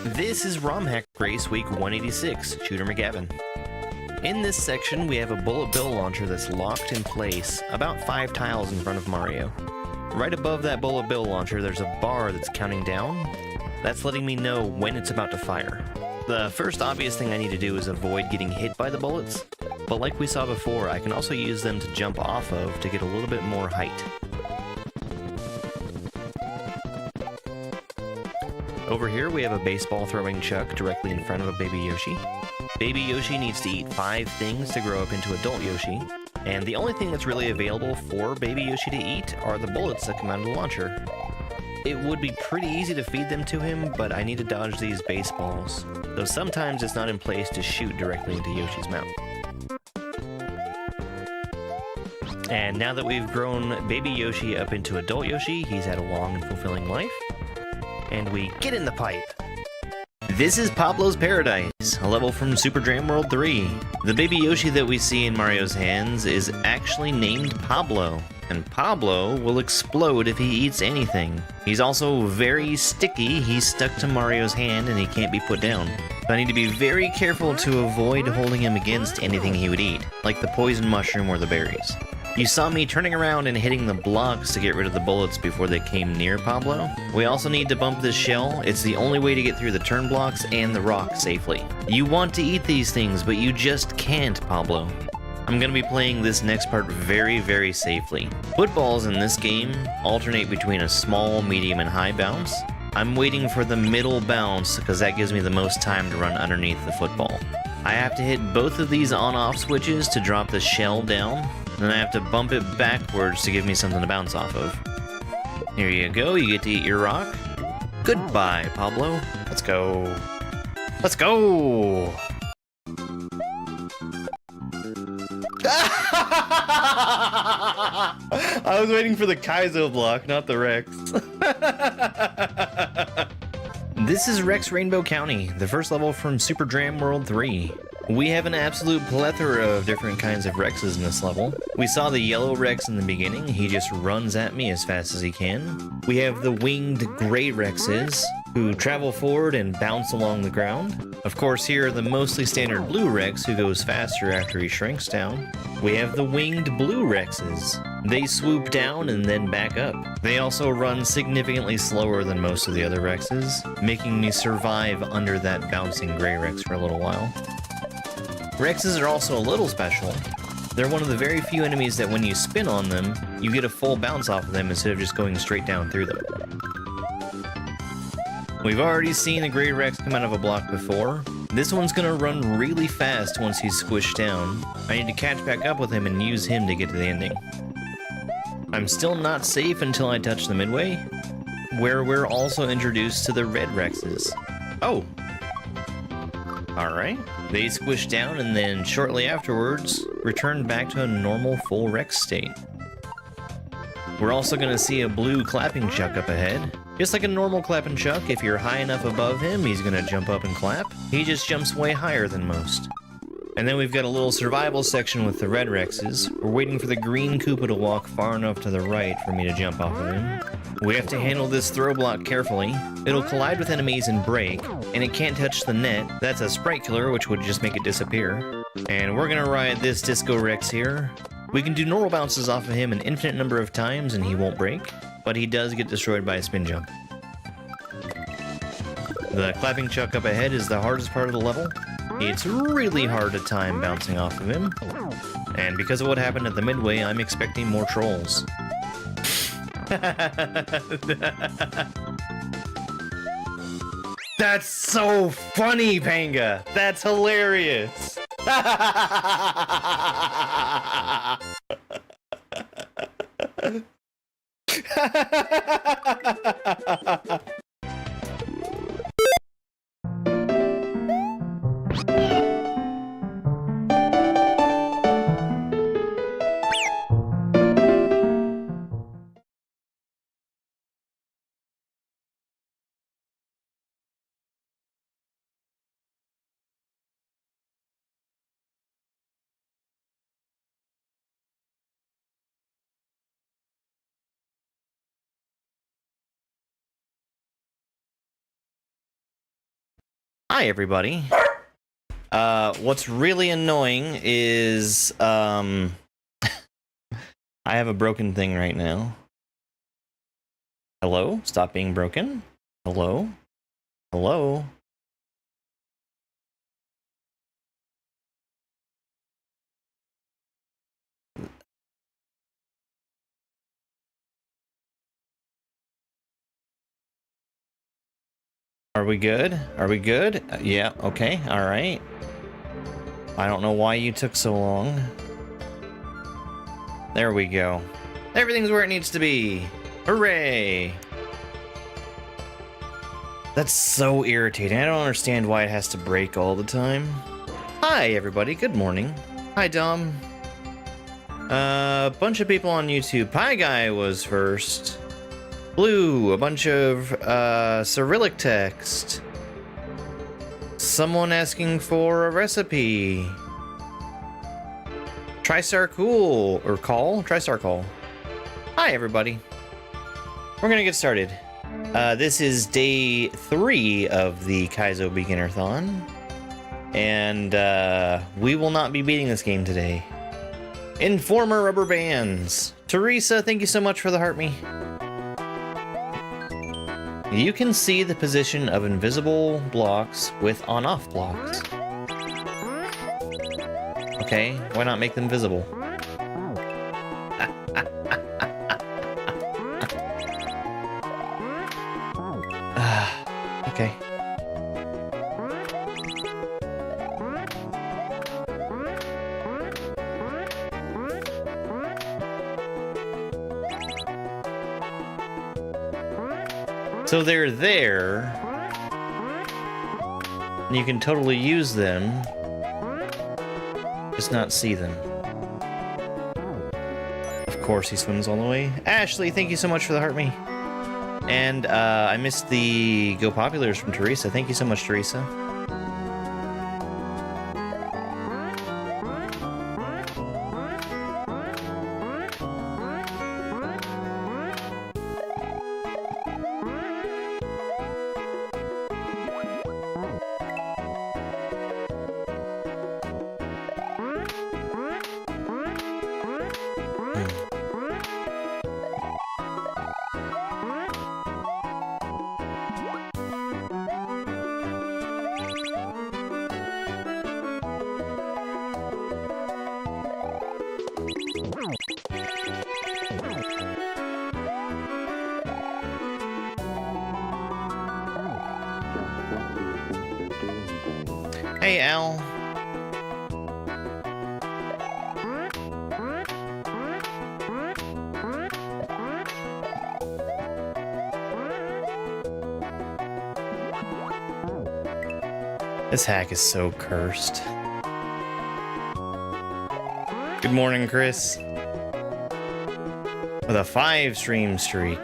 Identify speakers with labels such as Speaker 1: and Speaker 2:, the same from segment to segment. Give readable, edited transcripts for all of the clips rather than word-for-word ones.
Speaker 1: This is Romhack Race Week 186, Shooter McGavin. In this section, we have a bullet bill launcher that's locked in place about 5 tiles in front of Mario. Right above that bullet bill launcher, there's a bar that's counting down. That's letting me know when it's about to fire. The first obvious thing I need to do is avoid getting hit by the bullets, but like we saw before, I can also use them to jump off of to get a little bit more height. Over here we have a baseball throwing chuck directly in front of a baby Yoshi. Baby Yoshi needs to eat 5 things to grow up into adult Yoshi, and the only thing that's really available for baby Yoshi to eat are the bullets that come out of the launcher. It would be pretty easy to feed them to him, but I need to dodge these baseballs, though sometimes it's not in place to shoot directly into Yoshi's mouth. And now that we've grown baby Yoshi up into adult Yoshi, he's had a long and fulfilling life. And we get in the pipe. This is Pablo's Paradise, a level from Super Jam World 3. The baby Yoshi that we see in Mario's hands is actually named Pablo, and Pablo will explode if he eats anything. He's also very sticky. He's stuck to Mario's hand and he can't be put down. So I need to be very careful to avoid holding him against anything he would eat, like the poison mushroom or the berries. You saw me turning around and hitting the blocks to get rid of the bullets before they came near Pablo. We also need to bump this shell. It's the only way to get through the turn blocks and the rock safely. You want to eat these things, but you just can't, Pablo. I'm going to be playing this next part very, very safely. Footballs in this game alternate between a small, medium, and high bounce. I'm waiting for the middle bounce because that gives me the most time to run underneath the football. I have to hit both of these on-off switches to drop the shell down, then I have to bump it backwards to give me something to bounce off of. Here you go, you get to eat your rock. Goodbye, Pablo. Let's go. Let's go! I was waiting for the Kaizo block, not the Rex. This is Rex Rainbow County, the first level from Super Jam World 3. We have an absolute plethora of different kinds of Rexes in this level. We saw the yellow Rex in the beginning. He just runs at me as fast as he can. We have the winged gray Rexes, who travel forward and bounce along the ground. Of course, here are the mostly standard blue Rex, who goes faster after he shrinks down. We have the winged blue Rexes. They swoop down and then back up. They also run significantly slower than most of the other Rexes, making me survive under that bouncing gray Rex for a little while. Rexes are also a little special. They're one of the very few enemies that when you spin on them, you get a full bounce off of them instead of just going straight down through them. We've already seen the gray Rex come out of a block before. This one's gonna run really fast once he's squished down. I need to catch back up with him and use him to get to the ending. I'm still not safe until I touch the midway, where we're also introduced to the red Rexes. Oh! Alright. They squish down and then shortly afterwards return back to a normal full Rex state. We're also going to see a blue clapping chuck up ahead. Just like a normal clapping chuck, if you're high enough above him, he's going to jump up and clap. He just jumps way higher than most. And then we've got a little survival section with the red Rexes. We're waiting for the green Koopa to walk far enough to the right for me to jump off of him. We have to handle this throw block carefully. It'll collide with enemies and break, and it can't touch the net. That's a sprite killer, which would just make it disappear. And we're gonna ride this Disco Rex here. We can do normal bounces off of him an infinite number of times and he won't break, but he does get destroyed by a spin jump. The clapping chuck up ahead is the hardest part of the level. It's really hard to time bouncing off of him. And because of what happened at the midway, I'm expecting more trolls. That's so funny, Panga! That's hilarious! Hi, everybody. What's really annoying is, I have a broken thing right now. Hello? Stop being broken. Hello? Hello? Are we good? Are we good? Yeah, okay, alright. I don't know why you took so long. There we go. Everything's where it needs to be. Hooray! That's so irritating. I don't understand why it has to break all the time. Hi, everybody. Good morning. Hi, Dom. A bunch of people on YouTube. Pie Guy was first. Blue, a bunch of Cyrillic text. Someone asking for a recipe. TriStar Cool, or Call? TriStar Call. Hi, everybody. We're gonna get started. This is day 3 of the Kaizo Beginnerthon. And we will not be beating this game today. Informer Rubber Bands. Teresa, thank you so much for the heart me. You can see the position of invisible blocks with on-off blocks. Okay, why not make them visible? Okay. So they're there, and you can totally use them, just not see them. Of course he swims all the way. Ashley, thank you so much for the heart me. And I missed the Go Populars from Teresa. Thank you so much, Teresa. Hey, Al. This hack is so cursed. Good morning, Chris. With a 5-stream streak.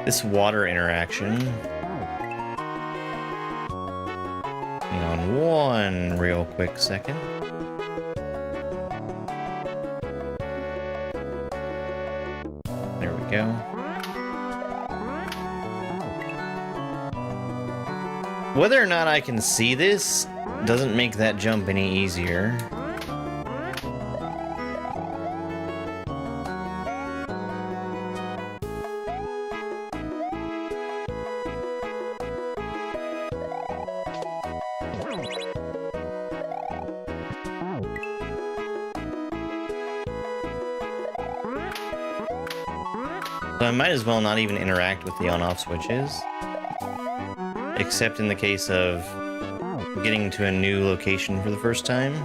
Speaker 1: This water interaction. Hang on one real quick second. There we go. Whether or not I can see this doesn't make that jump any easier. So I might as well not even interact with the on-off switches. Except in the case of getting to a new location for the first time.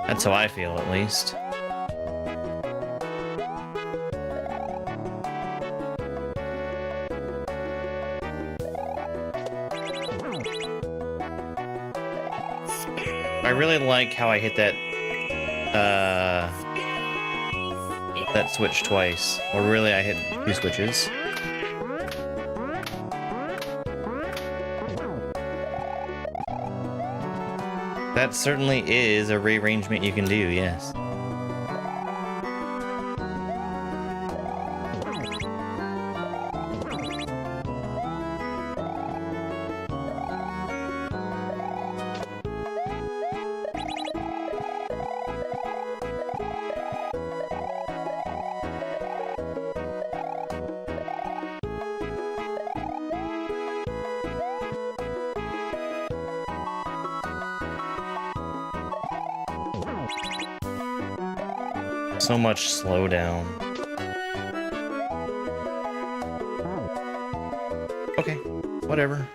Speaker 1: That's how I feel, at least. I really like how I hit that that switch twice. Or really, I hit 2 switches. That certainly is a rearrangement you can do, yes. So much slowdown. Okay, whatever.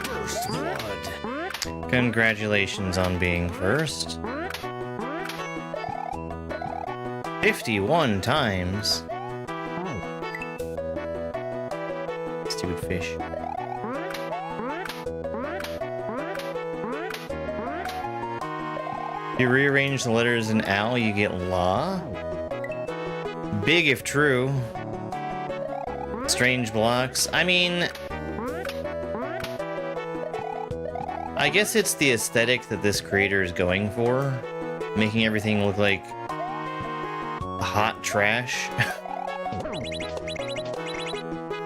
Speaker 1: First blood. Congratulations on being first. 51 times. Stupid fish. If you rearrange the letters in owl, you get la. Big if true. Strange blocks. I mean, I guess it's the aesthetic that this creator is going for, making everything look like hot trash.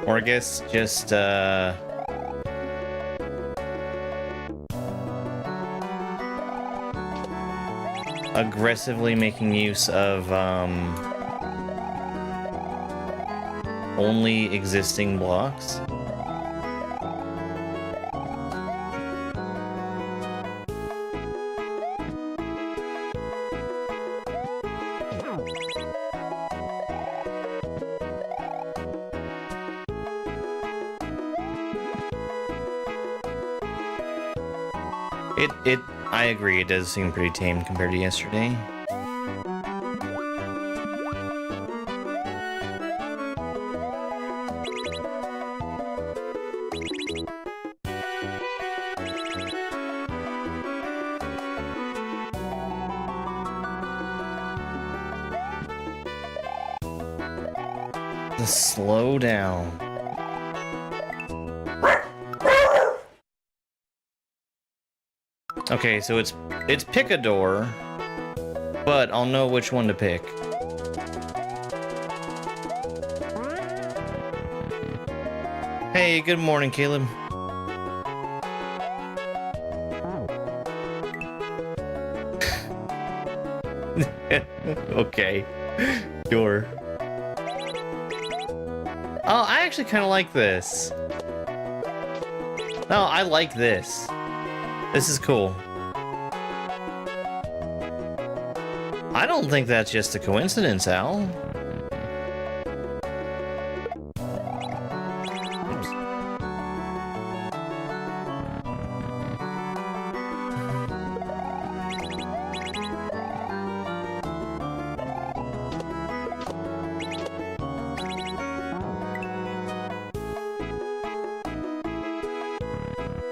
Speaker 1: Or I guess just aggressively making use of only existing blocks. I agree, it does seem pretty tame compared to yesterday. Slow down. Okay, so it's pick a door, but I'll know which one to pick. Hey, good morning, Caleb. Okay, sure. Oh, I actually kind of like this. No, I like this. This is cool. I don't think that's just a coincidence, Al. Oops.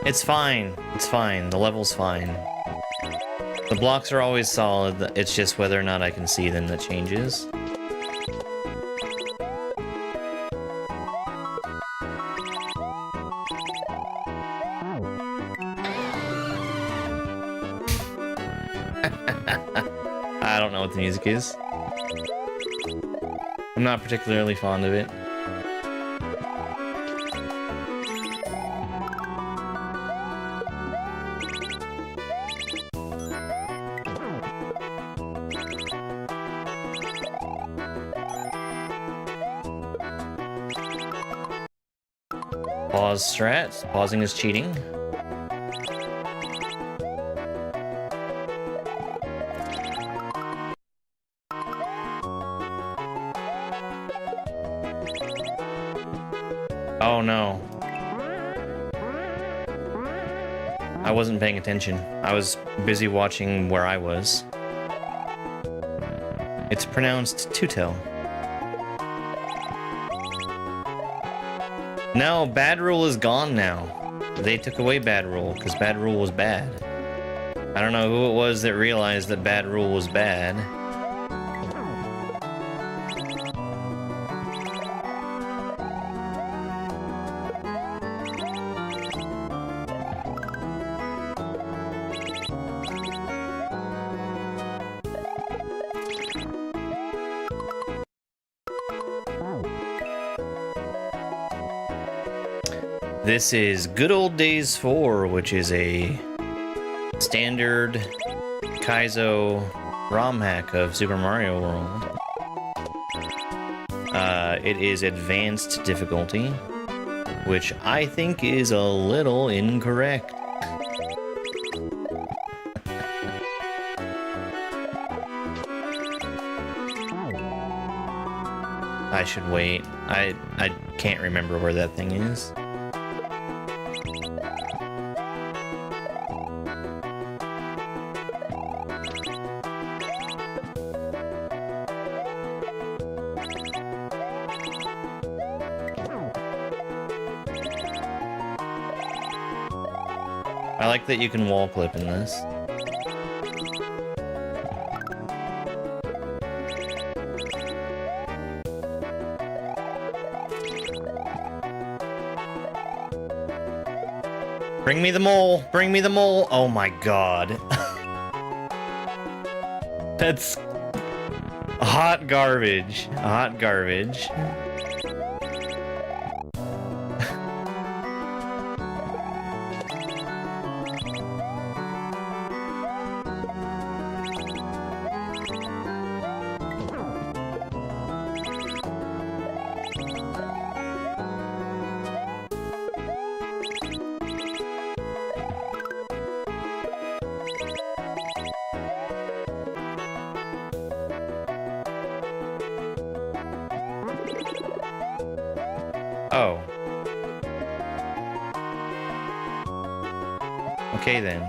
Speaker 1: It's fine. It's fine. The level's fine. The blocks are always solid. It's just whether or not I can see them that changes. I don't know what the music is. I'm not particularly fond of it. Pause strats. Pausing is cheating. Oh no. I wasn't paying attention. I was busy watching where I was. It's pronounced to-tell. No, bad rule is gone now. They took away bad rule because bad rule was bad. I don't know who it was that realized that bad rule was bad. This is Good Old Days 4, which is a standard Kaizo Romhack of Super Mario World. It is advanced difficulty, which I think is a little incorrect. I should wait. I can't remember where that thing is. I like that you can wall clip in this. Bring me the mole! Bring me the mole! Oh my god. That's hot garbage. Hot garbage. Oh. Okay then.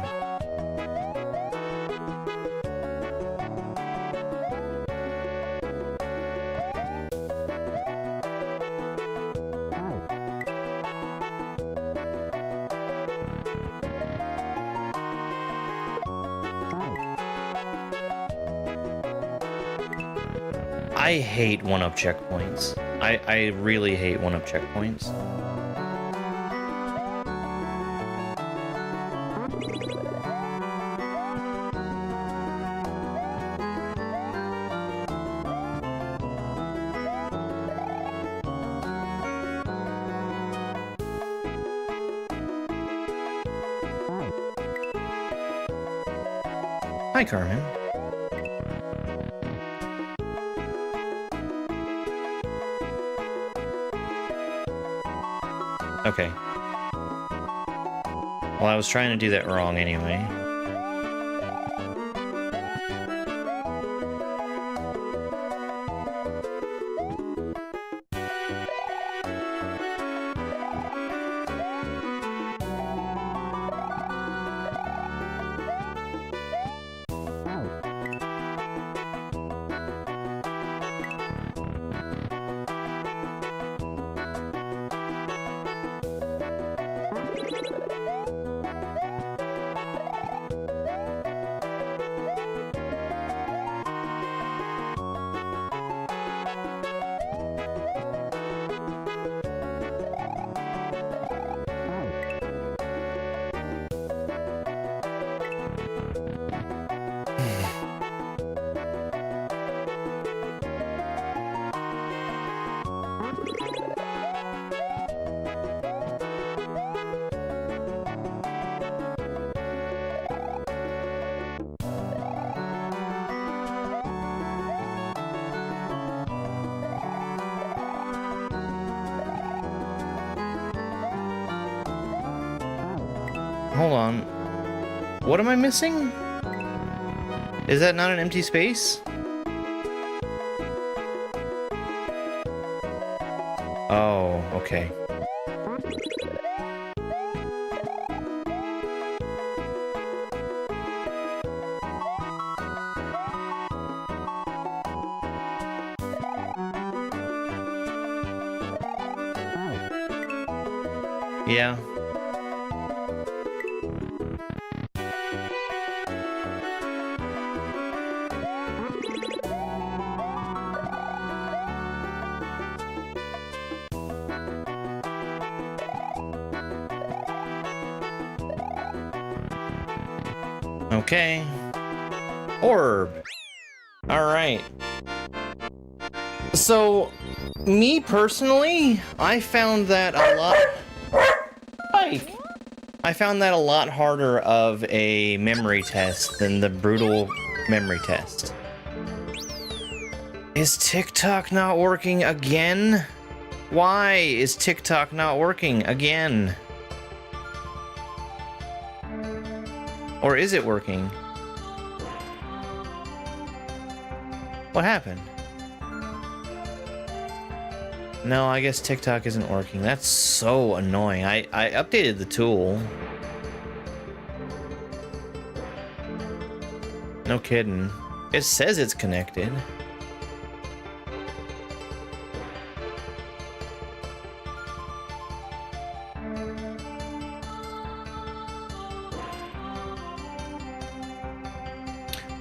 Speaker 1: I hate one-up checkpoints. I really hate one-up checkpoints. Hi, Carmen. Okay. Well, I was trying to do that wrong anyway. Hold on. What am I missing? Is that not an empty space? Oh, okay. Yeah. Okay. Orb. Alright. So, me personally, I found that a lot... Spike! I found that a lot harder of a memory test than the brutal memory test. Is TikTok not working again? Why is TikTok not working again? Or is it working? What happened? No, I guess TikTok isn't working. That's so annoying. I updated the tool. No kidding. It says it's connected.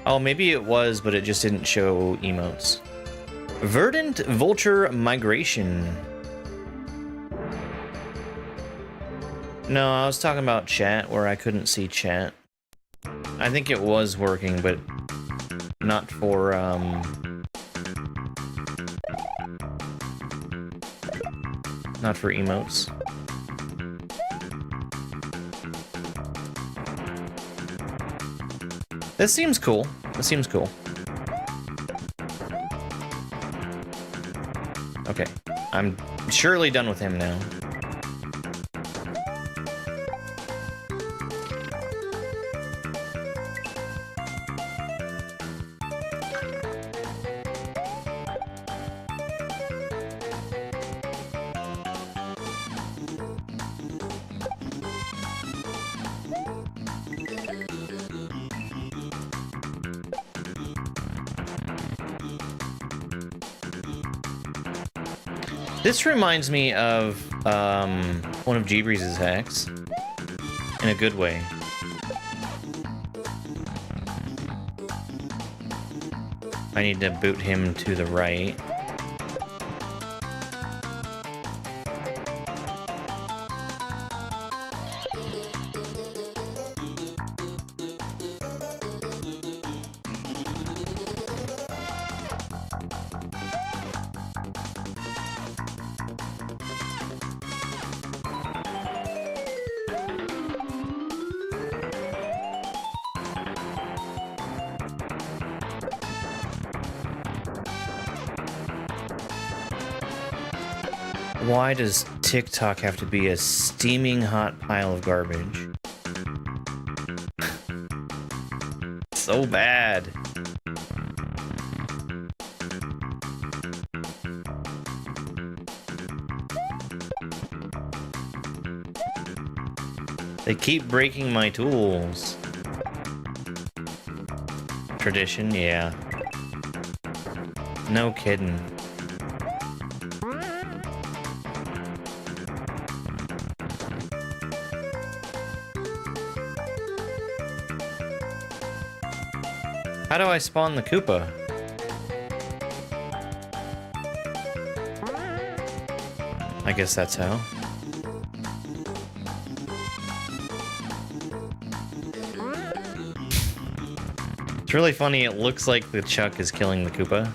Speaker 1: Oh, maybe it was, but it just didn't show emotes. Verdant Vulture Migration. No, I was talking about chat, where I couldn't see chat. I think it was working, but not for, not for emotes. This seems cool. This seems cool. Okay, I'm surely done with him now. This reminds me of one of G-Breeze's hacks, in a good way. I need to boot him to the right. Why does TikTok have to be a steaming hot pile of garbage? So bad. They keep breaking my tools. Tradition, yeah. No kidding. How do I spawn the Koopa? I guess that's how. It's really funny, it looks like the Chuck is killing the Koopa.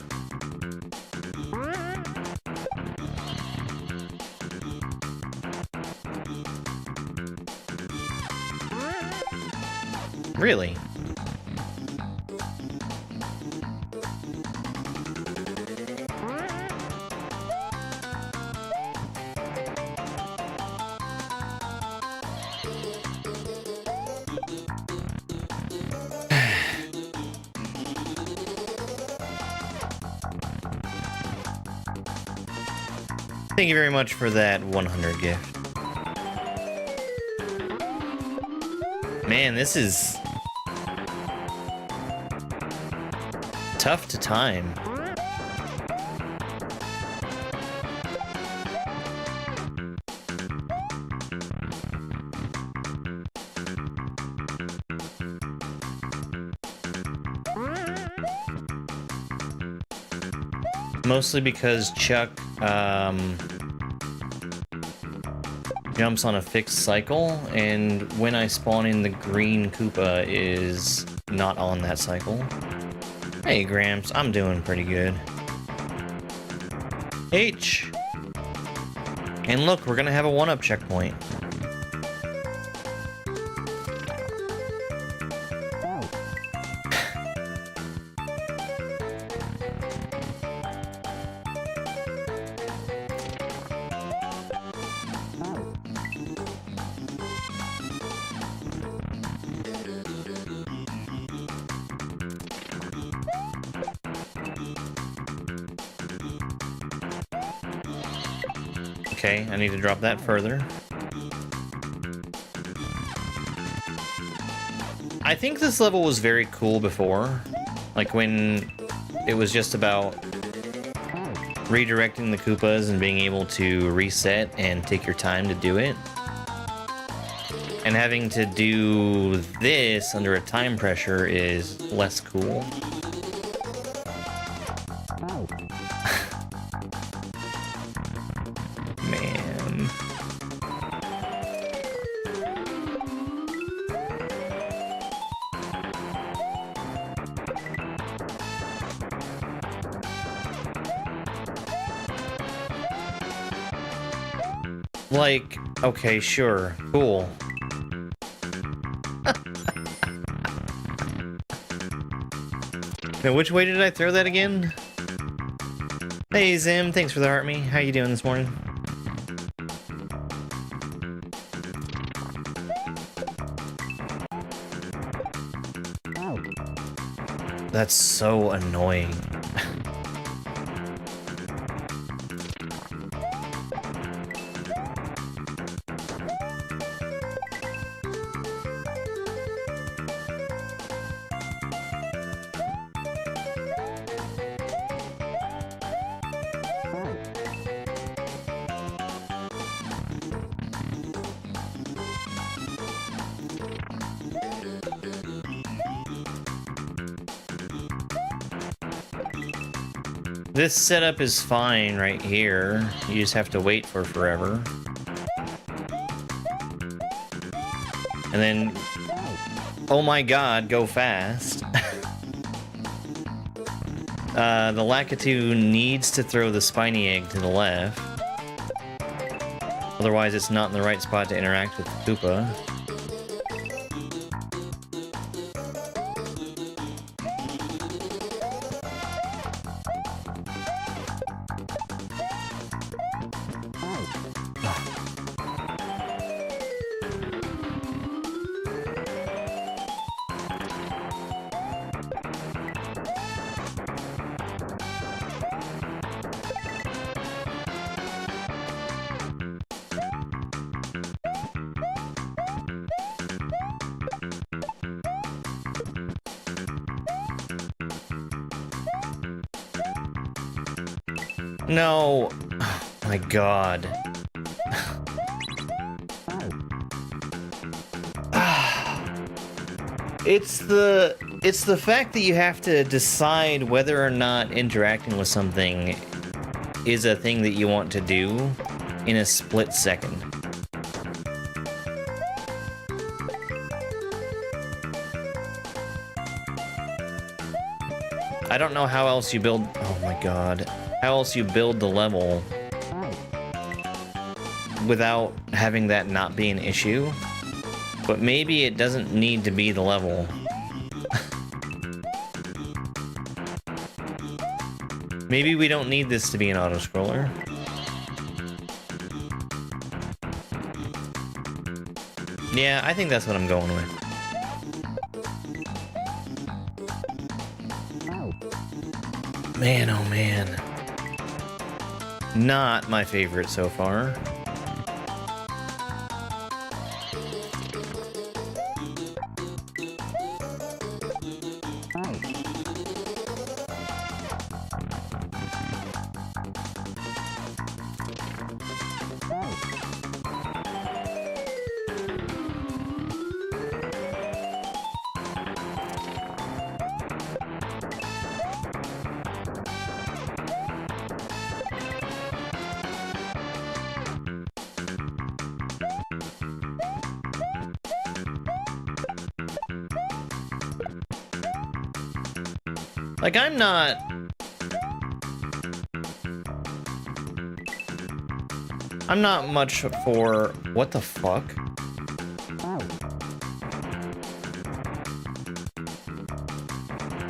Speaker 1: Really? Thank you very much for that 100 gift. Man, this is tough to time. mostly because Chuck jumps on a fixed cycle, and when I spawn in, the green Koopa is not on that cycle. Hey, Gramps, I'm doing pretty good. H! And look, we're gonna have a 1-up checkpoint. Okay, I need to drop that further. I think this level was very cool before. Like when it was just about redirecting the Koopas and being able to reset and take your time to do it. And having to do this under a time pressure is less cool. Man. Like, okay, sure, cool. Now, which way did I throw that again? Hey, Zim, thanks for the heart me. How you doing this morning? That's so annoying. This setup is fine right here. You just have to wait for forever. And then, oh my god, go fast. The Lakitu needs to throw the spiny egg to the left. Otherwise, it's not in the right spot to interact with the Koopa. No. Oh my god. It's the fact that you have to decide whether or not interacting with something is a thing that you want to do in a split second. I don't know how else you build... Oh my god. How else you build the level without having that not be an issue. But maybe it doesn't need to be the level. Maybe we don't need this to be an auto-scroller. Yeah, I think that's what I'm going with. Man, oh man. Not my favorite so far. Like, I'm not much for... What the fuck?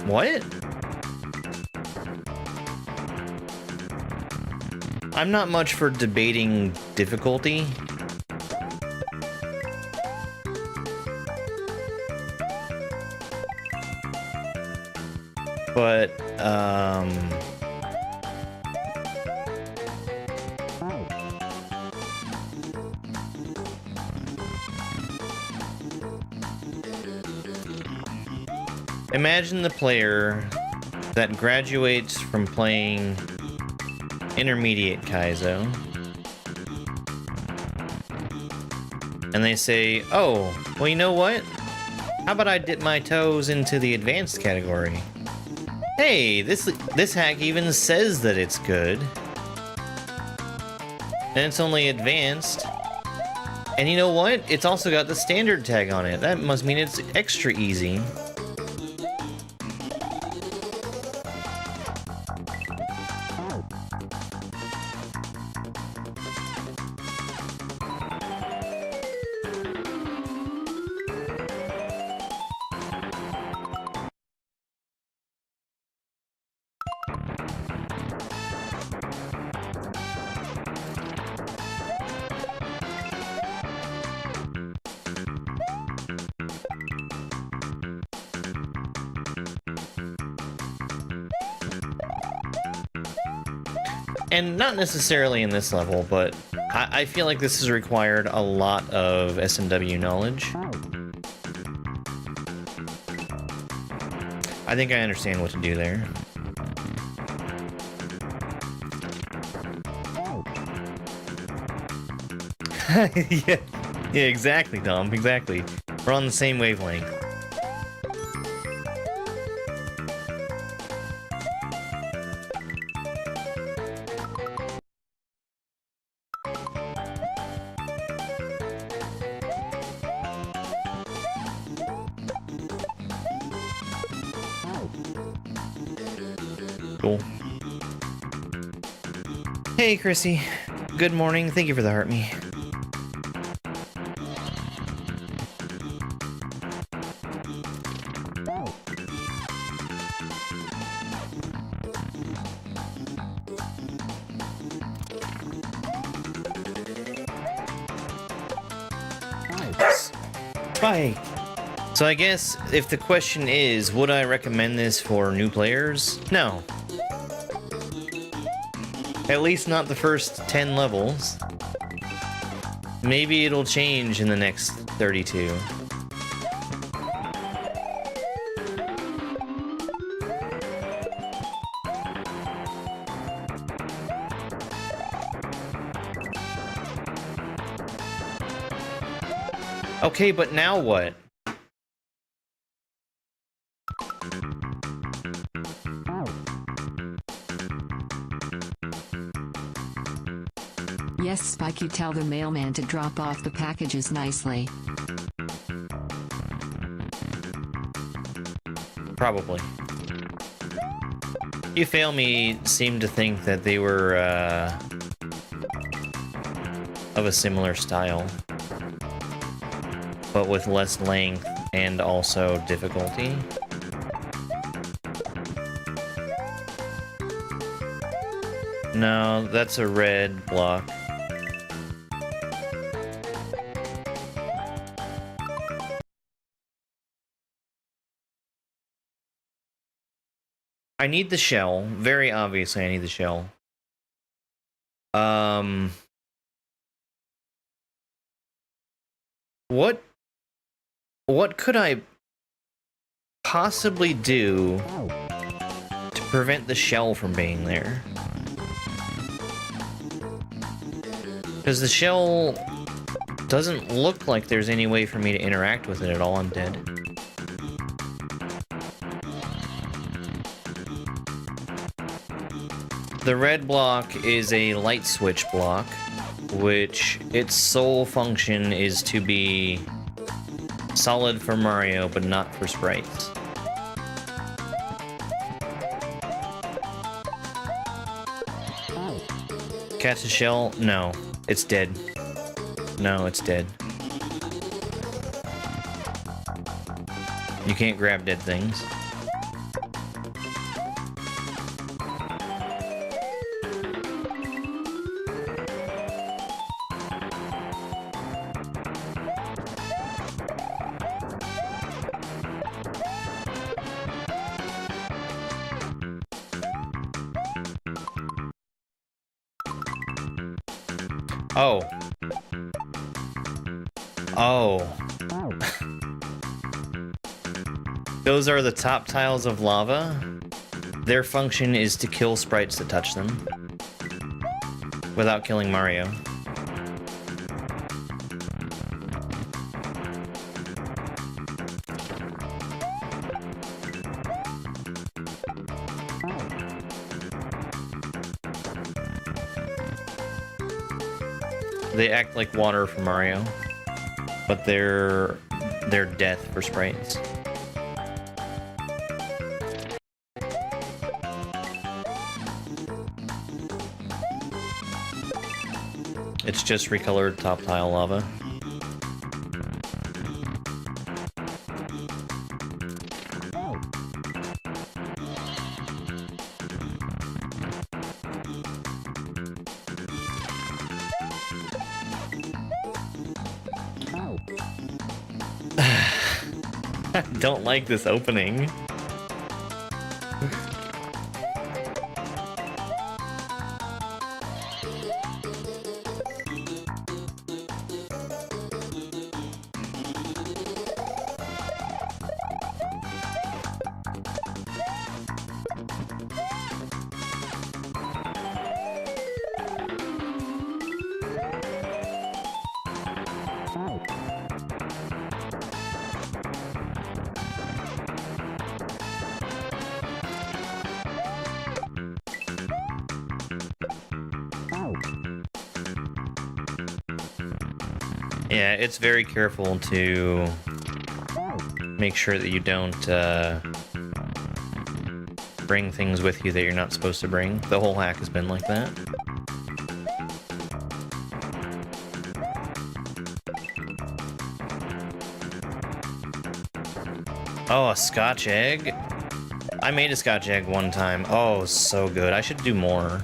Speaker 1: What? I'm not much for debating difficulty. But, imagine the player that graduates from playing intermediate Kaizo, and they say, oh, well, you know what? How about I dip my toes into the advanced category? Hey, this hack even says that it's good. And it's only advanced. And you know what? It's also got the standard tag on it. That must mean it's extra easy. And not necessarily in this level, but I feel like this has required a lot of SMW knowledge. I think I understand what to do there. Yeah, exactly, Tom, exactly. We're on the same wavelength. Cool. Hey, Chrissy. Good morning. Thank you for the heart me. Bye. So I guess if the question is, would I recommend this for new players? No. At least not the first 10 levels. Maybe it'll change in the next 32. Okay, but now what?
Speaker 2: Yes, Spike, you tell the mailman to drop off the packages nicely.
Speaker 1: Probably. You Fail Me seemed to think that they were, of a similar style, but with less length and also difficulty. No, that's a red block. I need the shell. Very obviously, I need the shell. What could I possibly do to prevent the shell from being there? Because the shell doesn't look like there's any way for me to interact with it at all. I'm dead. The red block is a light switch block, which its sole function is to be solid for Mario, but not for sprites. Catch a shell? No. It's dead. No, it's dead. You can't grab dead things. Oh. Oh. Those are the top tiles of lava. Their function is to kill sprites that touch them. Without killing Mario. They act like water for Mario, but they're death for sprites. It's just recolored top tile lava. I don't like this opening. Yeah, it's very careful to make sure that you don't bring things with you that you're not supposed to bring. The whole hack has been like that. Oh, a Scotch egg? I made a Scotch egg one time. Oh, so good. I should do more.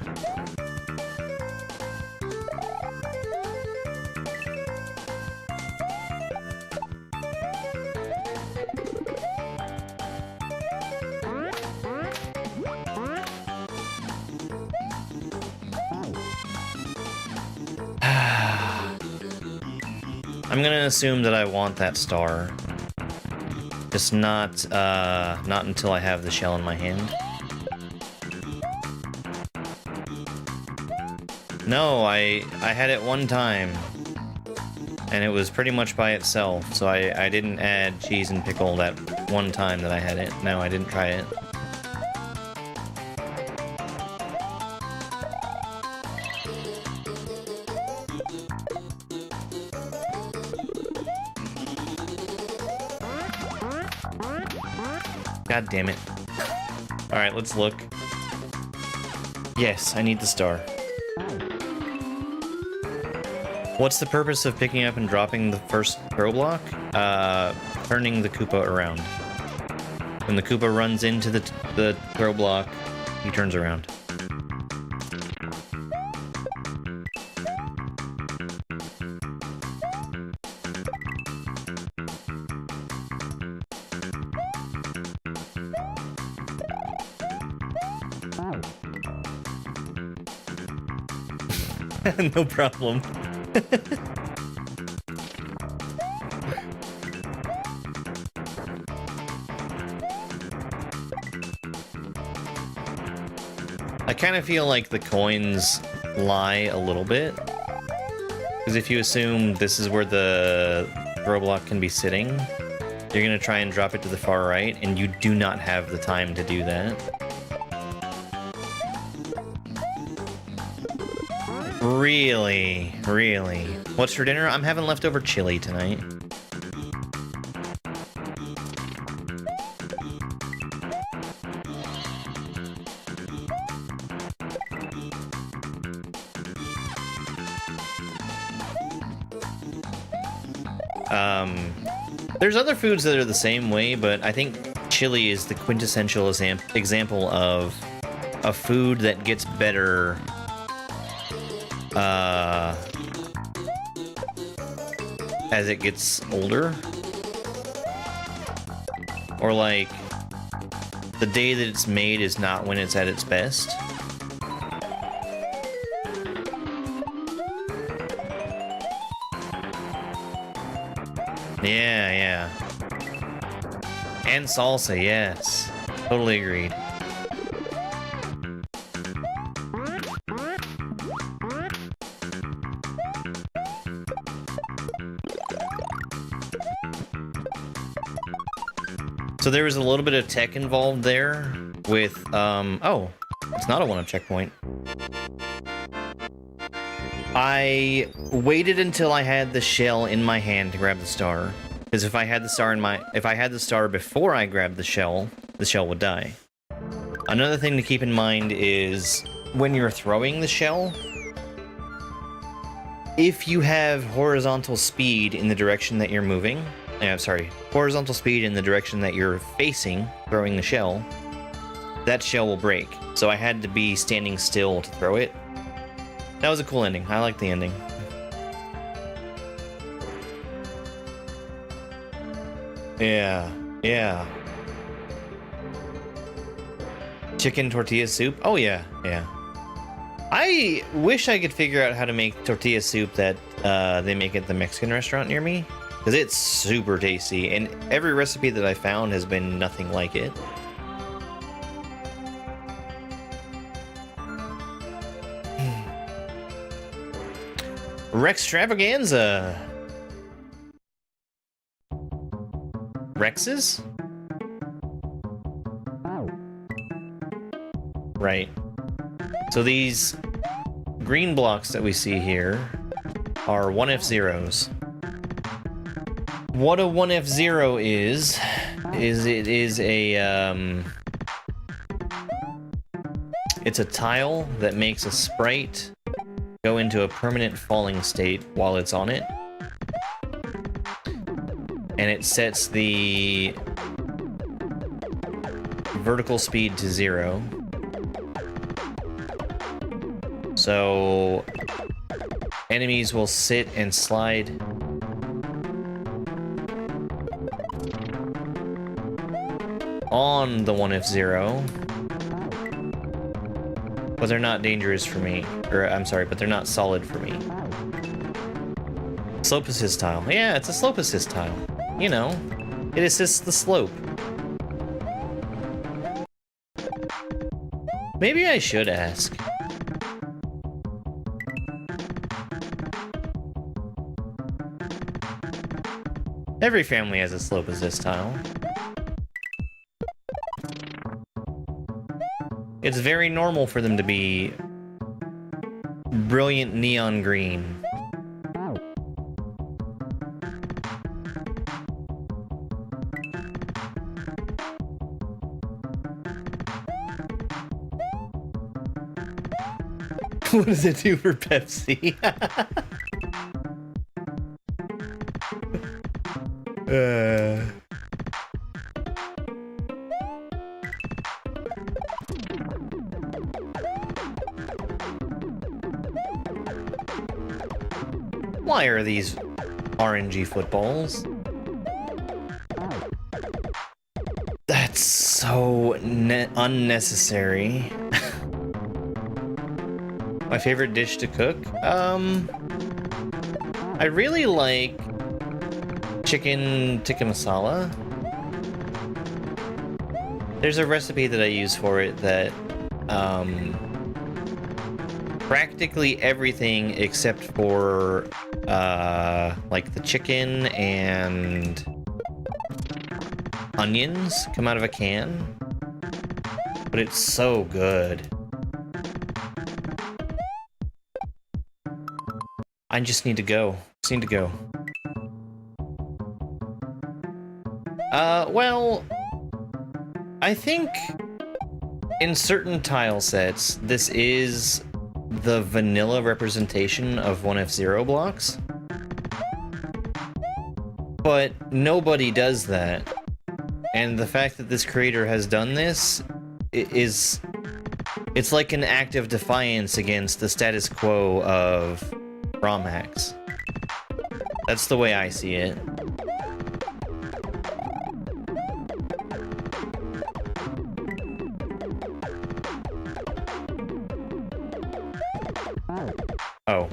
Speaker 1: I'm gonna assume that I want that star. Just not until I have the shell in my hand. No, I had it one time. And it was pretty much by itself, so I didn't add cheese and pickle that one time that I had it. No, I didn't try it. God damn it. Alright, let's look. Yes, I need the star. What's the purpose of picking up and dropping the first throw block? Turning the Koopa around. When the Koopa runs into the throw block, he turns around. No problem. I kind of feel like the coins lie a little bit. Because if you assume this is where the throw block can be sitting, you're going to try and drop it to the far right, and you do not have the time to do that. Really? Really? What's for dinner? I'm having leftover chili tonight. There's other foods that are the same way, but I think chili is the quintessential example of a food that gets better as it gets older. Or like, the day that it's made is not when it's at its best. Yeah, yeah. And salsa, yes. Totally agreed. So there was a little bit of tech involved there with, oh, it's not a one-up checkpoint. I waited until I had the shell in my hand to grab the star. Because if I had the star before I grabbed the shell would die. Another thing to keep in mind is when you're throwing the shell, if you have horizontal speed in the direction that you're moving, horizontal speed in the direction that you're facing, throwing the shell, that shell will break. So I had to be standing still to throw it. That was a cool ending. I like the ending. Yeah, yeah. Chicken tortilla soup? Oh yeah, yeah. I wish I could figure out how to make tortilla soup that they make at the Mexican restaurant near me. Because it's super tasty, and every recipe that I found has been nothing like it. Rextravaganza! Rexes? Right. So these green blocks that we see here are 1F0s. What a 1F0 is it is a, it's a tile that makes a sprite go into a permanent falling state while it's on it. And it sets the vertical speed to 0. So enemies will sit and slide on the 1F0, but they're not dangerous for me. Or, I'm sorry, but they're not solid for me. Slope assist tile. Yeah, it's a slope assist tile. You know, it assists the slope. Maybe I should ask. Every family has a slope assist tile. It's very normal for them to be brilliant neon green. What does it do for Pepsi? Why are these RNG footballs? That's so unnecessary. My favorite dish to cook? I really like chicken tikka masala. There's a recipe that I use for it that practically everything except for like the chicken and onions come out of a can, but it's so good. I just need to go. Well, I think in certain tile sets, this is the vanilla representation of 1F0 blocks. But nobody does that. And the fact that this creator has done this is... It's like an act of defiance against the status quo of Romhacks. That's the way I see it. Oh.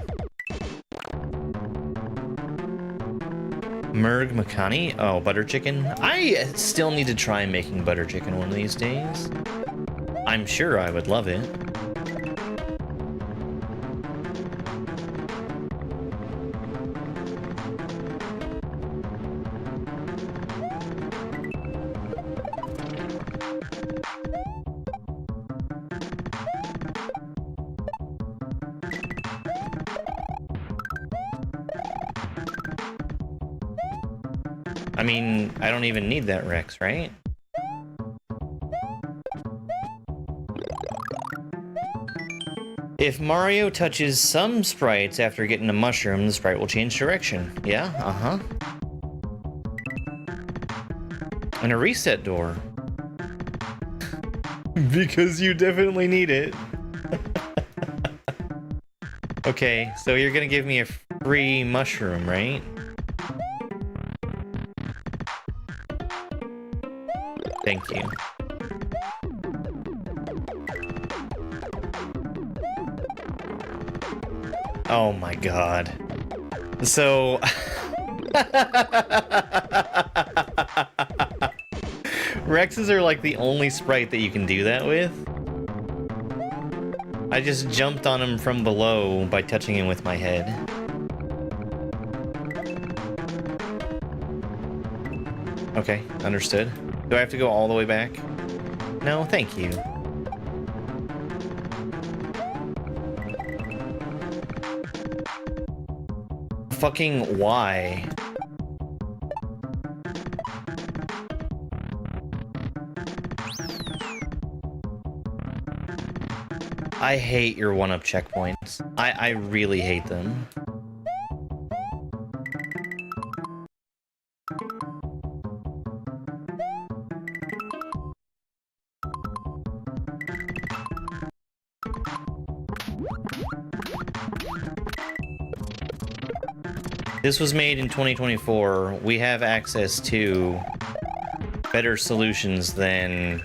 Speaker 1: Merg Makani? Oh, butter chicken? I still need to try making butter chicken one of these days. I'm sure I would love it. I mean, I don't even need that Rex, right? If Mario touches some sprites after getting a mushroom, the sprite will change direction. Yeah, uh-huh. And a reset door. Because you definitely need it. Okay, so you're gonna give me a free mushroom, right? Thank you. Oh my god. So... Rexes are like the only sprite that you can do that with. I just jumped on him from below by touching him with my head. Okay, understood. Do I have to go all the way back? No, thank you. Fucking why? I hate your one-up checkpoints. I really hate them. This was made in 2024. We have access to better solutions than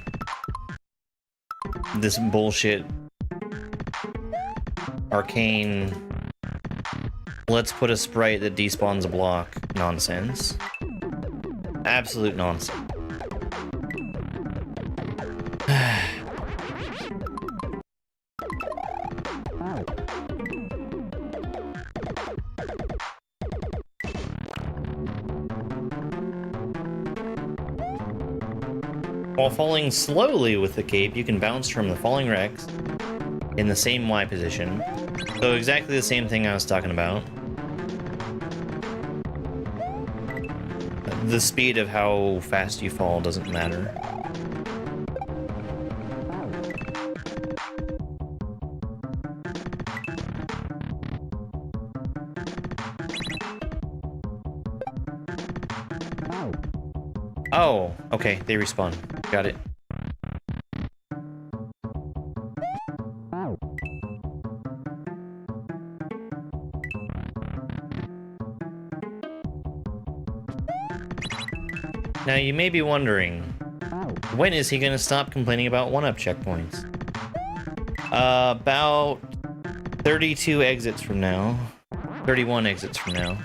Speaker 1: this bullshit arcane let's put a sprite that despawns a block nonsense. Absolute nonsense. While falling slowly with the cape, you can bounce from the falling Rex in the same Y position. So exactly the same thing I was talking about. The speed of how fast you fall doesn't matter. Oh, okay, they respawn. Got it. Now you may be wondering, when is he gonna stop complaining about one-up checkpoints? About 32 exits from now. 31 exits from now.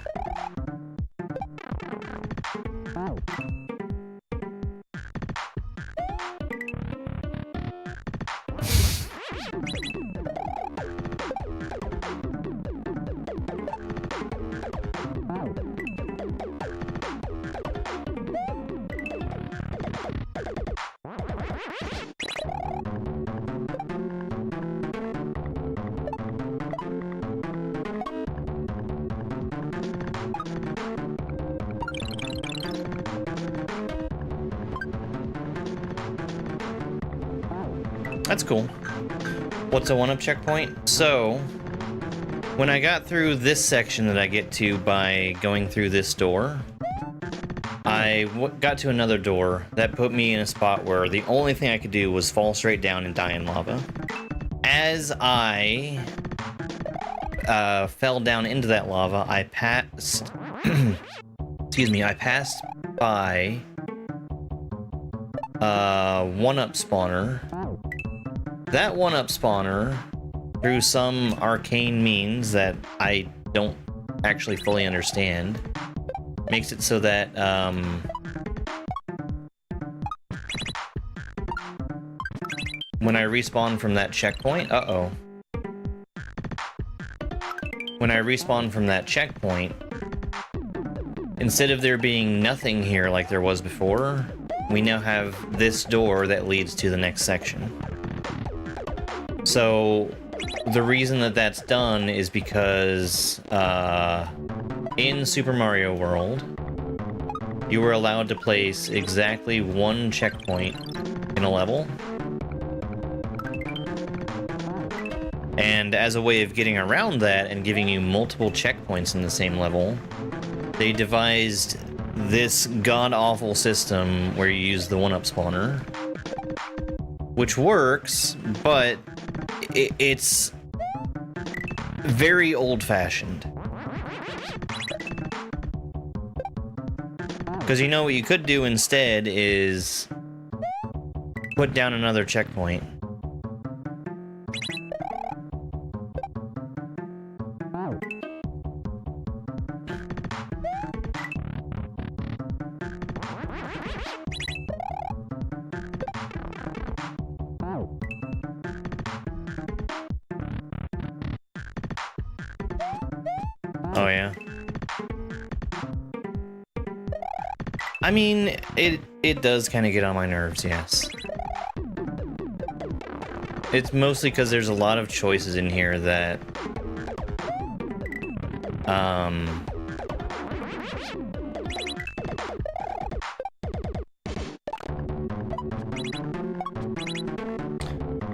Speaker 1: That's cool. What's a one-up checkpoint? So, when I got through this section that I get to by going through this door, got to another door. That put me in a spot where the only thing I could do was fall straight down and die in lava. As I fell down into that lava, I passed... excuse me, I passed by... one-up spawner. That one-up spawner, through some arcane means that I don't actually fully understand, makes it so that, when I respawn from that checkpoint... Uh-oh. When I respawn from that checkpoint, instead of there being nothing here like there was before, we now have this door that leads to the next section. So, the reason that that's done is because, in Super Mario World, you were allowed to place exactly one checkpoint in a level. And as a way of getting around that and giving you multiple checkpoints in the same level, they devised this god-awful system where you use the one-up spawner, which works, but it's very old-fashioned. Because you know what you could do instead is put down another checkpoint. Oh yeah. I mean, it does kind of get on my nerves, yes. It's mostly because there's a lot of choices in here that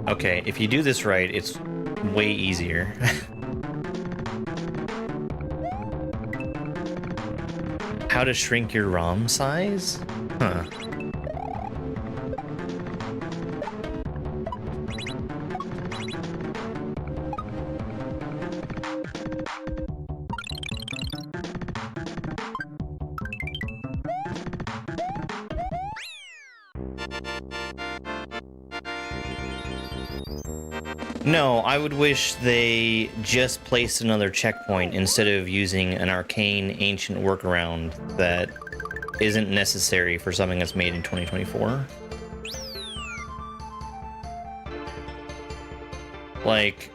Speaker 1: okay, if you do this right, it's way easier. How to shrink your ROM size? Huh. No, I would wish they just placed another checkpoint instead of using an arcane ancient workaround that isn't necessary for something that's made in 2024. Like,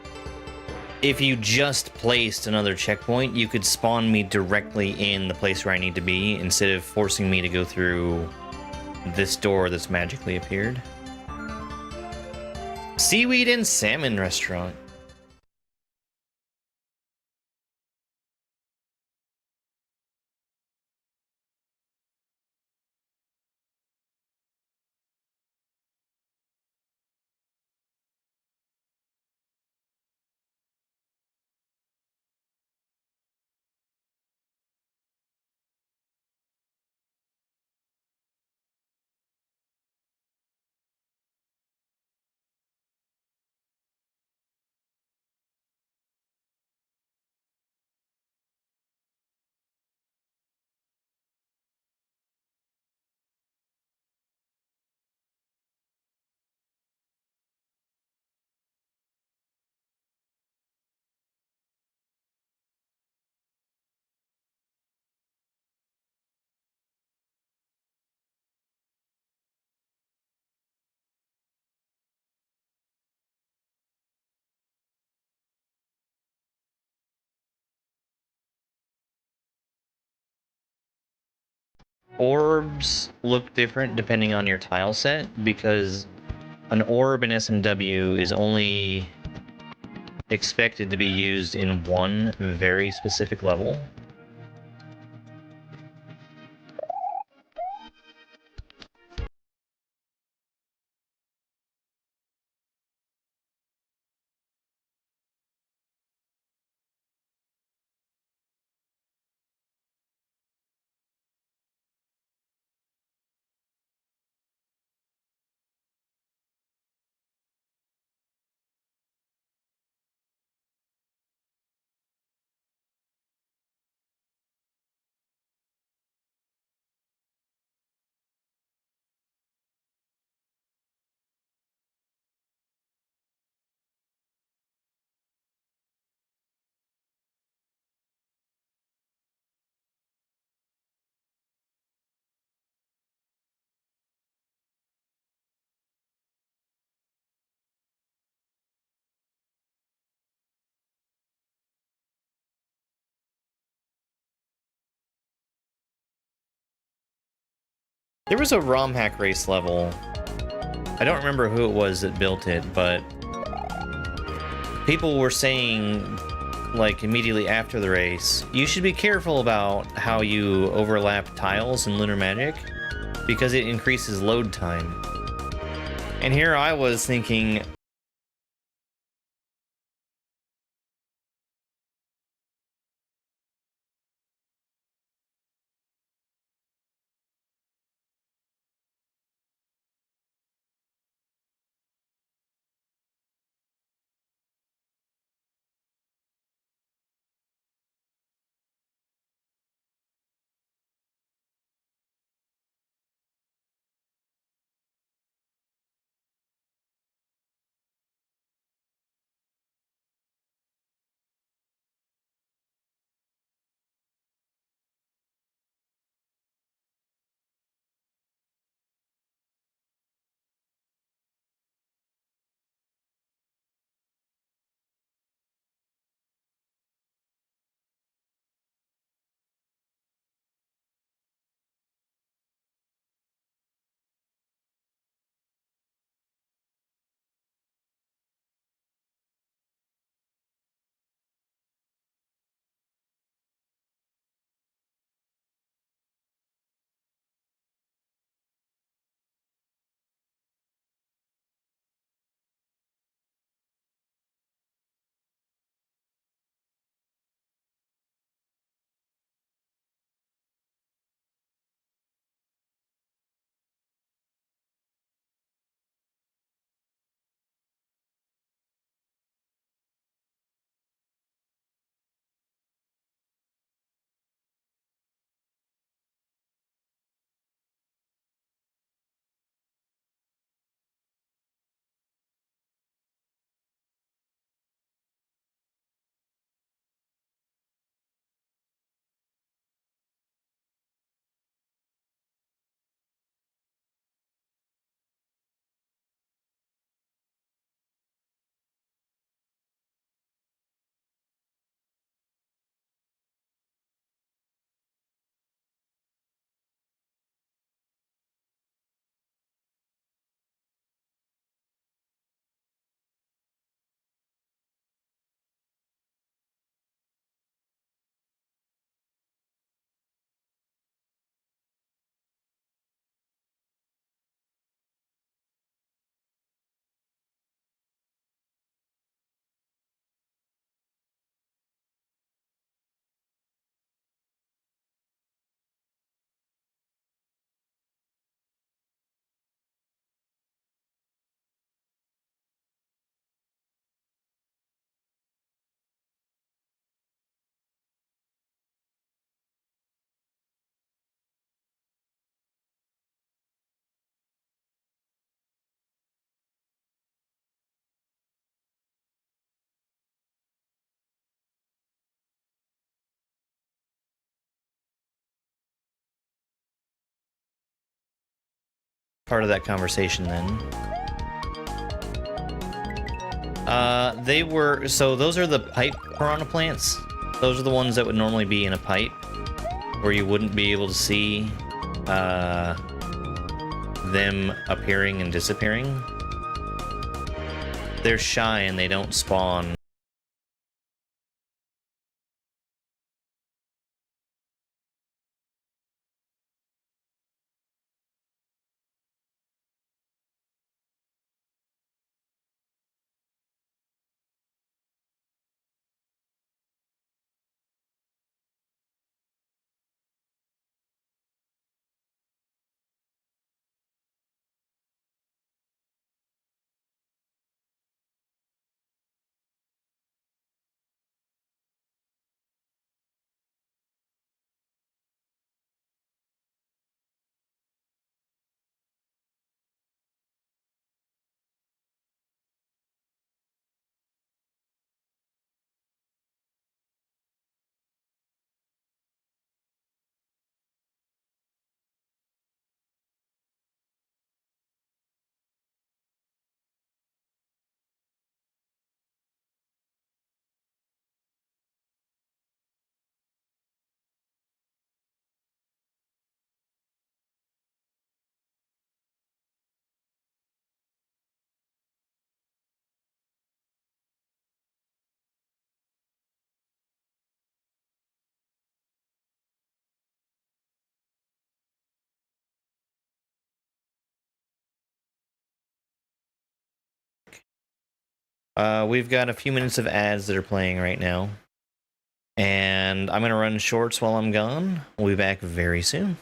Speaker 1: if you just placed another checkpoint, you could spawn me directly in the place where I need to be instead of forcing me to go through this door that's magically appeared. Seaweed and salmon restaurant. Orbs look different depending on your tile set, because an orb in SMW is only expected to be used in one very specific level. There was a Romhack race level. I don't remember who it was that built it, but people were saying, like, immediately after the race, you should be careful about how you overlap tiles in Lunar Magic, because it increases load time. And here I was thinking, part of that conversation then. They were, so those are the pipe piranha plants. Those are the ones that would normally be in a pipe, where you wouldn't be able to see them appearing and disappearing. They're shy and they don't spawn We've got a few minutes of ads that are playing right now. And I'm going to run shorts while I'm gone. We'll be back very soon.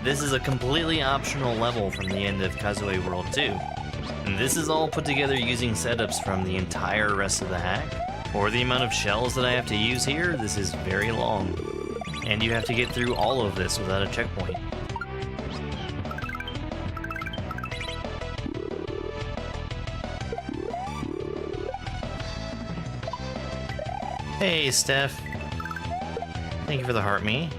Speaker 1: This is a completely optional level from the end of Kaizo World 2. And this is all put together using setups from the entire rest of the hack. For the amount of shells that I have to use here, this is very long. And you have to get through all of this without a checkpoint. Hey, Steph. Thank you for the heart me.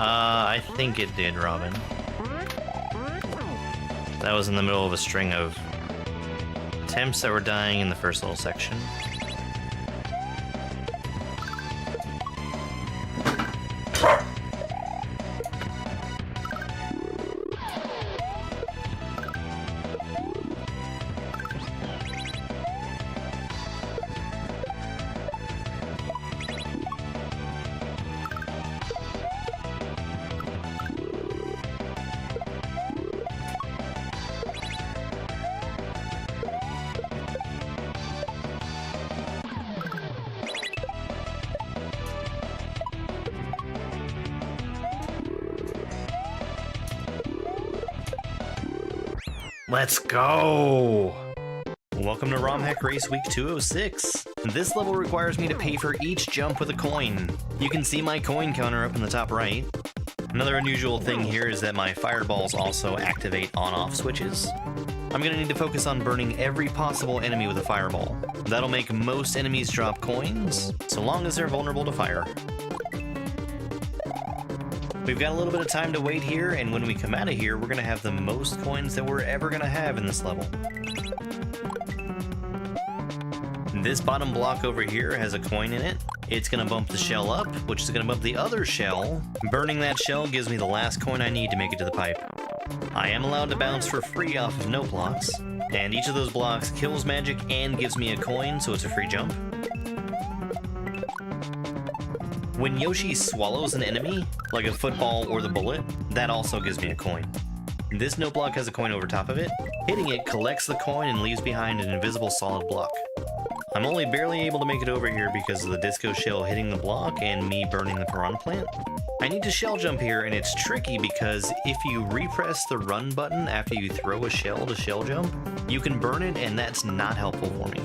Speaker 1: I think it did, Robin. That was in the middle of a string of attempts that were dying in the first little section. Let's go! Welcome to Romhack Race Week 206. This level requires me to pay for each jump with a coin. You can see my coin counter up in the top right. Another unusual thing here is that my fireballs also activate on-off switches. I'm gonna need to focus on burning every possible enemy with a fireball. That'll make most enemies drop coins, so long as they're vulnerable to fire. We've got a little bit of time to wait here, and when we come out of here, we're going to have the most coins that we're ever going to have in this level. This bottom block over here has a coin in it. It's going to bump the shell up, which is going to bump the other shell. Burning that shell gives me the last coin I need to make it to the pipe. I am allowed to bounce for free off of no blocks, and each of those blocks kills magic and gives me a coin, so it's a free jump. When Yoshi swallows an enemy, like a football or the bullet, that also gives me a coin. This note block has a coin over top of it. Hitting it collects the coin and leaves behind an invisible solid block. I'm only barely able to make it over here because of the disco shell hitting the block and me burning the piranha plant. I need to shell jump here, and it's tricky because if you repress the run button after you throw a shell to shell jump, you can burn it, and that's not helpful for me.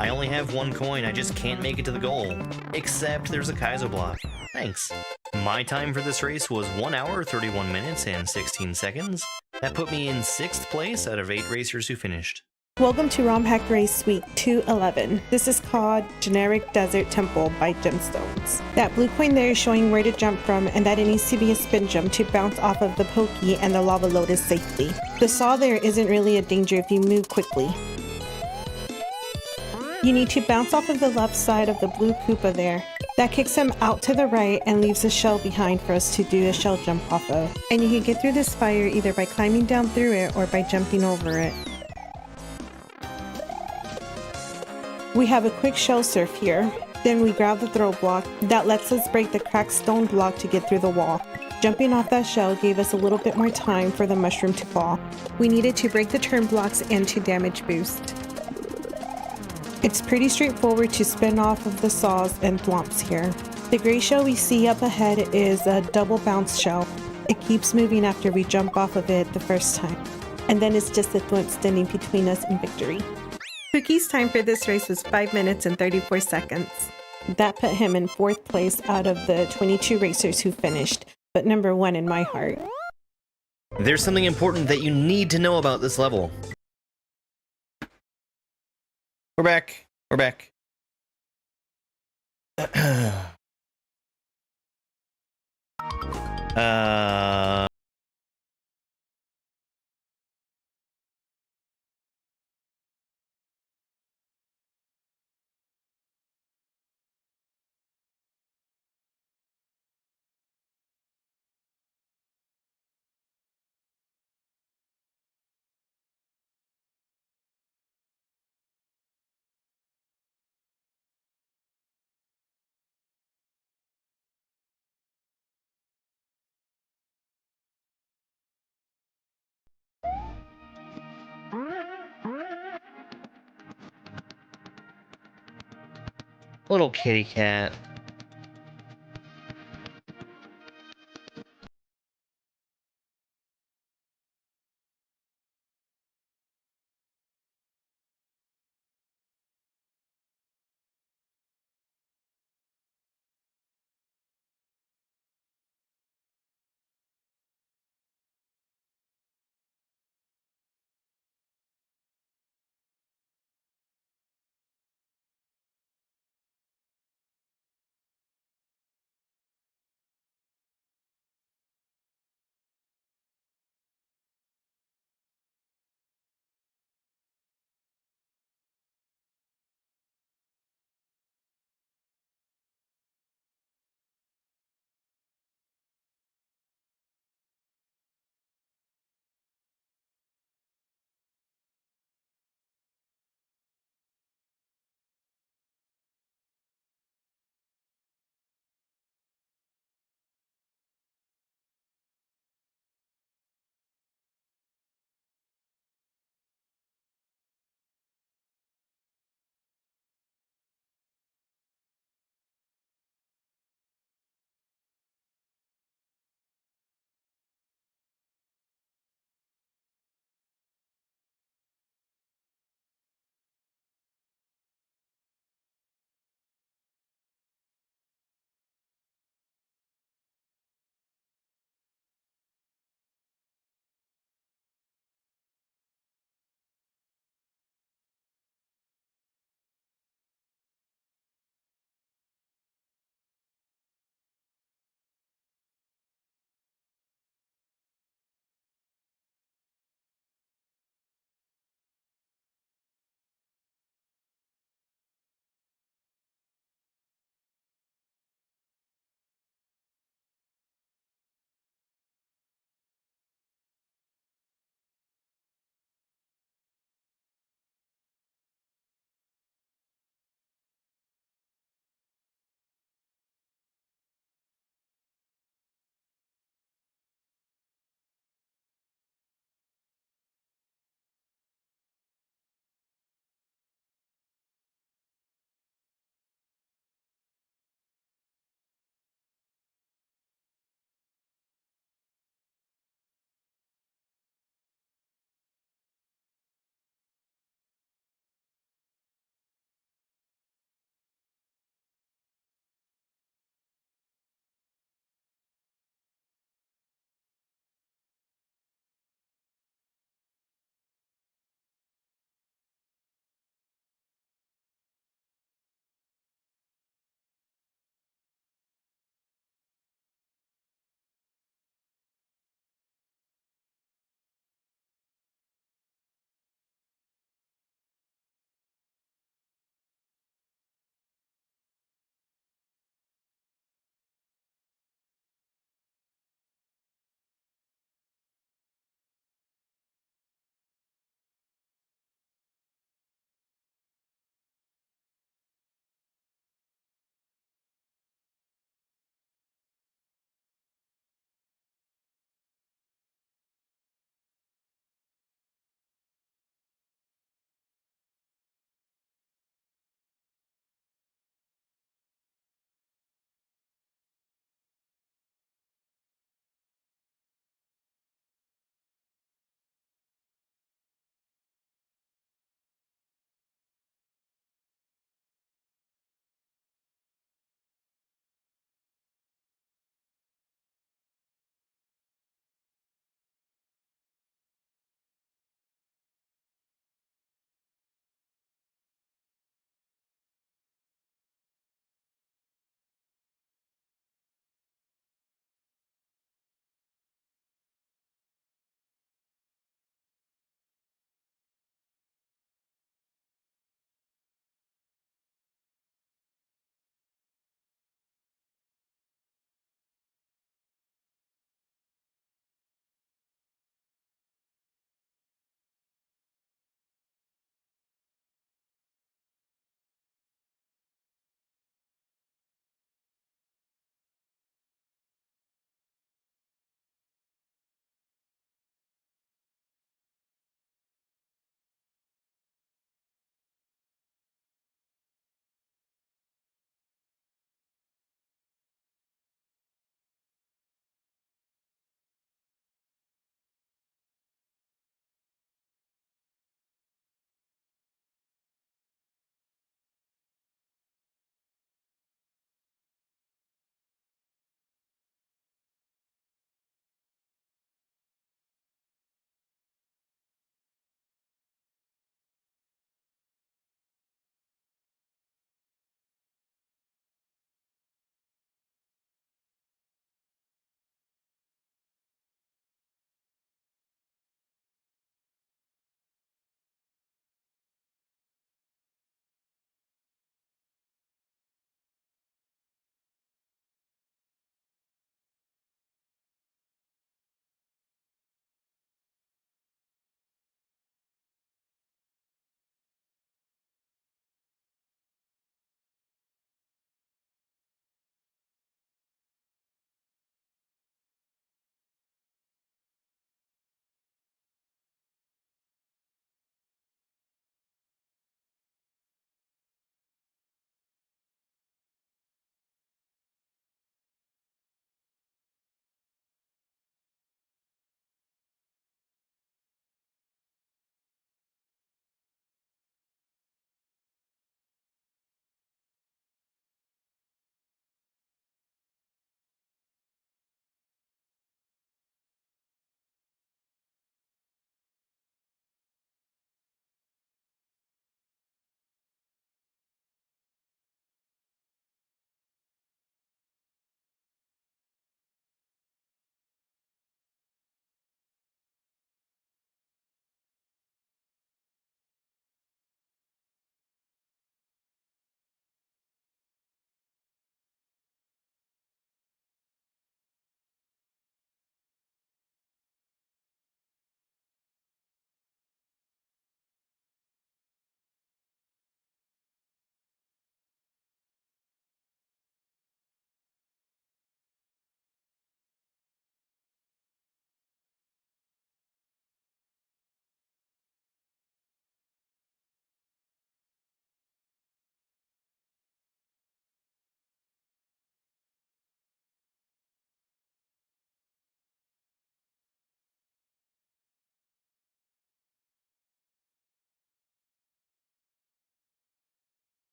Speaker 1: I only have one coin, I just can't make it to the goal. Except there's a Kaizo block. Thanks. My time for this race was 1 hour, 31 minutes, and 16 seconds. That put me in 6th place out of 8 racers who finished.
Speaker 3: Welcome to Romhack Race Week 211. This is called Generic Desert Temple by Gemstones. That blue coin there is showing where to jump from, and that it needs to be a spin jump to bounce off of the pokey and the lava lotus safely. The saw there isn't really a danger if you move quickly. You need to bounce off of the left side of the blue Koopa there. That kicks him out to the right and leaves a shell behind for us to do a shell jump off of. And you can get through this fire either by climbing down through it or by jumping over it. We have a quick shell surf here. Then we grab the throw block. That lets us break the cracked stone block to get through the wall. Jumping off that shell gave us a little bit more time for the mushroom to fall. We needed to break the turn blocks and to damage boost. It's pretty straightforward to spin off of the saws and thwomps here. The gray shell we see up ahead is a double bounce shell. It keeps moving after we jump off of it the first time. And then it's just the thwomp standing between us and victory. Cookie's time for this race was 5 minutes and 34 seconds. That put him in 4th place out of the 22 racers who finished, but number 1 in my heart.
Speaker 1: There's something important that you need to know about this level. We're back. We're back. Little kitty cat.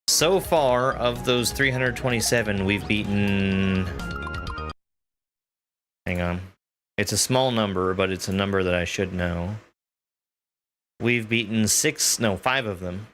Speaker 1: So far, of those 327, we've beaten... Hang on. It's a small number, but it's a number that I should know. We've beaten 5 of them.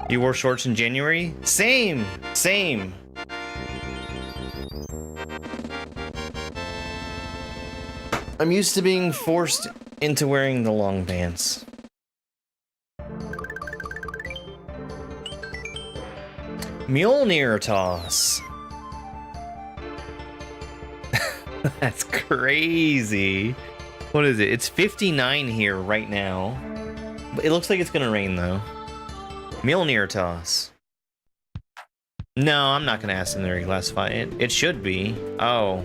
Speaker 1: You wore shorts in January? Same! Same! I'm used to being forced into wearing the long pants. Mjolnir toss. That's crazy. What is it? It's 59 here right now. It looks like it's gonna rain though. Mjolnir toss. No, I'm not gonna ask them to reclassify it. It should be. Oh,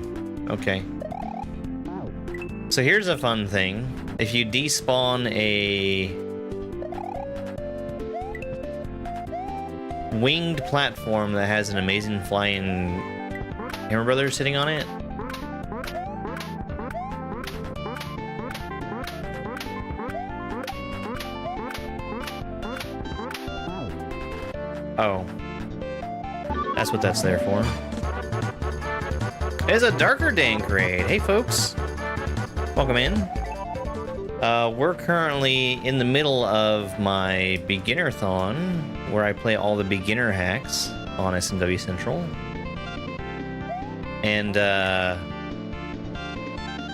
Speaker 1: okay. So here's a fun thing. If you despawn a winged platform that has an amazing flying Hammer Brother sitting on it, oh, that's what that's there for. It's a Darker Dank raid. Hey folks, welcome in. We're currently in the middle of my Beginnerthon, where I play all the beginner hacks on SMW Central. And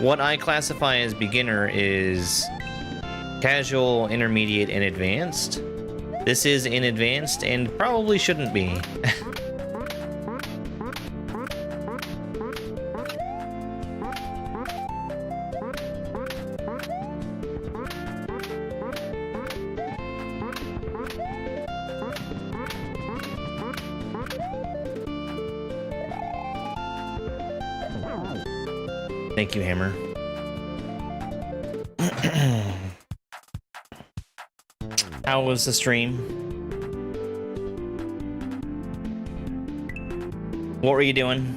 Speaker 1: what I classify as beginner is casual, intermediate, and advanced. This is in advanced and probably shouldn't be. Thank you, Hammer. How was the stream? What were you doing?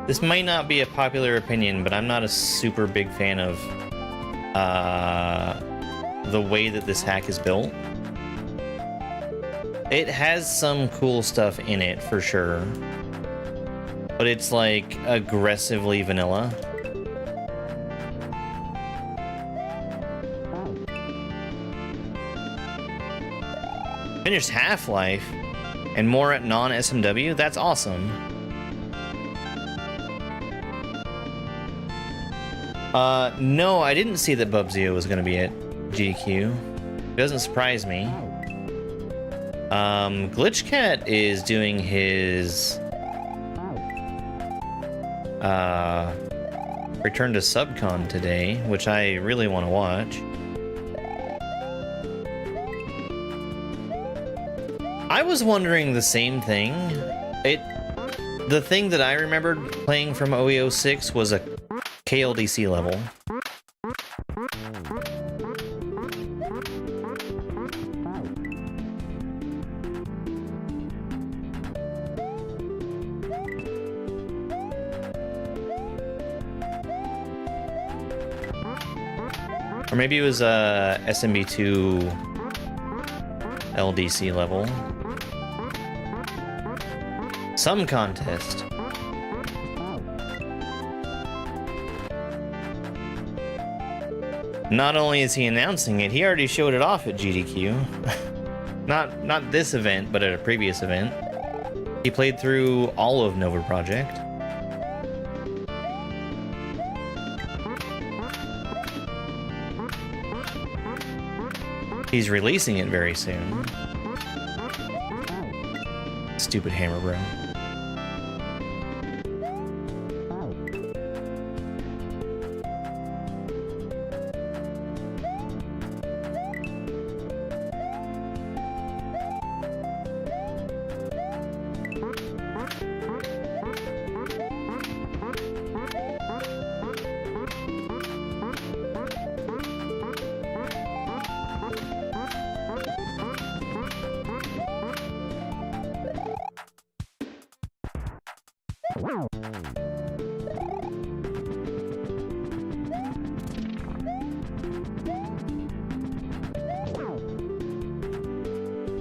Speaker 1: This might not be a popular opinion, but I'm not a super big fan of the way that this hack is built. It has some cool stuff in it for sure, but it's like aggressively vanilla. Finished Half-Life and more at non-SMW? That's awesome. No, I didn't see that Bubsio was going to be at GDQ. It doesn't surprise me. Glitchcat is doing his Return to Subcon today, which I really want to watch. I was wondering the same thing. The thing that I remembered playing from OE06 was a KLDC level. Or maybe it was a SMB2 LDC level. Some contest. Not only is he announcing it, he already showed it off at GDQ. not this event, but at a previous event. He played through all of Nova Project. He's releasing it very soon. Stupid Hammer Bro.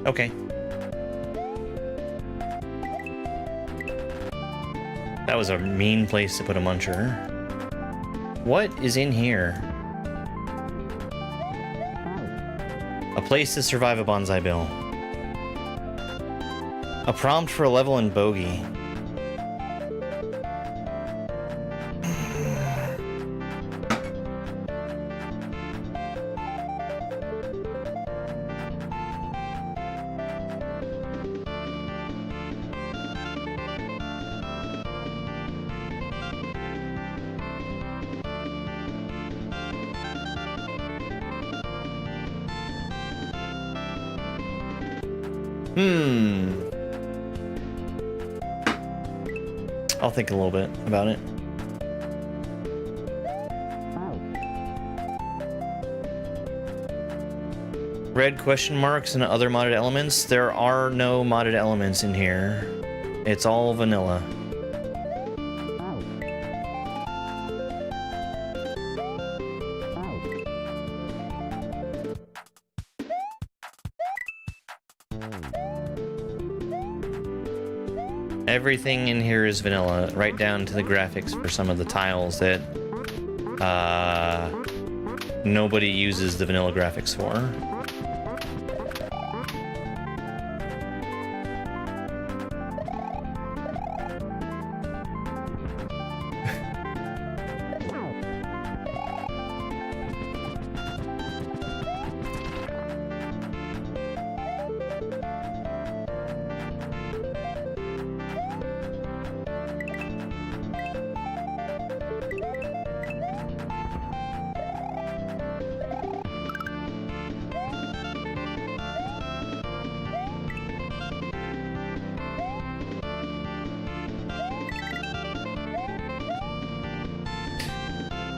Speaker 1: Okay. That was a mean place to put a muncher. What is in here? A place to survive a bonsai bill. A prompt for a level in bogey. I'll think a little bit about it. Red question marks and other modded elements. There are no modded elements in here. It's all vanilla. Everything in here is vanilla, right down to the graphics for some of the tiles that nobody uses the vanilla graphics for.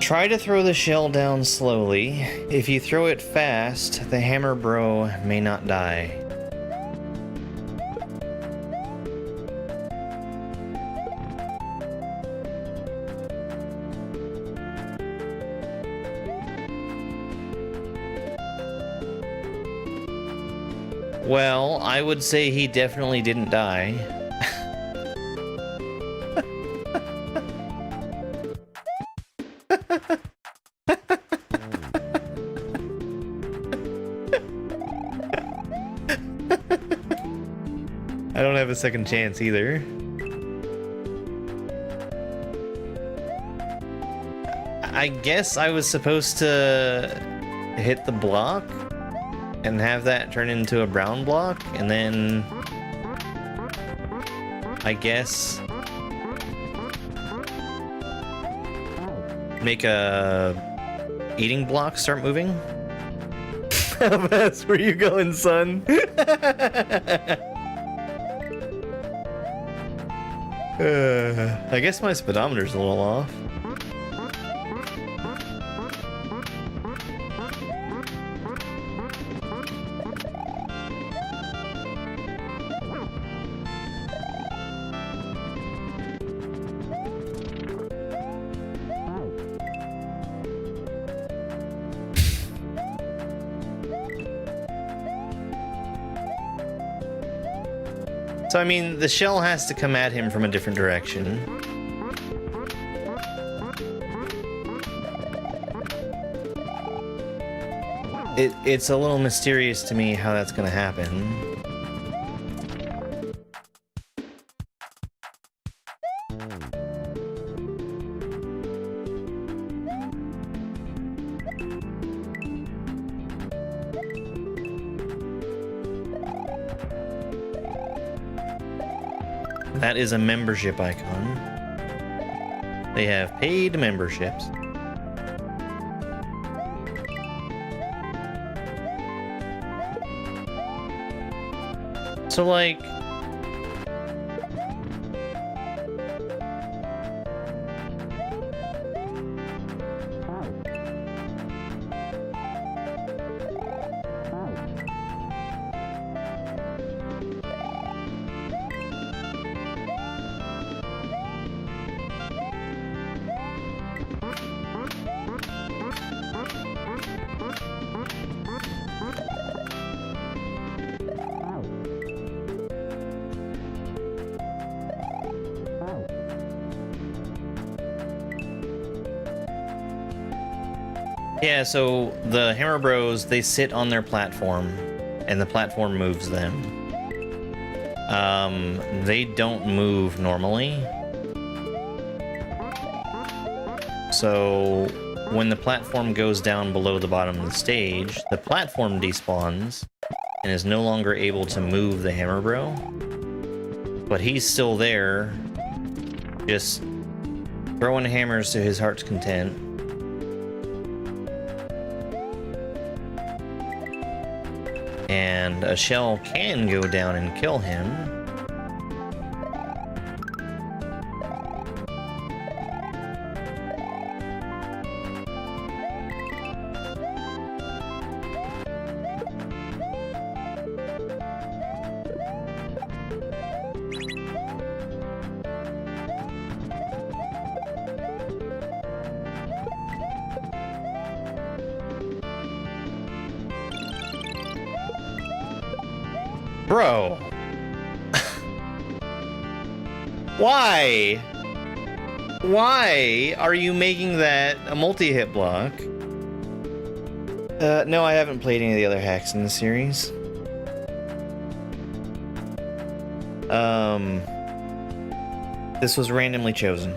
Speaker 1: Try to throw the shell down slowly. If you throw it fast, the hammer bro may not die. Well, I would say he definitely didn't die. I don't have a second chance either. I guess I was supposed to hit the block and have that turn into a brown block, and then I guess make a eating block start moving. How fast were you going, son? I guess my speedometer's a little off. So, I mean, the shell has to come at him from a different direction. It's a little mysterious to me how that's going to happen. That is a membership icon. They have paid memberships. So, like... Yeah, so the Hammer Bros, they sit on their platform, and the platform moves them. They don't move normally. So when the platform goes down below the bottom of the stage, the platform despawns and is no longer able to move the Hammer Bro. But he's still there, just throwing hammers to his heart's content. And a shell can go down and kill him. Bro. Why? Why are you making that a multi-hit block? No, I haven't played any of the other hacks in the series. This was randomly chosen.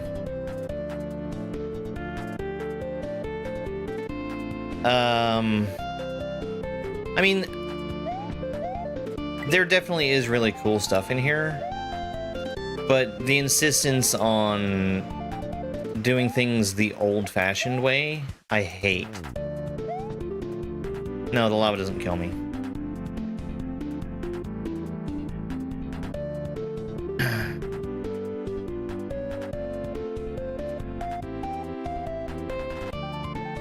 Speaker 1: I mean, there definitely is really cool stuff in here, but the insistence on doing things the old-fashioned way, I hate. No, the lava doesn't kill me.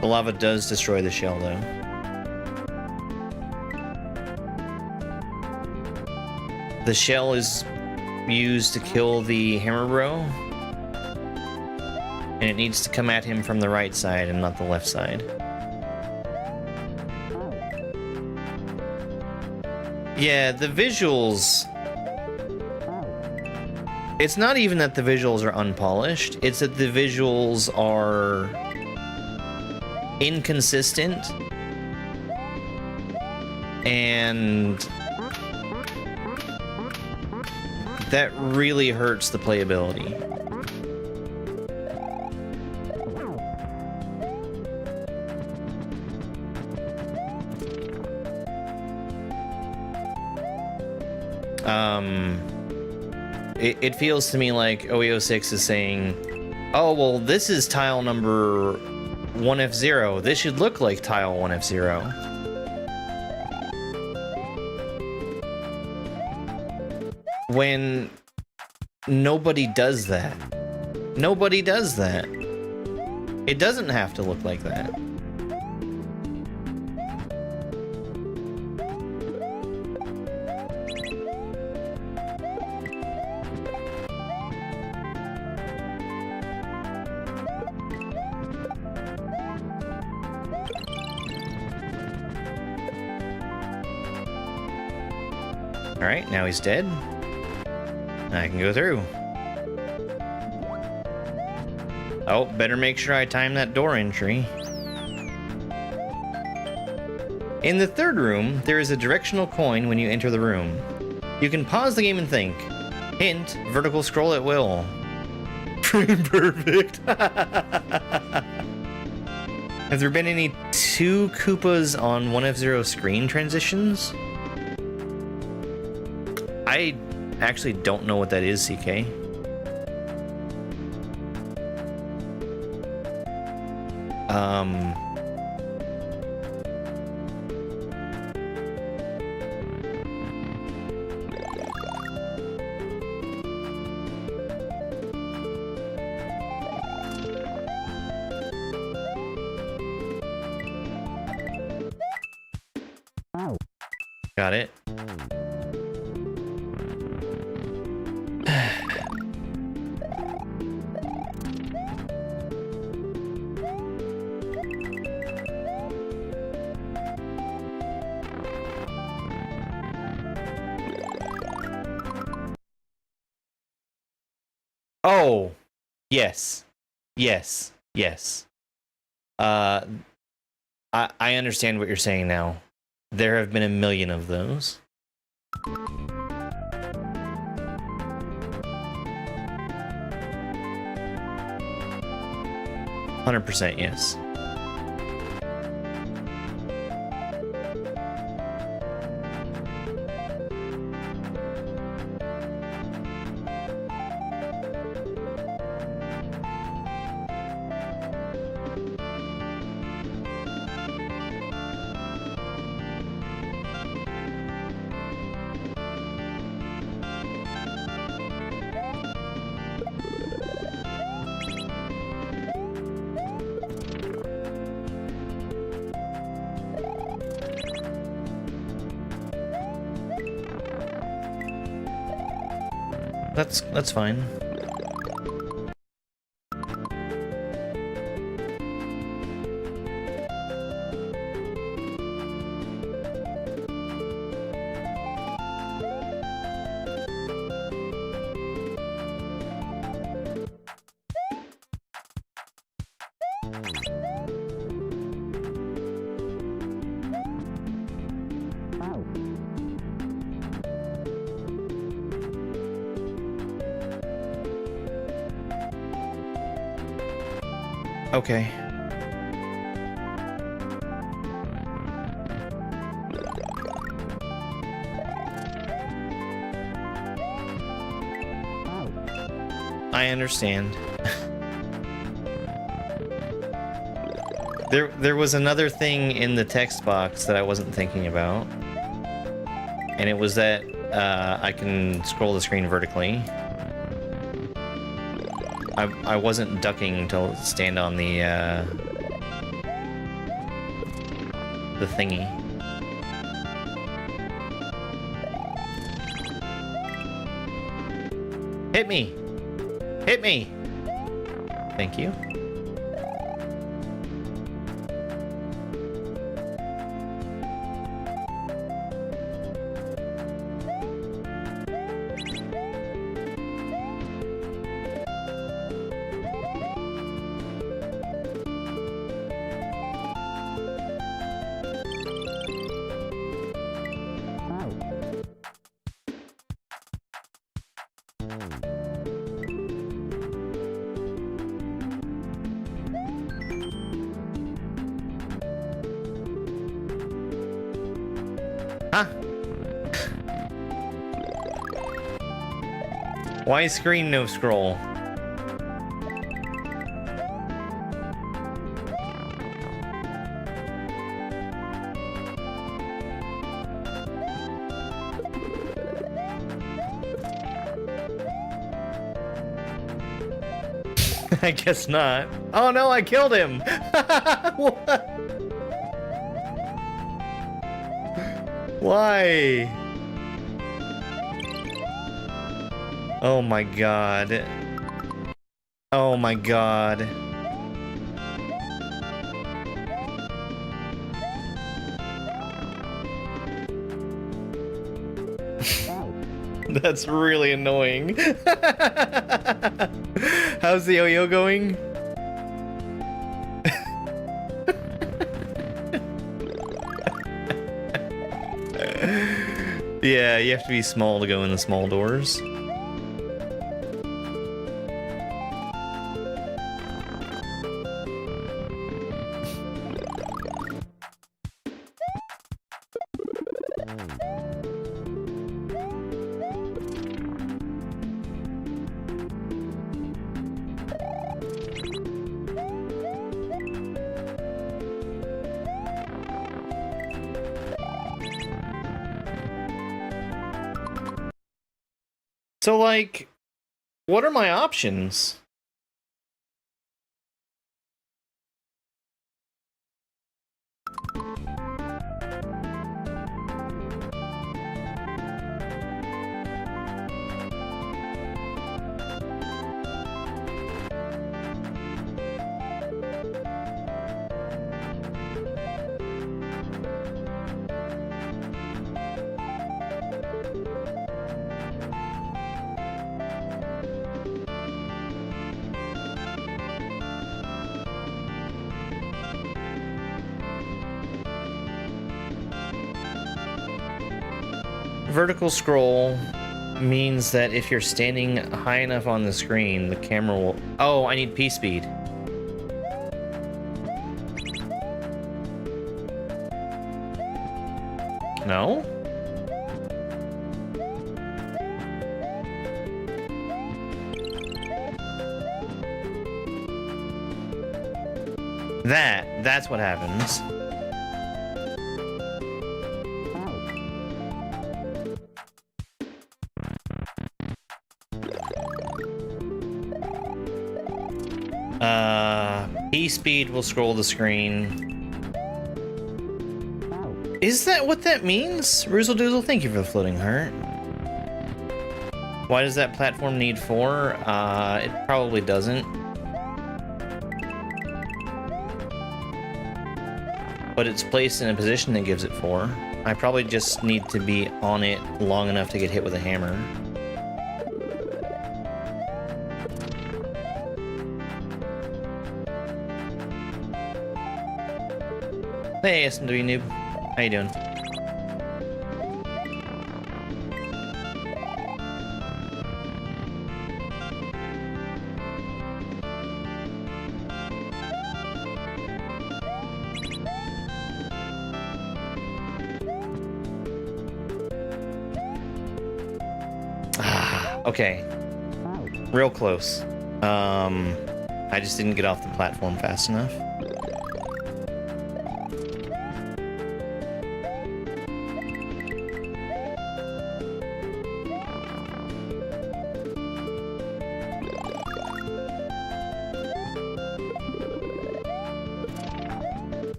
Speaker 1: The lava does destroy the shell, though. The shell is used to kill the hammer bro, and it needs to come at him from the right side and not the left side. Yeah, the visuals... It's not even that the visuals are unpolished, it's that the visuals are inconsistent and that really hurts the playability. It feels to me like OEO6 is saying, oh, well, this is tile number 1F0. This should look like tile 1F0. When nobody does that. Nobody does that. It doesn't have to look like that. Alright, now he's dead. I can go through. Oh, better make sure I time that door entry. In the third room, there is a directional coin when you enter the room. You can pause the game and think. Hint, vertical scroll at will. Perfect. Have there been any 2 Koopas on 1F0 screen transitions? I actually don't know what that is, CK. Got it. Oh, yes, yes, yes. I understand what you're saying now. There have been a million of those. 100% yes. That's fine. Okay. I understand. There was another thing in the text box that I wasn't thinking about. And it was that I can scroll the screen vertically. I wasn't ducking to stand on the the thingy. Hit me! Hit me! Thank you. Huh? Why screen no scroll? I guess not. Oh no, I killed him! What? Why? Oh my god. Oh my god. That's really annoying. How's the yo-yo going? Yeah, you have to be small to go in the small doors. So, like, what are my options? Vertical scroll means that if you're standing high enough on the screen, the camera will... Oh, I need P speed. No? That's what happens. P-speed will scroll the screen. Is that what that means? Roozle Doozle, thank you for the floating heart. Why does that platform need 4? It probably doesn't. But it's placed in a position that gives it 4. I probably just need to be on it long enough to get hit with a hammer. Hey, SMW noob. How you doing? Okay. Real close. I just didn't get off the platform fast enough.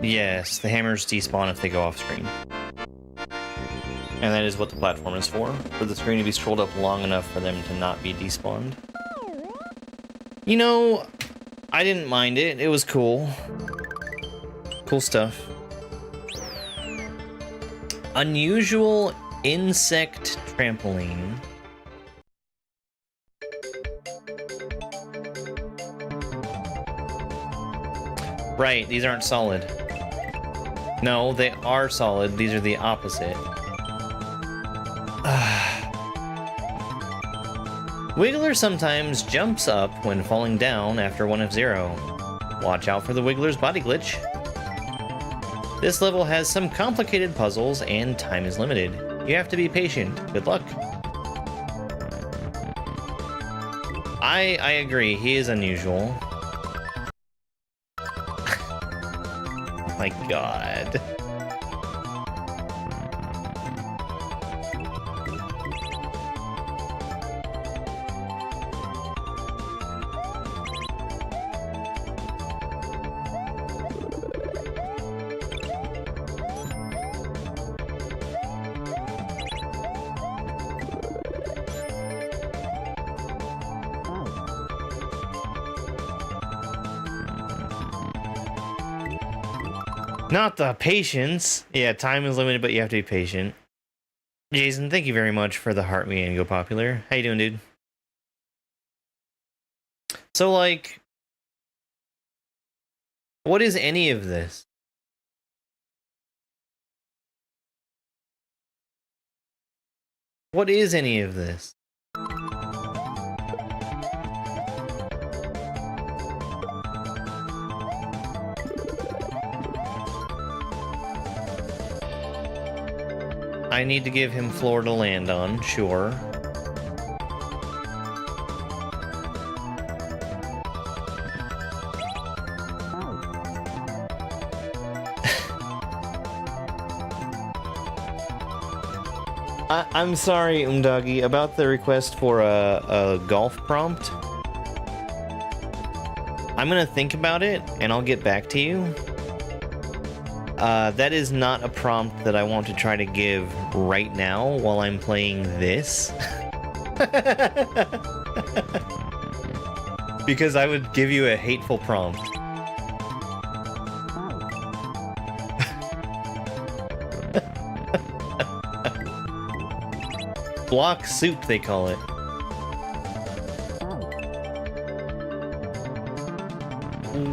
Speaker 1: Yes, the hammers despawn if they go off screen. And that is what the platform is for the screen to be scrolled up long enough for them to not be despawned. You know, I didn't mind it. It was cool. Cool stuff. Unusual insect trampoline. Right, these aren't solid. No, they are solid. These are the opposite. Wiggler sometimes jumps up when falling down after 1 of 0. Watch out for the Wiggler's body glitch. This level has some complicated puzzles and time is limited. You have to be patient. Good luck. I agree, he is unusual. My god. Not the patience. Yeah, time is limited, but you have to be patient. Jason, thank you very much for the heart me and go popular. How you doing, dude? So, like, what is any of this? What is any of this? I need to give him floor to land on, sure. I'm sorry, Umdagi, about the request for a golf prompt. I'm gonna think about it, and I'll get back to you. That is not a prompt that I want to try to give right now while I'm playing this. Because I would give you a hateful prompt. Block soup, they call it.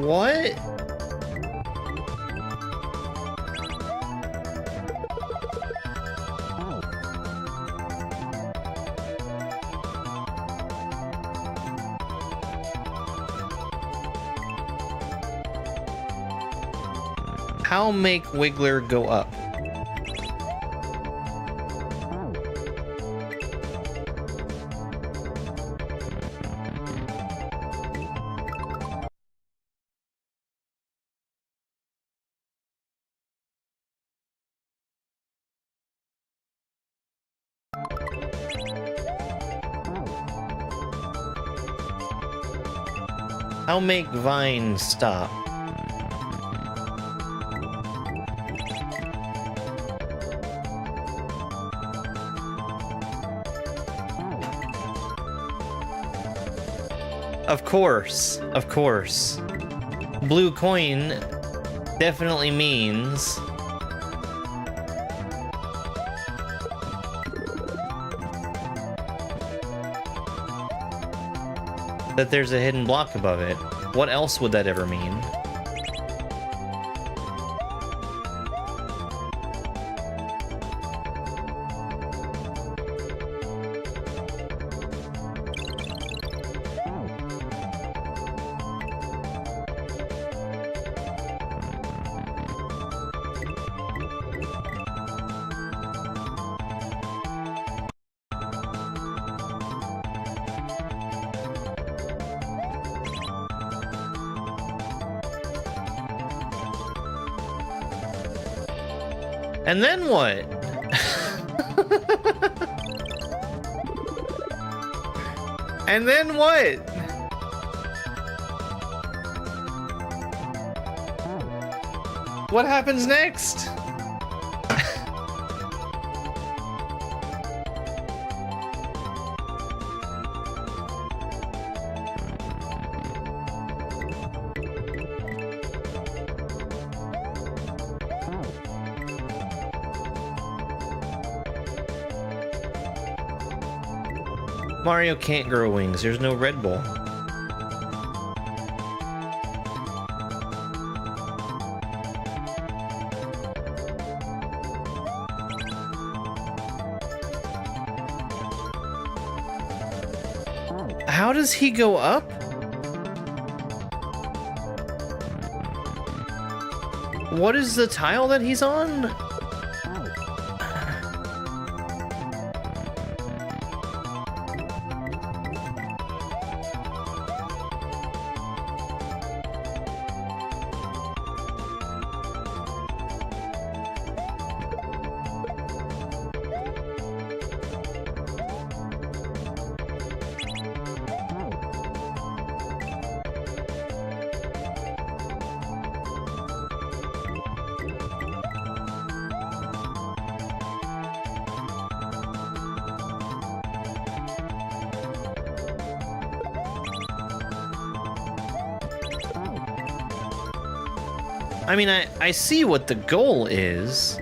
Speaker 1: What? How make Wiggler go up? How make Vine stop? Of course, of course. Blue coin definitely means that there's a hidden block above it. What else would that ever mean? And then what? And then what? What happens next? Mario can't grow wings. There's no Red Bull. How does he go up? What is the tile that he's on? I mean, I see what the goal is.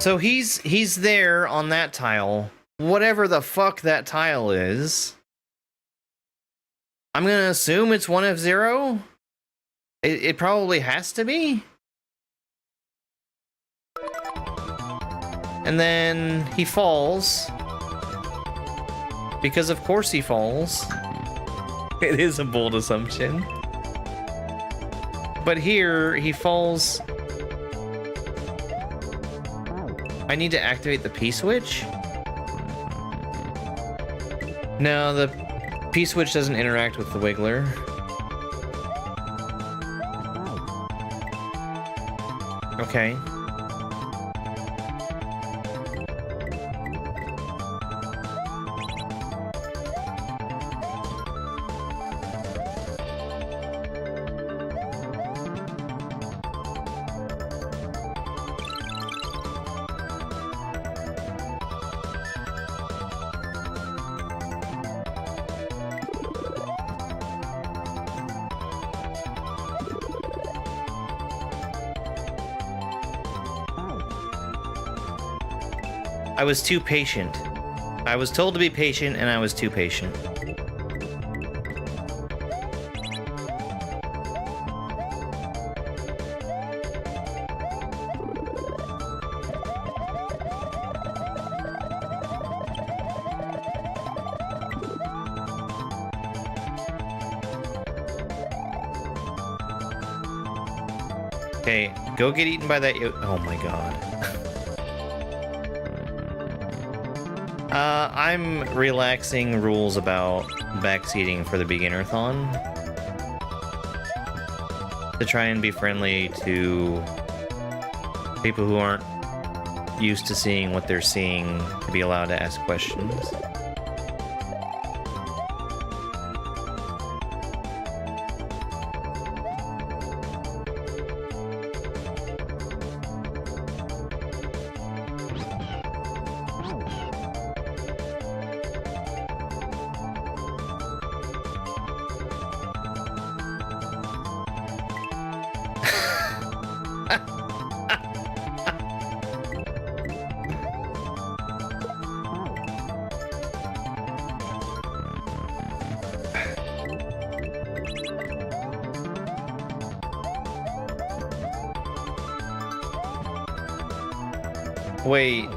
Speaker 1: So he's there on that tile. Whatever the fuck that tile is. I'm gonna assume it's 1F0. It probably has to be. And then he falls. Because of course he falls. It is a bold assumption. But here, he falls. I need to activate the P-switch? No, the P-switch doesn't interact with the Wiggler. Okay. I was too patient. I was told to be patient, and I was too patient. Okay, go get eaten by that oh my god. I'm relaxing rules about backseating for the Beginnerthon to try and be friendly to people who aren't used to seeing what they're seeing, to be allowed to ask questions. Wait.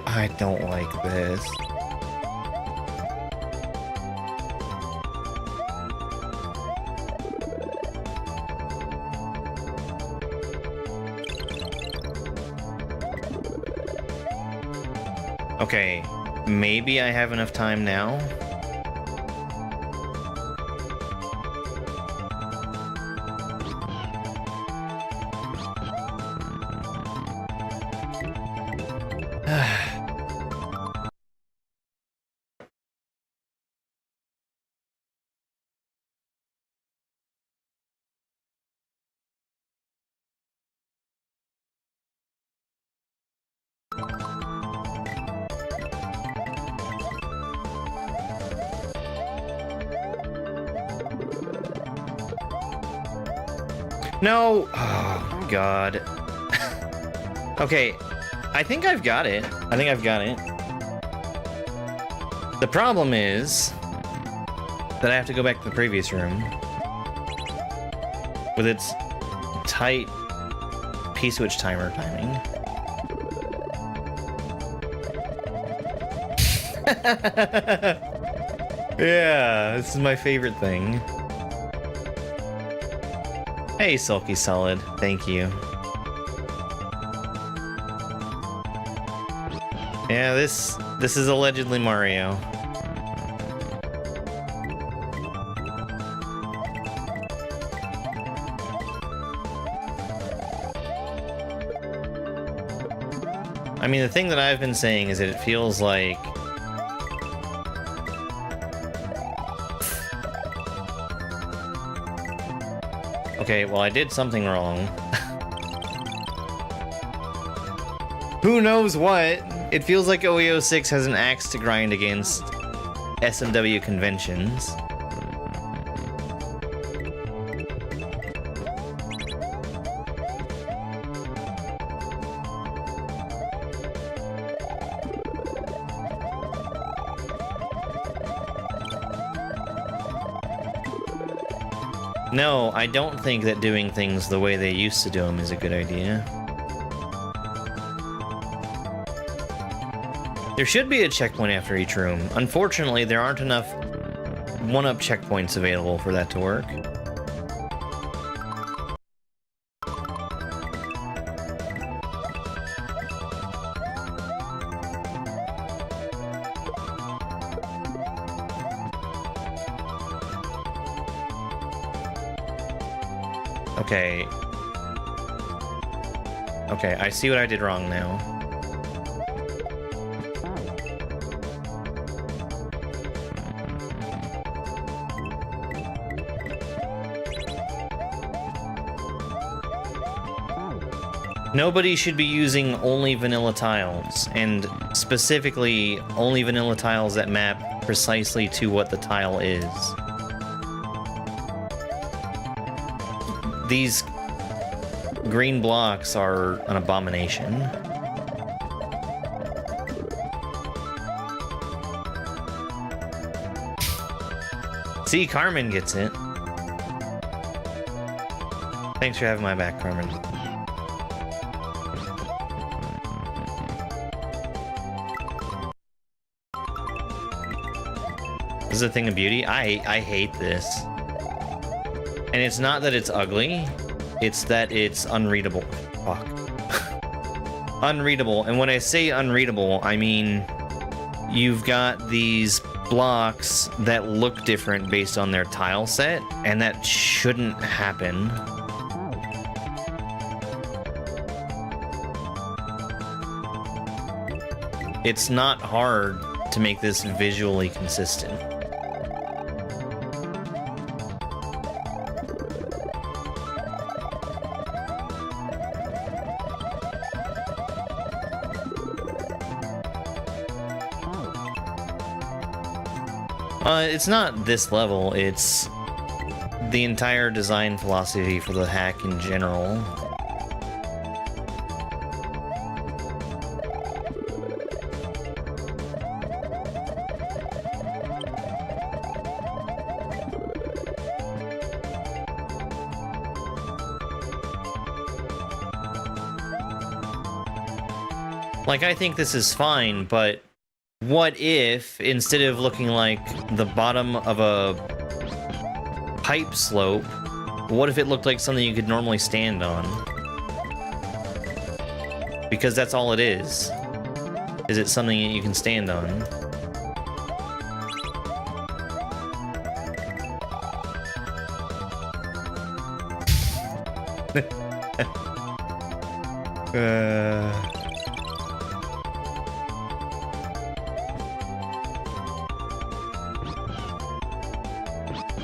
Speaker 1: I don't like this. Okay, maybe I have enough time now. No! Oh, God. Okay, I think I've got it. The problem is that I have to go back to the previous room with its tight P-switch timer timing. Yeah, this is my favorite thing. Hey, Sulky Solid, thank you. Yeah, this is allegedly Mario. I mean, the thing that I've been saying is that it feels like okay, well, I did something wrong. Who knows what? It feels like OEO 6 has an axe to grind against SMW conventions. No, I don't think that doing things the way they used to do them is a good idea. There should be a checkpoint after each room. Unfortunately, there aren't enough one-up checkpoints available for that to work. Okay. Okay, I see what I did wrong now. Nobody should be using only vanilla tiles, and specifically only vanilla tiles that map precisely to what the tile is. These green blocks are an abomination. See, Carmen gets it. Thanks for having my back, Carmen. This is a thing of beauty. I hate this. And it's not that it's ugly, it's that it's unreadable. Fuck. Unreadable. And when I say unreadable, I mean you've got these blocks that look different based on their tile set, and that shouldn't happen. It's not hard to make this visually consistent. It's not this level, it's the entire design philosophy for the hack in general. Like, I think this is fine, but what if, instead of looking like the bottom of a pipe slope, what if it looked like something you could normally stand on? Because that's all it is. Is it something that you can stand on?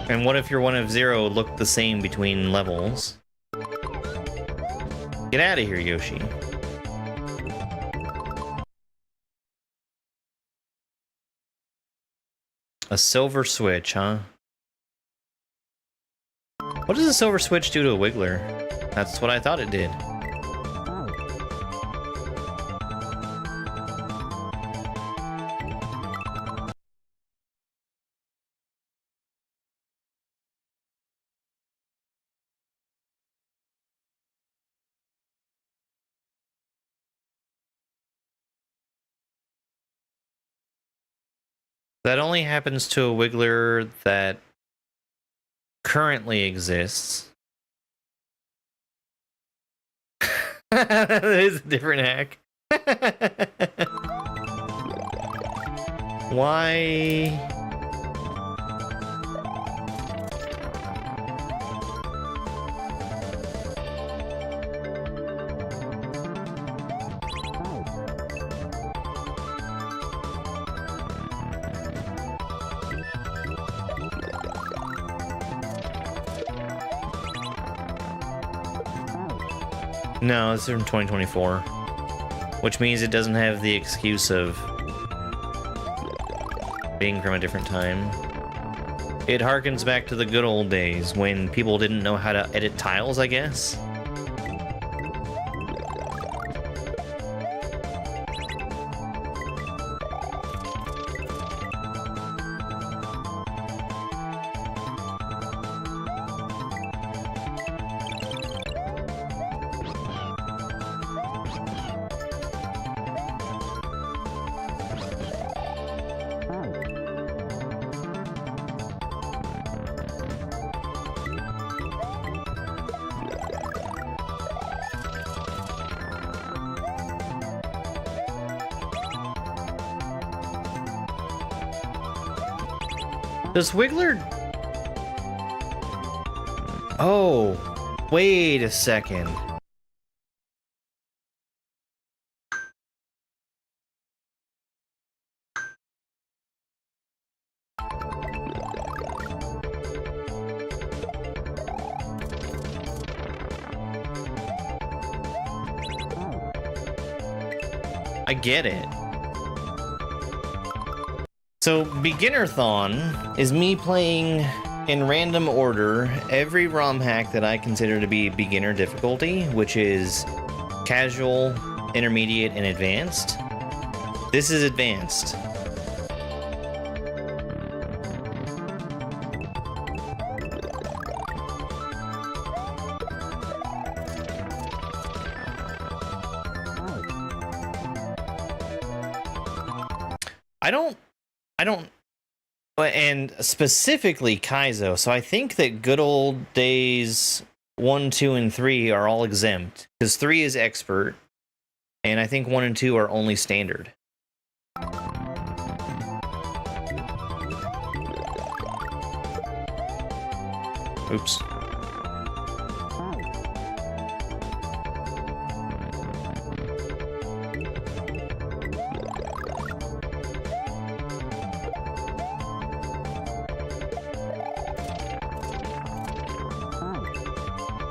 Speaker 1: And what if your 1 of 0 looked the same between levels? Get out of here, Yoshi. A silver switch, huh? What does a silver switch do to a Wiggler? That's what I thought it did. That only happens to a Wiggler that currently exists. That is a different hack. Why? No, it's from 2024, which means it doesn't have the excuse of being from a different time. It harkens back to the good old days when people didn't know how to edit tiles, I guess. Does Wiggler... Oh, wait a second. I get it. So, Beginnerthon is me playing in random order every Romhack that I consider to be beginner difficulty, which is casual, intermediate, and advanced. This is advanced. And specifically Kaizo. So I think that good old days 1, 2, and 3 are all exempt, because 3 is expert, and I think 1 and 2 are only standard. Oops.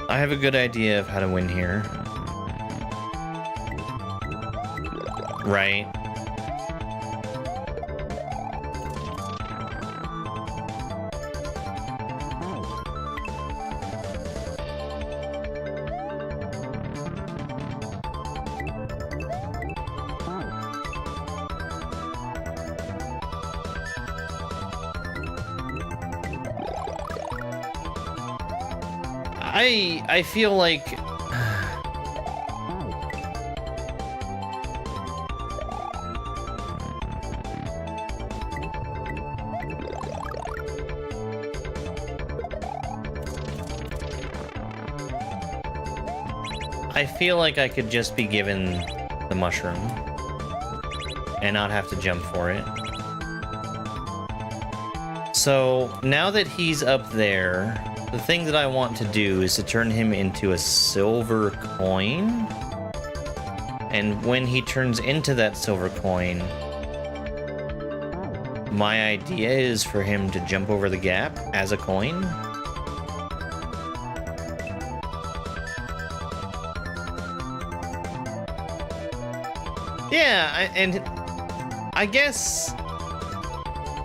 Speaker 1: I have a good idea of how to win here. Right. I feel like I could just be given the mushroom and not have to jump for it. So now that he's up there, the thing that I want to do is to turn him into a silver coin. And when he turns into that silver coin, my idea is for him to jump over the gap as a coin. Yeah, and I guess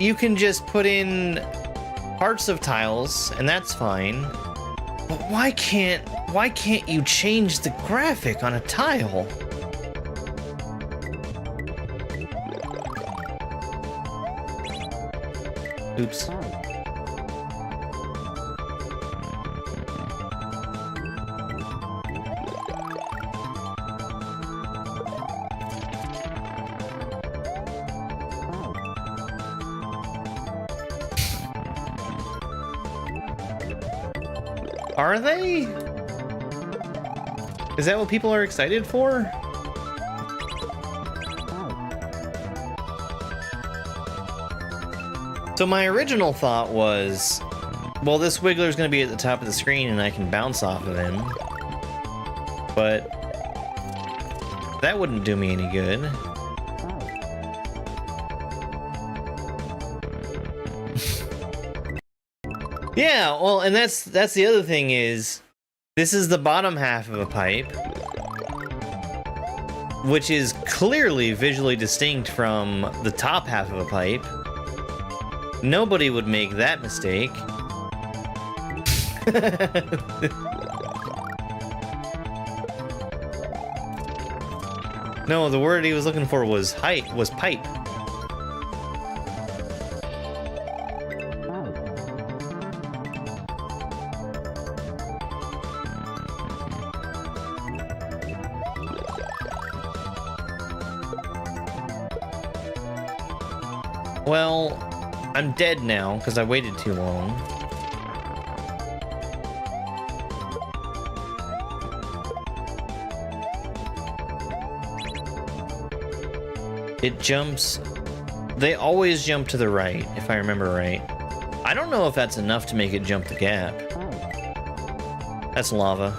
Speaker 1: you can just put in parts of tiles, and that's fine. But why can't you change the graphic on a tile? Oops. Are they? Is that what people are excited for? So my original thought was, well, this Wiggler's gonna be at the top of the screen and I can bounce off of him. But that wouldn't do me any good. Yeah, well, and that's the other thing is, this is the bottom half of a pipe, which is clearly visually distinct from the top half of a pipe. Nobody would make that mistake. No, the word he was looking for was pipe. Well, I'm dead now because I waited too long. It jumps. They always jump to the right, if I remember right. I don't know if that's enough to make it jump the gap. That's lava.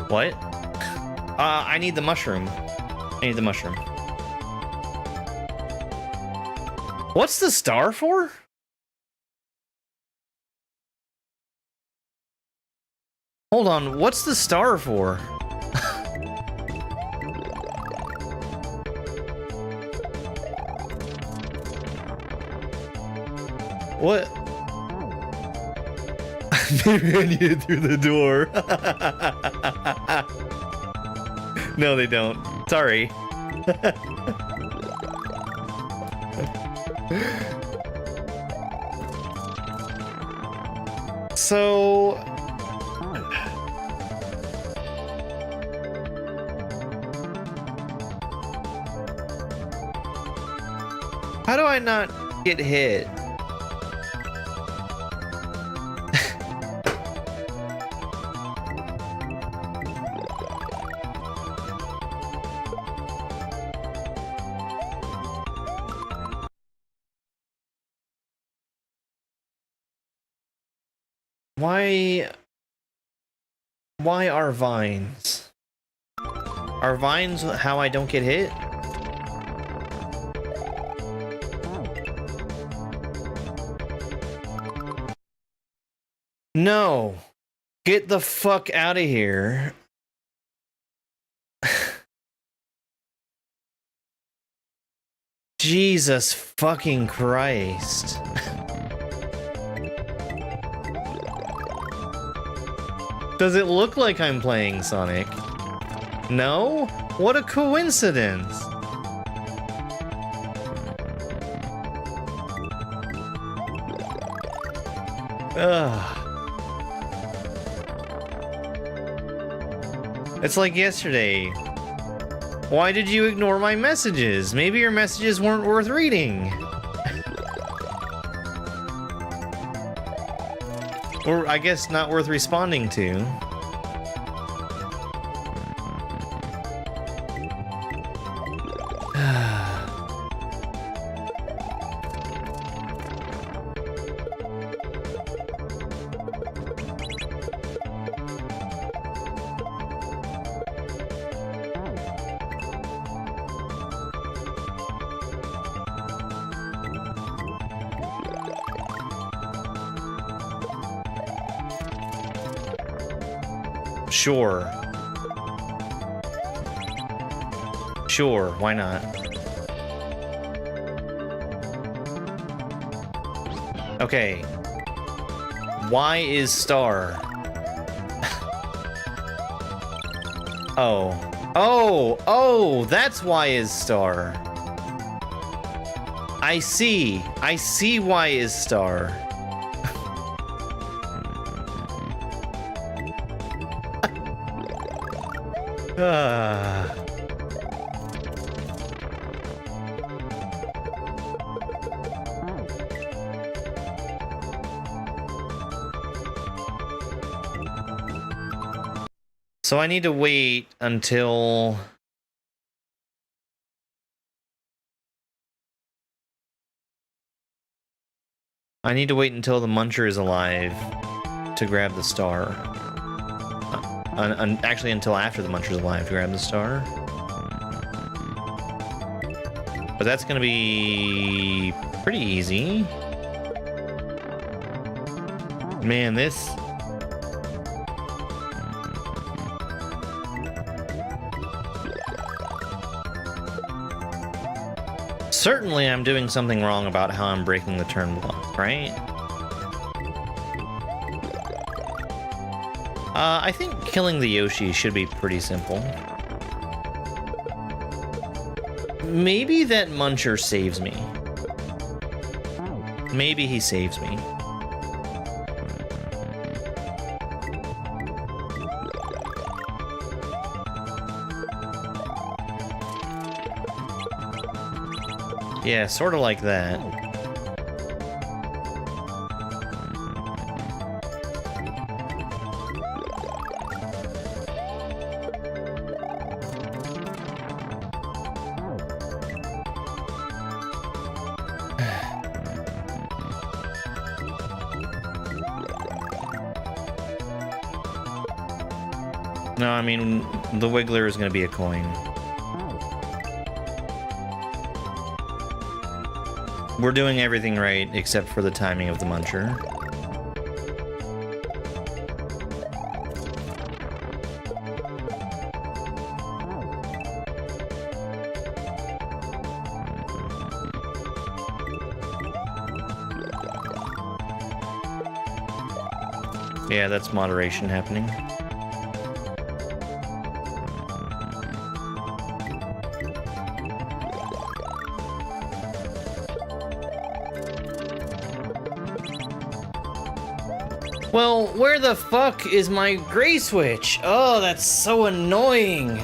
Speaker 1: What? I need the mushroom. I need the mushroom. What's the star for? Hold on, what's the star for? What? Maybe I need it through the door. No, they don't. Sorry. So... how do I not get hit? Why are vines? Are vines how I don't get hit? No. Get the fuck out of here. Jesus fucking Christ. Does it look like I'm playing Sonic? No? What a coincidence! Ugh. It's like yesterday. Why did you ignore my messages? Maybe your messages weren't worth reading. Or, I guess, not worth responding to. Sure. Sure, why not? Okay. Y is star. Oh. Oh! Oh! That's Y is star. I see. I see Y is star. So I need to wait until... I need to wait until the muncher is alive to grab the star. Actually, until after the muncher's alive to grab the star. But that's gonna be pretty easy. Man, this... Certainly I'm doing something wrong about how I'm breaking the turn block, right? I think killing the Yoshi should be pretty simple. Maybe that muncher saves me. Maybe he saves me. Yeah, sort of like that. No, I mean, the Wiggler is going to be a coin. We're doing everything right, except for the timing of the muncher. Yeah, that's moderation happening. Well, where the fuck is my gray switch? Oh, that's so annoying.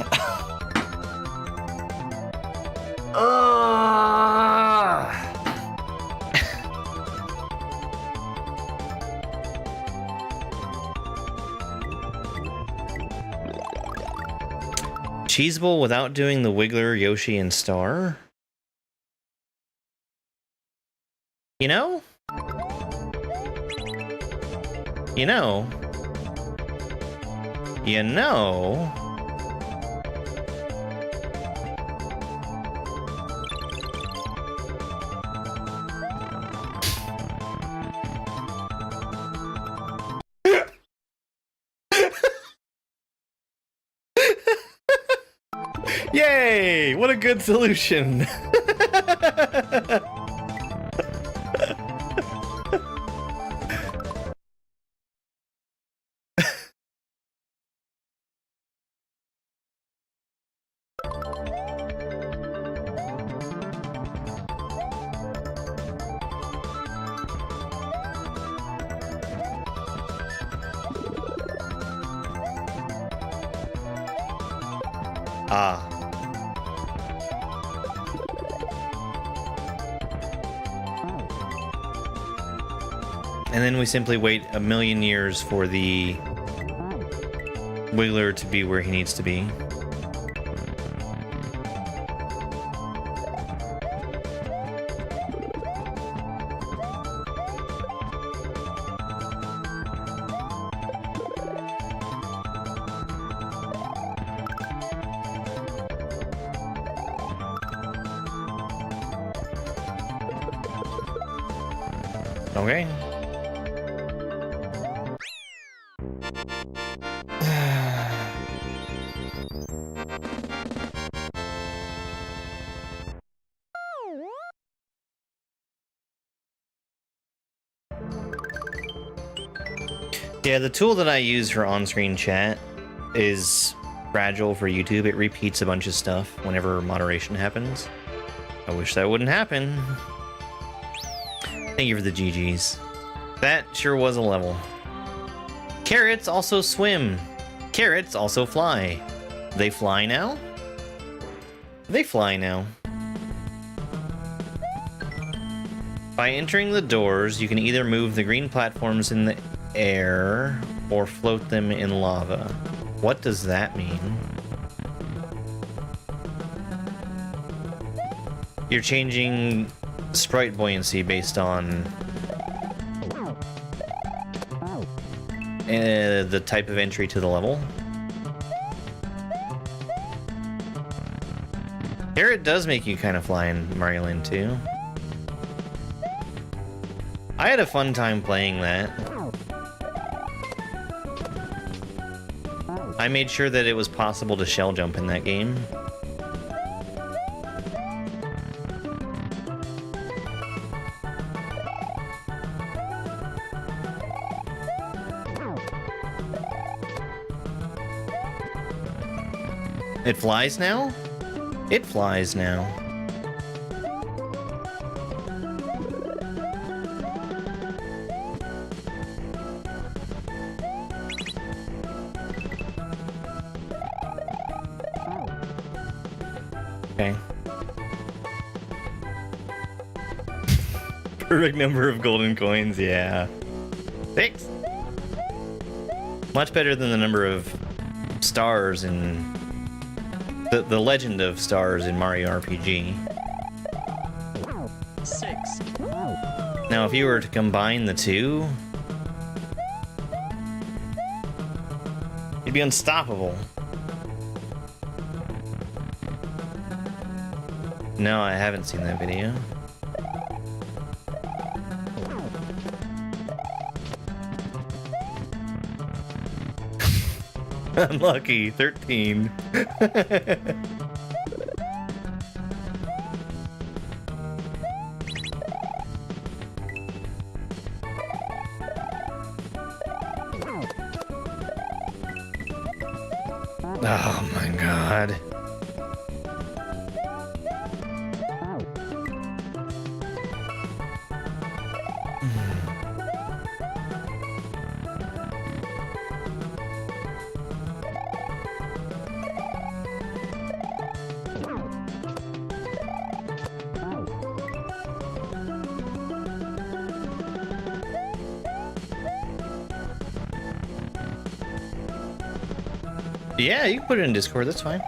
Speaker 1: Cheese Bowl without doing the Wiggler, Yoshi, and Star? You know? You know? You know? Yay! What a good solution! Ah. And then we simply wait a million years for the Wiggler to be where he needs to be. Okay. Yeah, the tool that I use for on-screen chat is fragile for YouTube. It repeats a bunch of stuff whenever moderation happens. I wish that wouldn't happen. Thank you for the GGs. That sure was a level. Carrots also swim. Carrots also fly. They fly now? They fly now. By entering the doors, you can either move the green platforms in the air or float them in lava. What does that mean? You're changing sprite buoyancy based on the type of entry to the level. Carrot does make you kind of fly in Mario Land 2. I had a fun time playing that. I made sure that it was possible to shell jump in that game. It flies now? It flies now. Okay. Perfect number of golden coins, yeah. 6! Much better than the number of stars in the legend of stars in Mario RPG.
Speaker 4: 6.
Speaker 1: Now, if you were to combine the two, you'd be unstoppable. No, I haven't seen that video. Unlucky, 13. Oh my god. Yeah, you can put it in Discord, that's fine.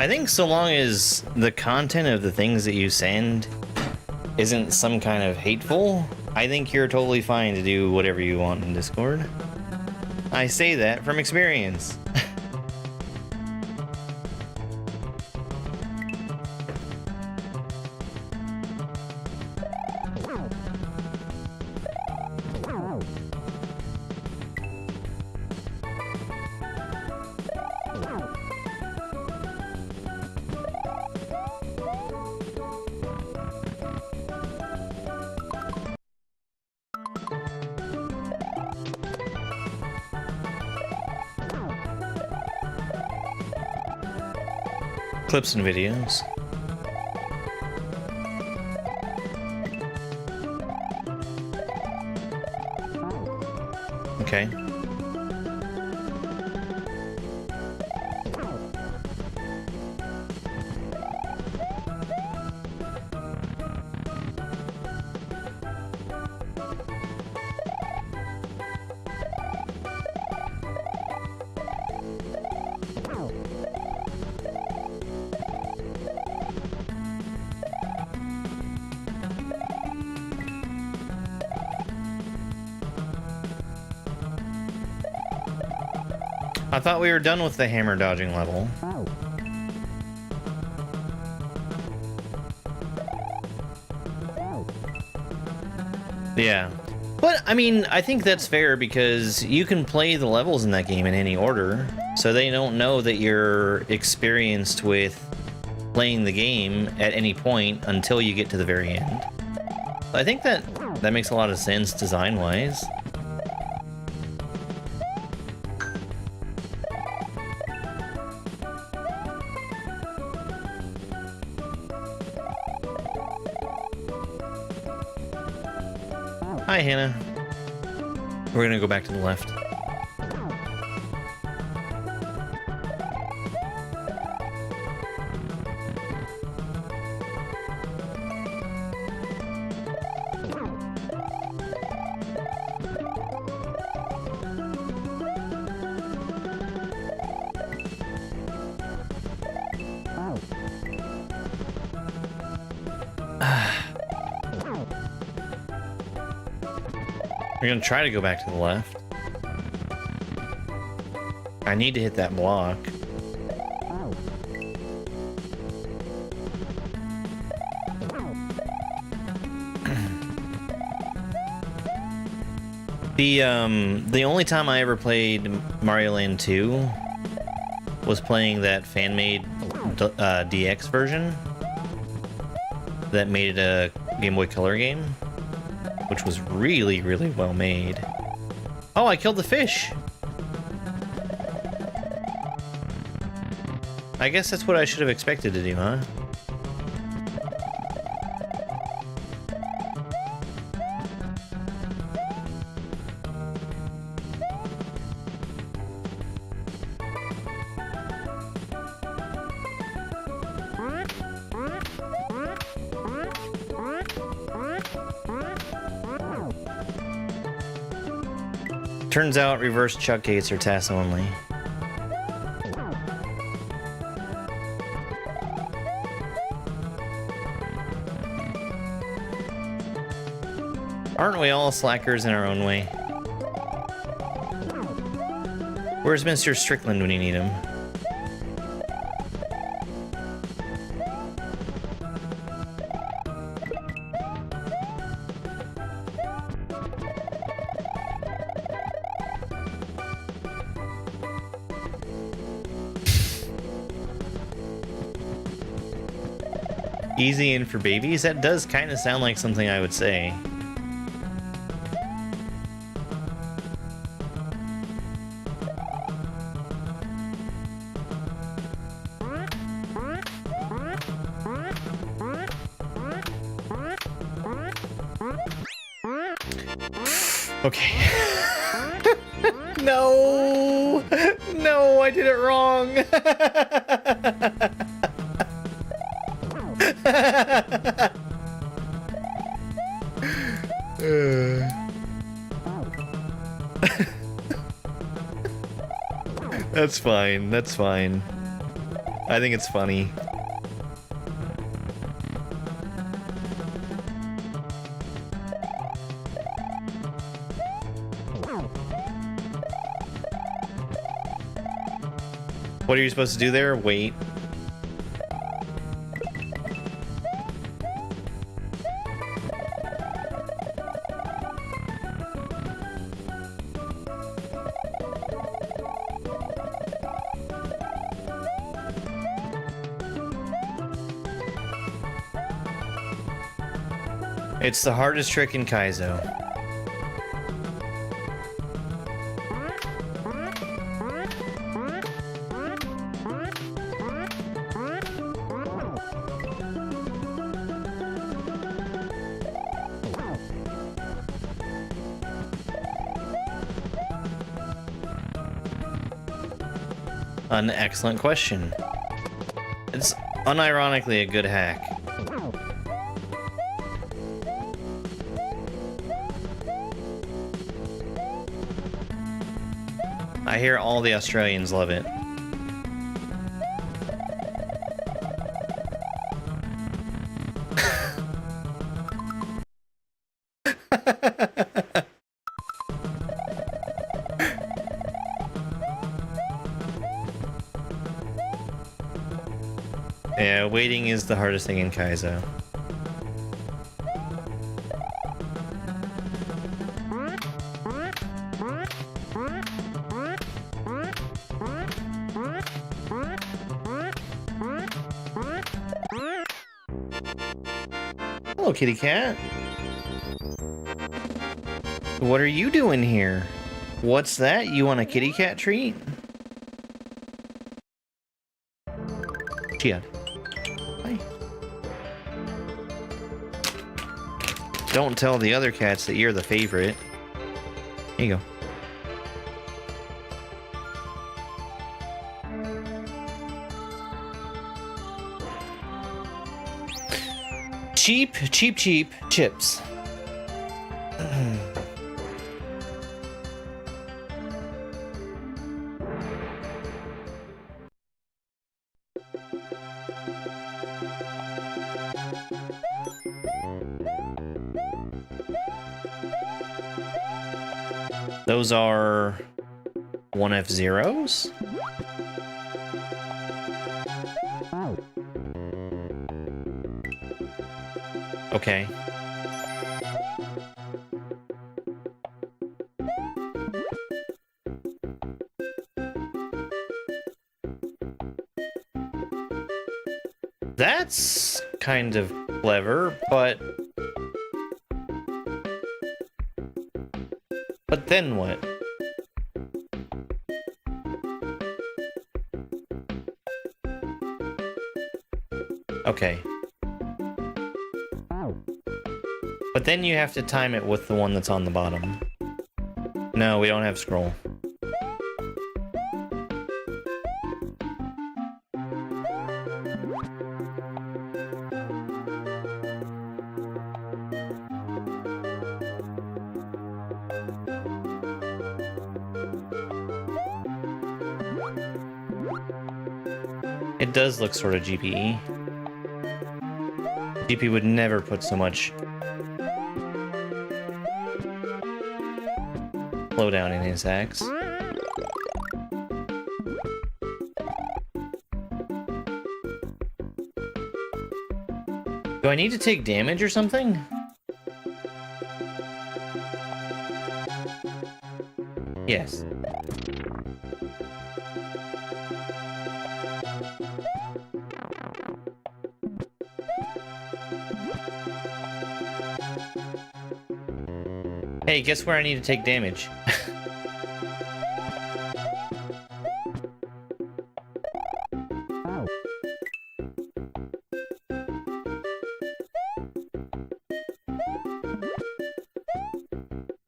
Speaker 1: I think so long as the content of the things that you send isn't some kind of hateful, I think you're totally fine to do whatever you want in Discord. I say that from experience. Clips and videos. Okay. I thought we were done with the hammer dodging level. Yeah. But, I mean, I think that's fair because you can play the levels in that game in any order, so they don't know that you're experienced with playing the game at any point until you get to the very end. I think that makes a lot of sense design-wise. Hi, Hannah. We're gonna go back to the left. We're gonna try to go back to the left. I need to hit that block. The only time I ever played Mario Land 2 was playing that fan-made DX version that made it a Game Boy Color game, which was really, really well made. Oh, I killed the fish! I guess that's what I should have expected to do, huh? Turns out reverse chuck gates are TAS only. Aren't we all slackers in our own way? Where's Mr. Strickland when you need him? Easy in for babies? That does kind of sound like something I would say. Okay. No! No, I did it wrong! That's fine, that's fine. I think it's funny. What are you supposed to do there? Wait. It's the hardest trick in Kaizo. An excellent question. It's unironically a good hack. I hear all the Australians love it. Yeah, waiting is the hardest thing in Kaizo. Hello, kitty cat. What are you doing here? What's that? You want a kitty cat treat? Chia. Hi. Don't tell the other cats that you're the favorite. Here you go. Cheap, cheap, cheap chips. Those are 1F0s? Okay. That's kind of clever, but then what? Okay. But then you have to time it with the one that's on the bottom. No, we don't have scroll. It does look sort of GPE. GP would never put so much slowdown in his axe. Do I need to take damage or something? Yes. Hey, guess where I need to take damage?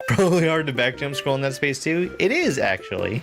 Speaker 1: Probably hard to back jump scroll in that space too. It is actually.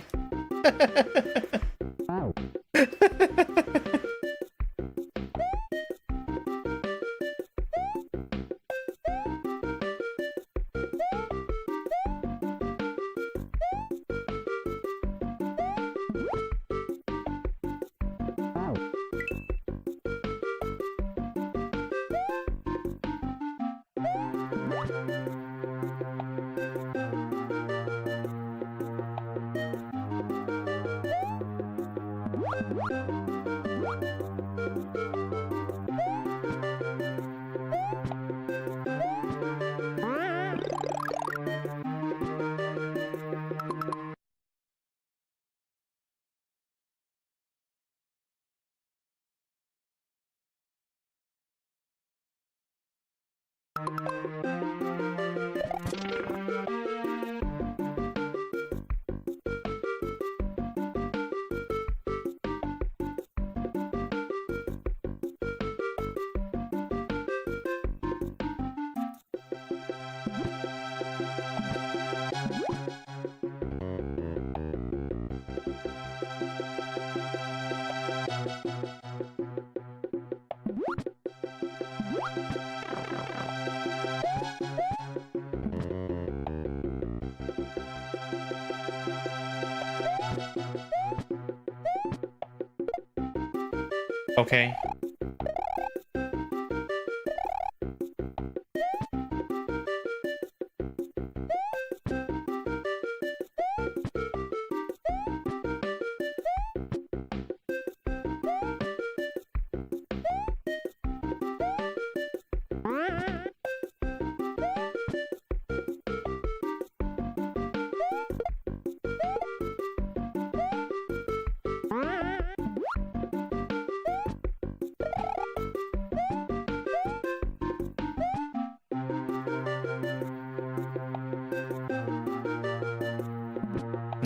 Speaker 1: Okay.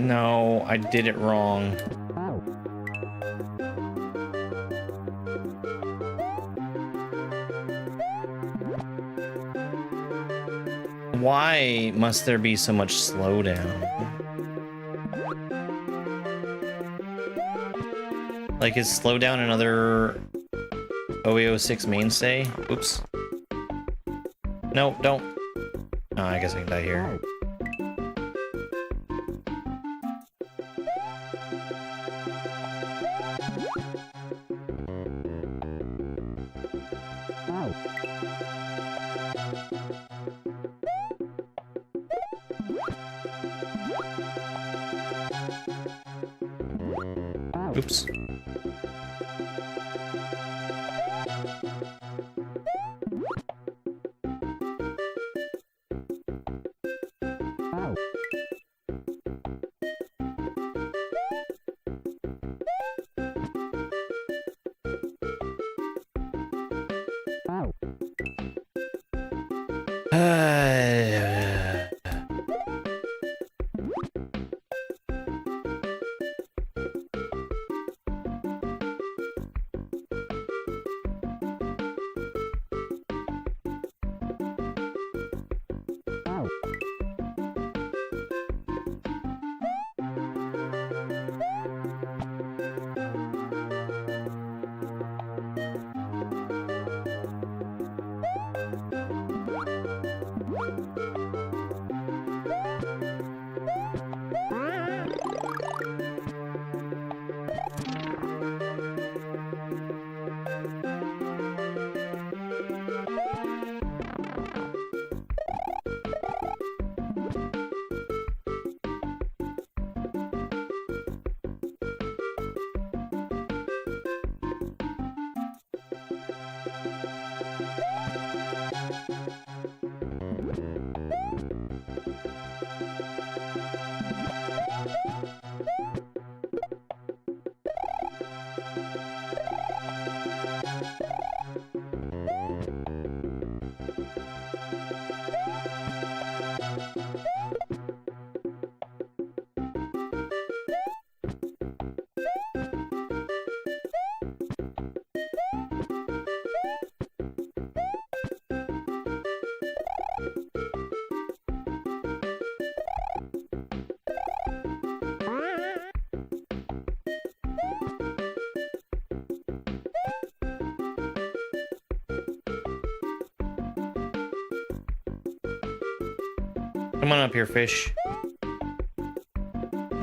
Speaker 1: No, I did it wrong. Why must there be so much slowdown? Like, is slowdown another OA06 mainstay? Oops. No, don't. Oh, I guess I can die here. Oops. Come on up here, fish.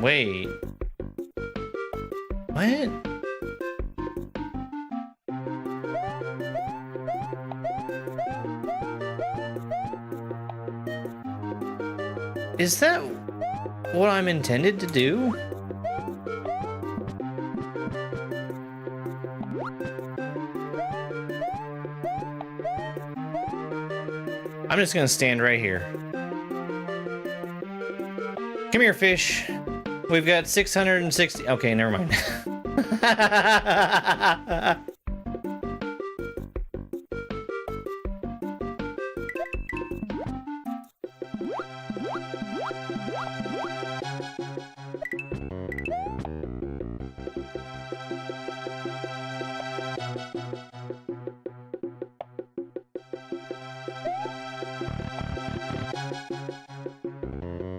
Speaker 1: Wait. What? Is that what I'm intended to do? I'm just gonna stand right here. Come here, fish. We've got 660. Okay, never mind.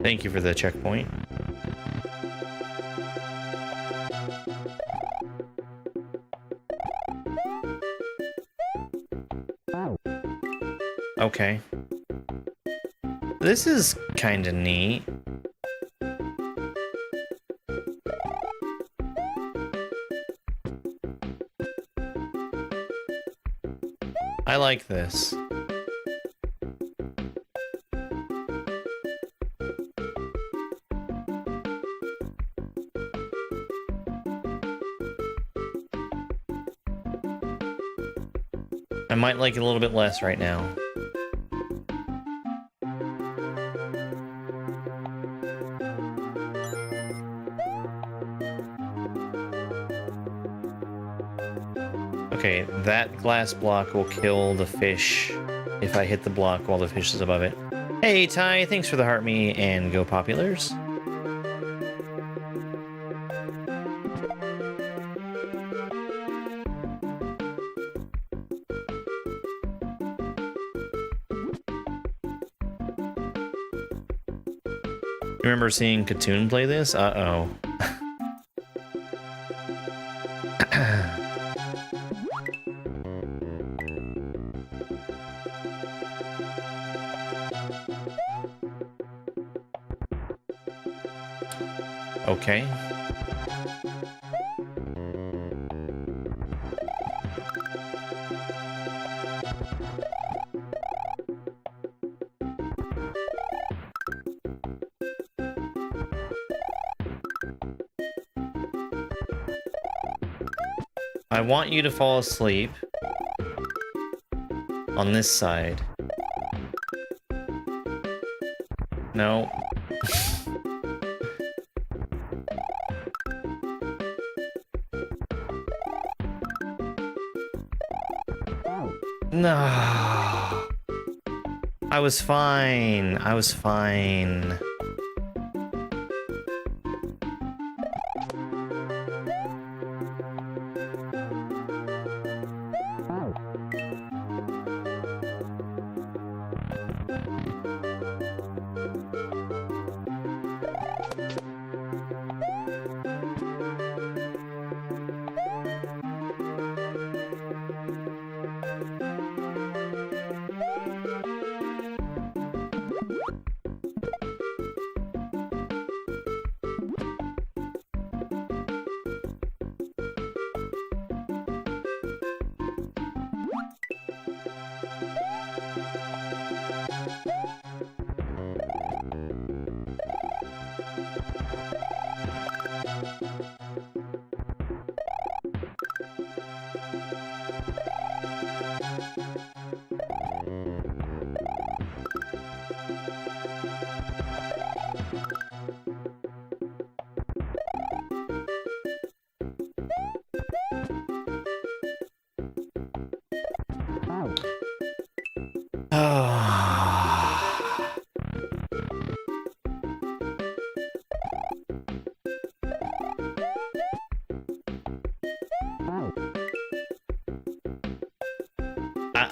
Speaker 1: Thank you for the checkpoint. Okay. This is kind of neat. I like this. I might like it a little bit less right now. Okay, that glass block will kill the fish if I hit the block while the fish is above it. Hey, Ty, thanks for the heart me and go populars. Remember seeing Katoon play this? Uh-oh. Okay. I want you to fall asleep on this side. No. No. I was fine. I was fine.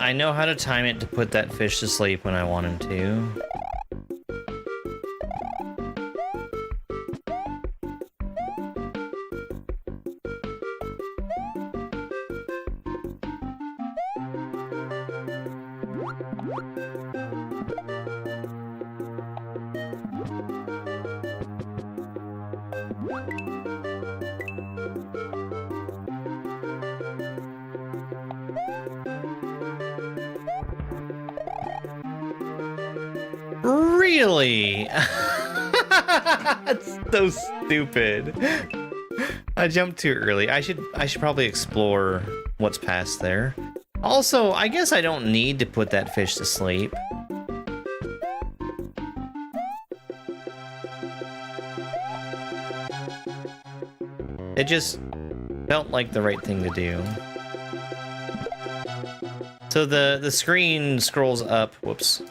Speaker 1: I know how to time it to put that fish to sleep when I want him to. Really? That's so stupid. I jumped too early. I should probably explore what's past there. Also, I guess I don't need to put that fish to sleep. It just felt like the right thing to do. So the screen scrolls up. Whoops.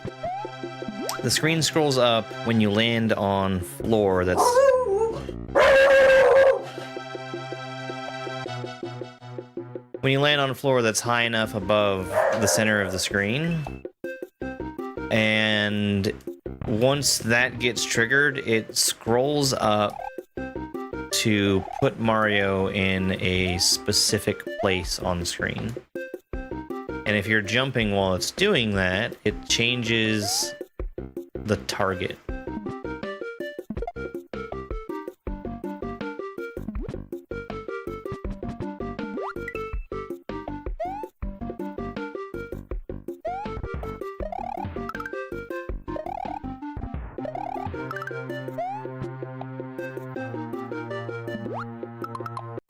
Speaker 1: The screen scrolls up when you land on floor that's... When you land on a floor that's high enough above the center of the screen. And once that gets triggered, it scrolls up to put Mario in a specific place on the screen. And if you're jumping while it's doing that, it changes the target.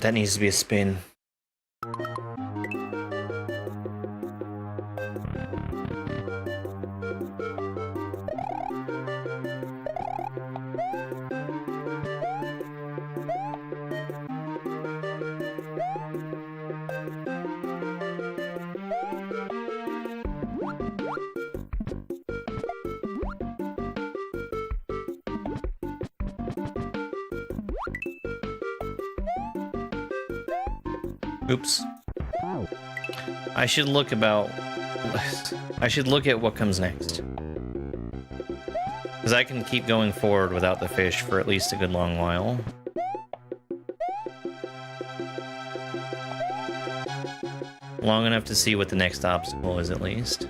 Speaker 1: That needs to be a spin. Oops. I should look at what comes next. Because I can keep going forward without the fish for at least a good long while. Long enough to see what the next obstacle is, at least.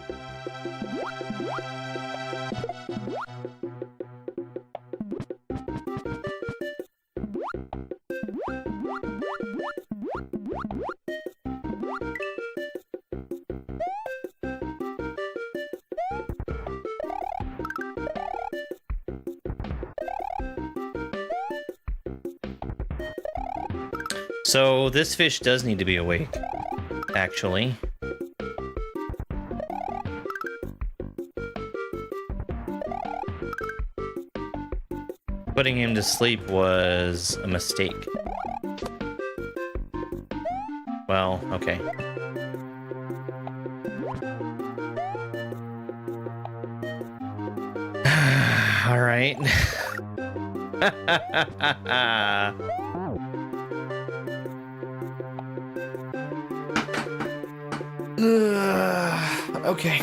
Speaker 1: So this fish does need to be awake, actually. Putting him to sleep was a mistake. Well, okay. All right. Okay.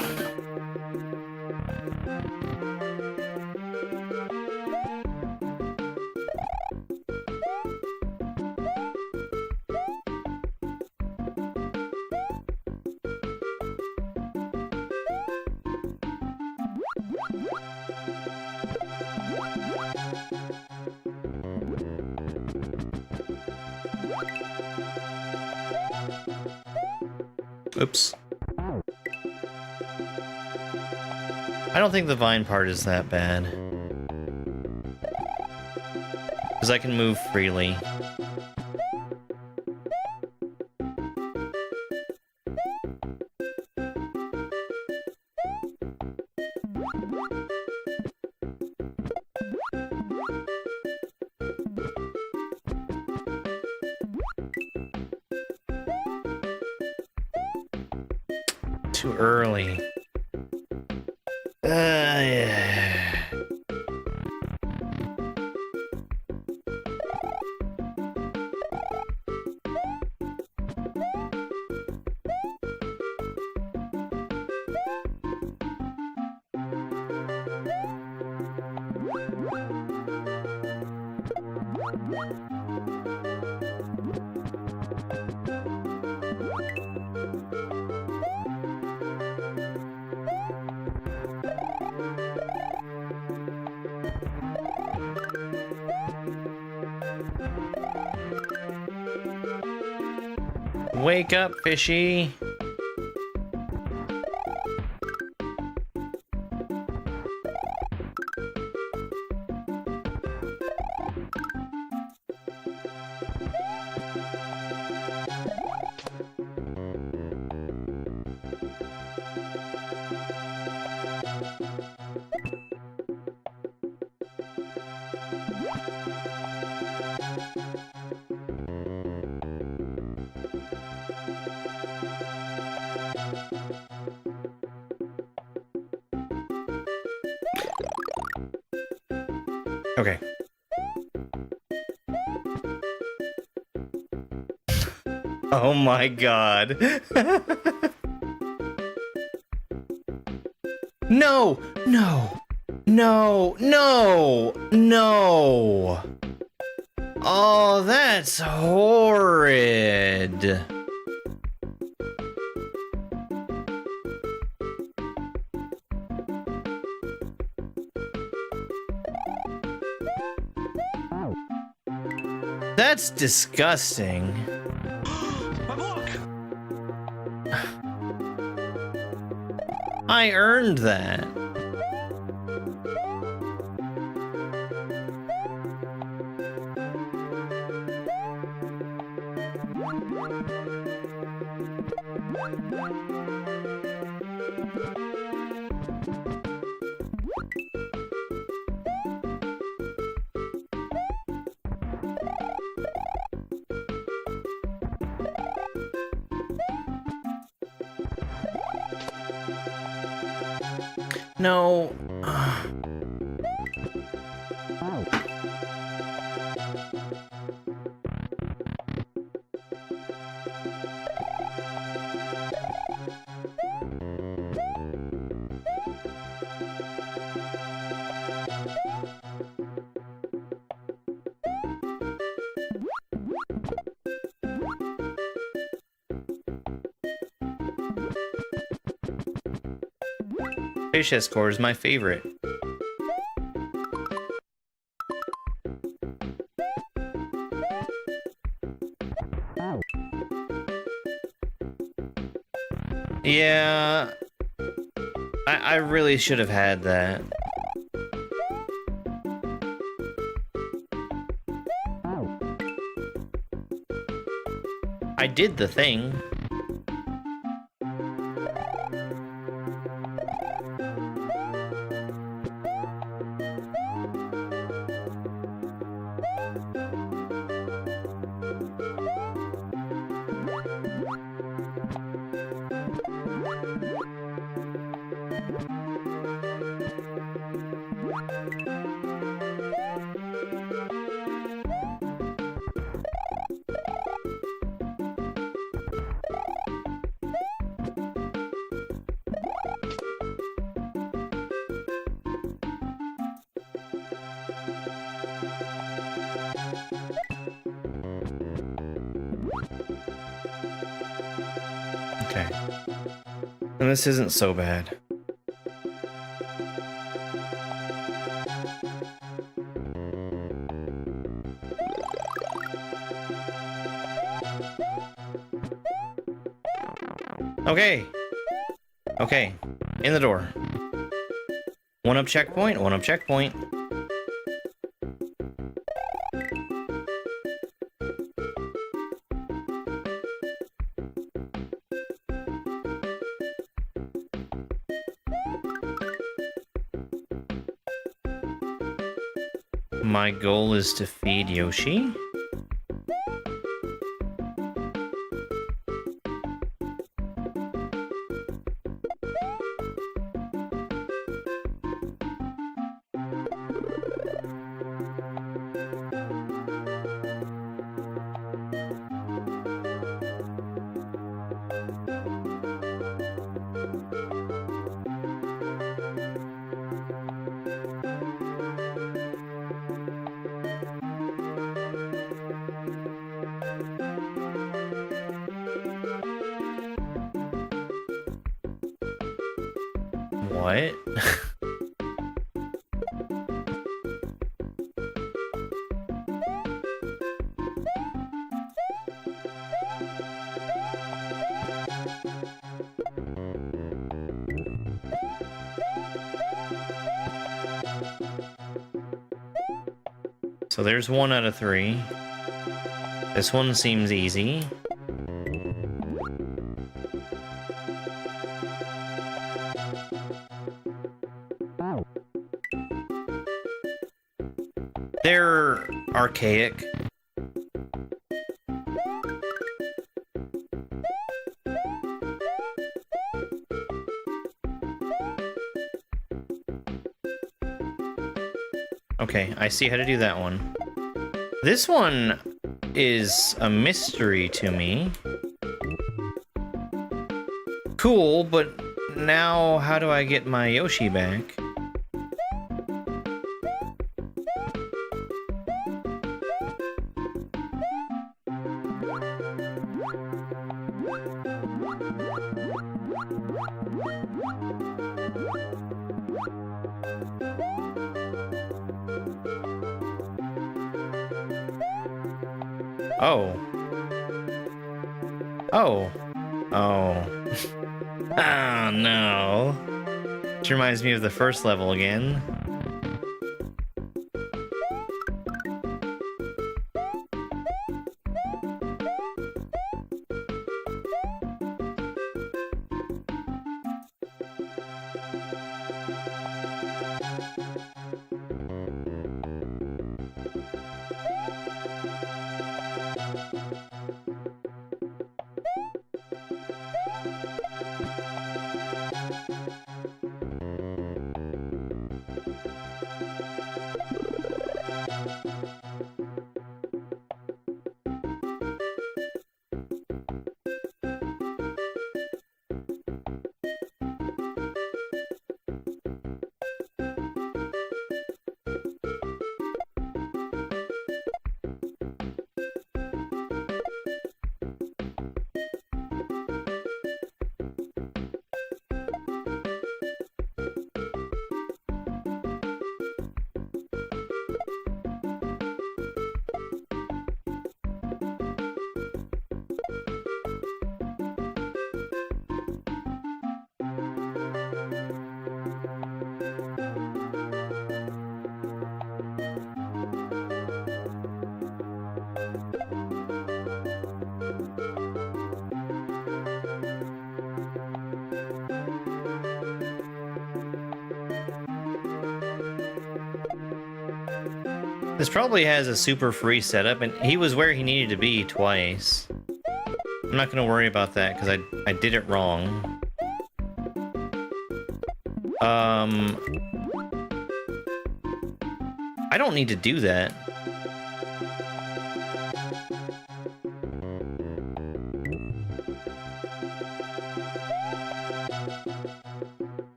Speaker 1: Oops. I don't think the vine part is that bad. Because I can move freely. Too early. Yeah. Wake up, fishy. Okay. Oh my god. No! No! No! No! No! Oh, that's horrid. That's disgusting. I earned that. No. Fish escort is my favorite. Yeah, I really should have had that. I did the thing. Okay. And this isn't so bad. Okay. Okay. In the door. One up checkpoint, one up checkpoint. My goal is to feed Yoshi. What? So there's 1 out of 3. This one seems easy. They're archaic. Okay, I see how to do that one. This one is a mystery to me. Cool, but now how do I get my Yoshi back? Oh. Oh. Oh. Oh no. Which reminds me of the first level again. This probably has a super free setup, and he was where he needed to be twice. I'm not gonna worry about that, because I did it wrong. I don't need to do that.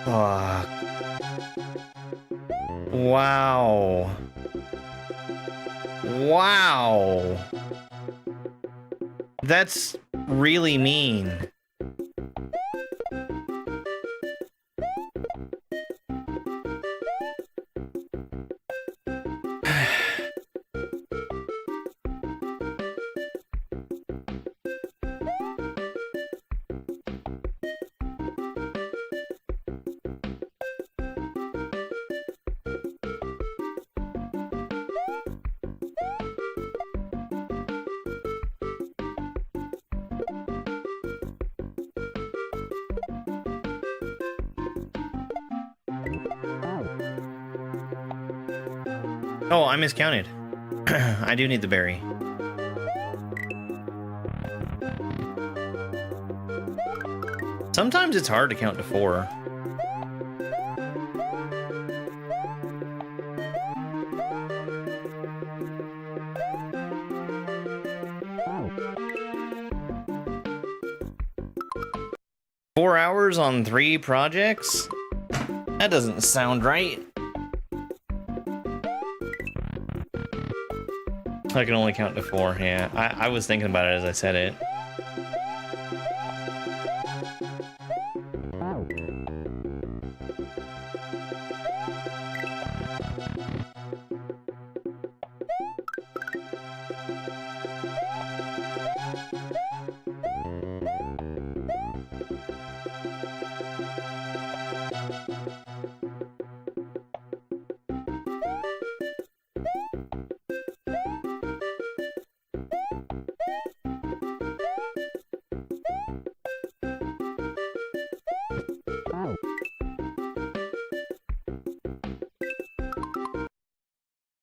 Speaker 1: Fuck. Wow. Wow. That's really mean. Oh, I miscounted. I do need the berry. Sometimes it's hard to count to 4. Four hours on 3 projects? That doesn't sound right. I can only count to 4, yeah. I was thinking about it as I said it.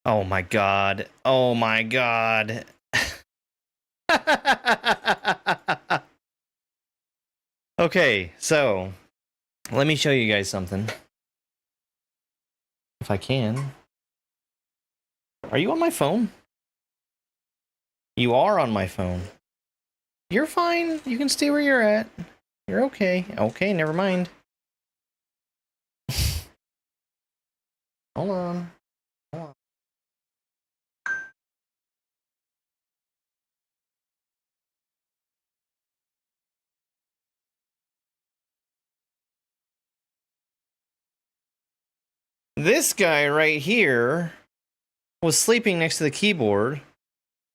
Speaker 1: Oh my god. Oh my god. Okay, so let me show you guys something. If I can. Are you on my phone? You are on my phone. You're fine. You can stay where you're at. You're okay. Okay, never mind. Hold on. Hold on. This guy right here was sleeping next to the keyboard,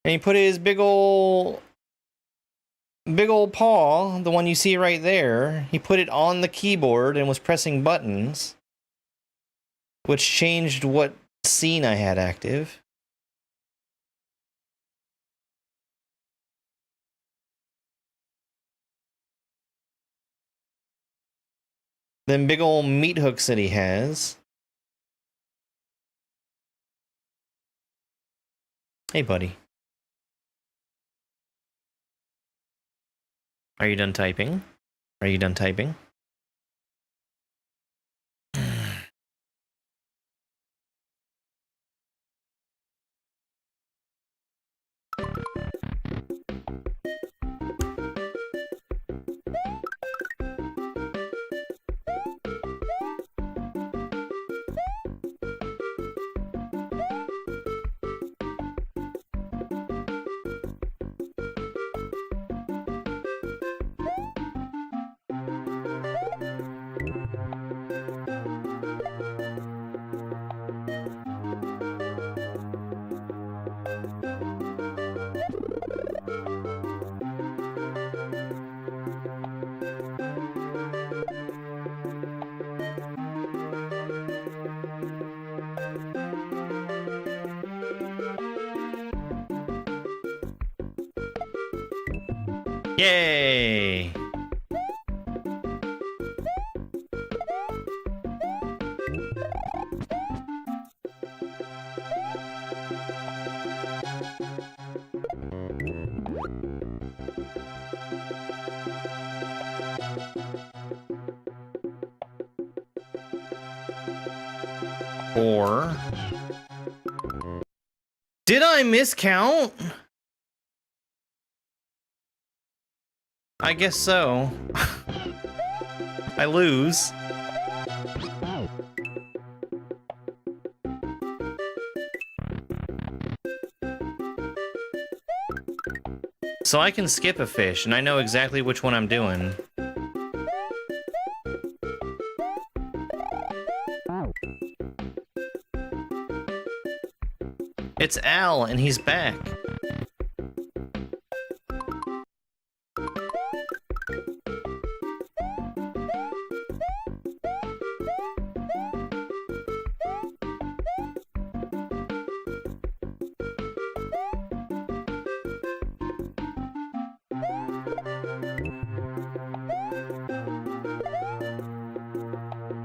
Speaker 1: and he put his big old paw, the one you see right there, he put it on the keyboard and was pressing buttons, which changed what scene I had active. Them big old meat hooks that he has. Hey, buddy. Are you done typing? Are you done typing? Yay! 4. Did I miscount? I guess so. I lose. So I can skip a fish, and I know exactly which one I'm doing. It's Al, and he's back.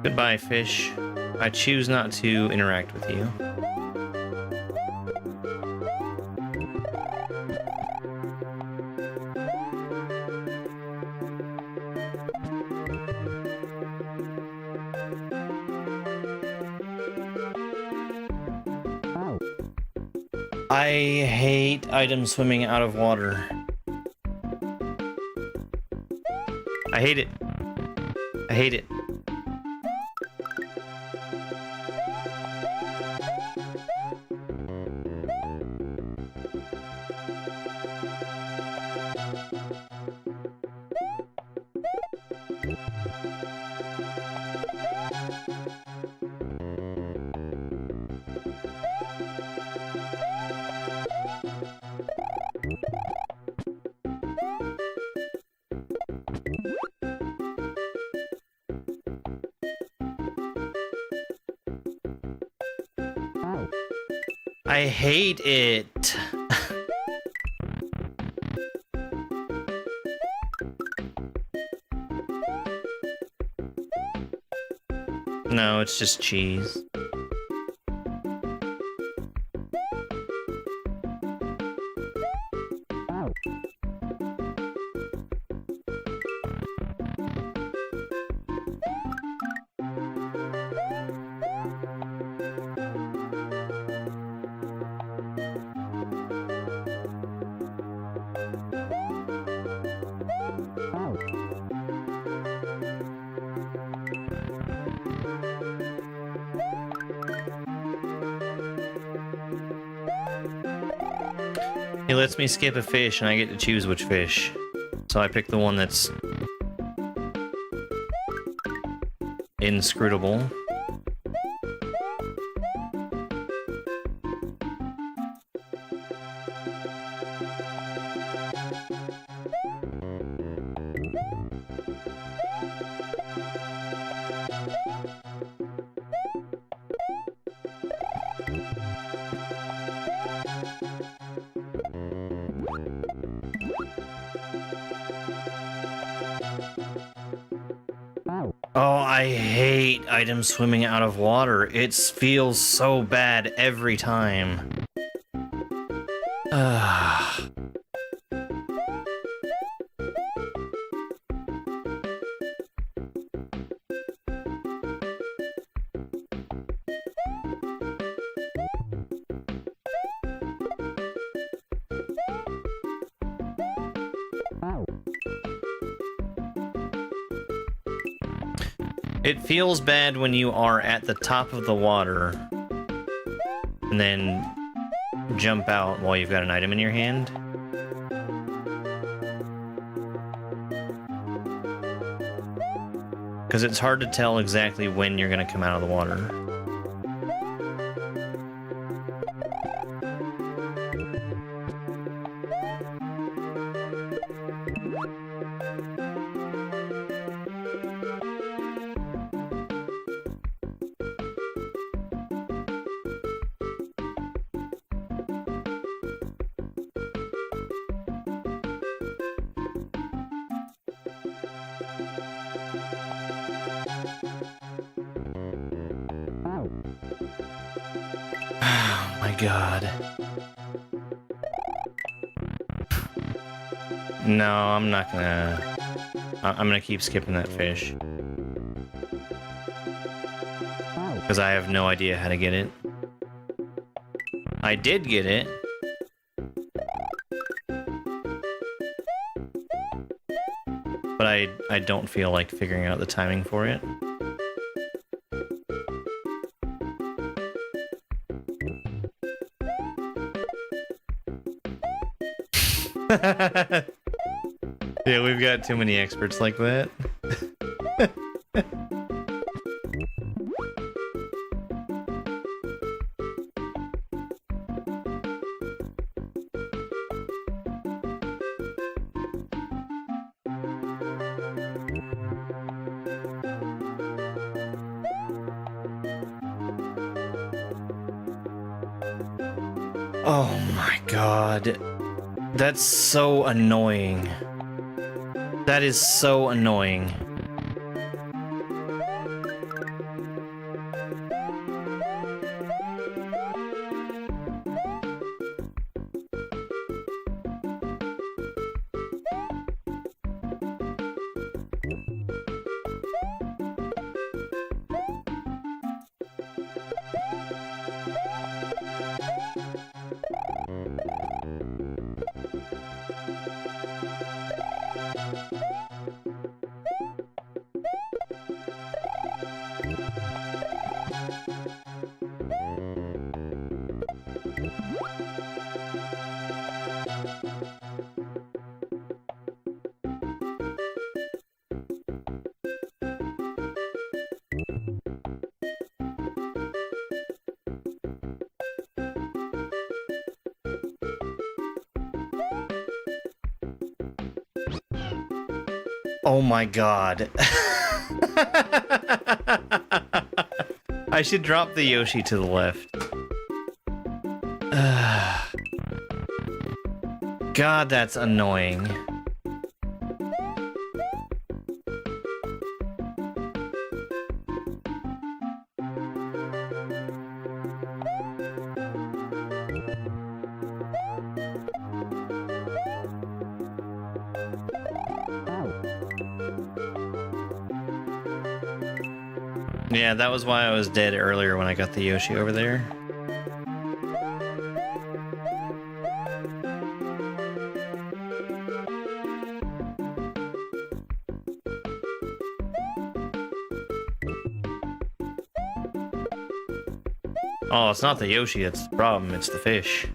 Speaker 1: Goodbye, fish. I choose not to interact with you. I hate items swimming out of water. I hate it. I hate it. I hate it. No, it's just cheese. He lets me skip a fish and I get to choose which fish. So I pick the one that's inscrutable. Oh, I hate items swimming out of water. It feels so bad every time. It feels bad when you are at the top of the water and then jump out while you've got an item in your hand. Because it's hard to tell exactly when you're going to come out of the water. Oh my god. No, I'm not gonna... I'm gonna keep skipping that fish. Because I have no idea how to get it. I did get it. But I don't feel like figuring out the timing for it. Yeah, we've got too many experts like that. Oh my god. That's so annoying. That is so annoying. Oh my god. I should drop the Yoshi to the left. God, that's annoying. Yeah, that was why I was dead earlier when I got the Yoshi over there. Oh, it's not the Yoshi that's the problem, it's the fish.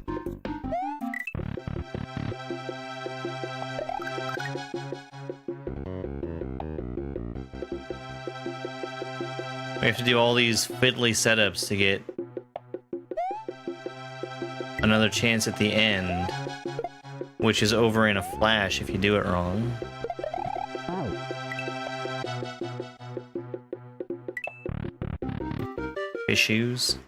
Speaker 1: We have to do all these fiddly setups to get another chance at the end, which is over in a flash if you do it wrong. Issues.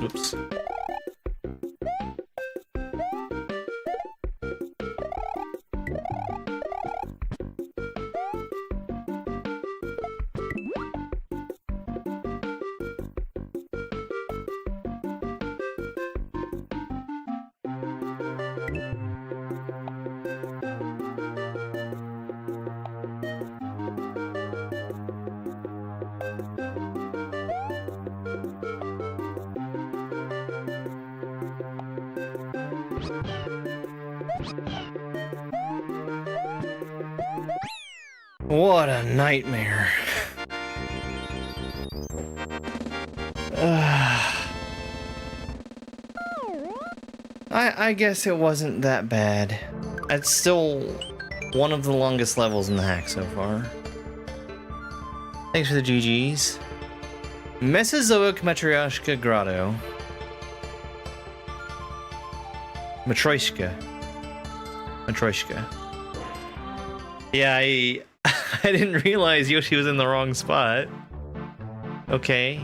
Speaker 1: Oops. What a nightmare. I guess it wasn't that bad. It's still one of the longest levels in the hack so far. Thanks for the GGs. Mesozoic Matryoshka Grotto. Matryoshka. Yeah, I didn't realize Yoshi was in the wrong spot. Okay.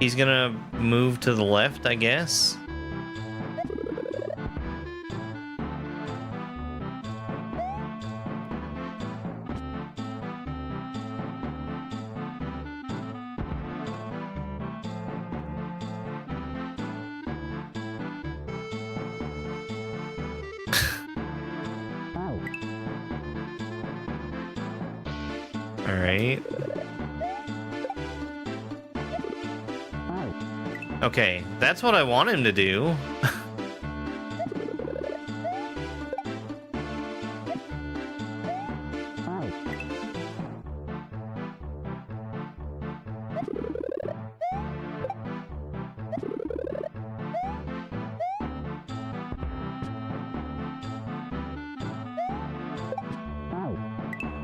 Speaker 1: He's gonna move to the left, I guess. Alright. Okay, that's what I want him to do.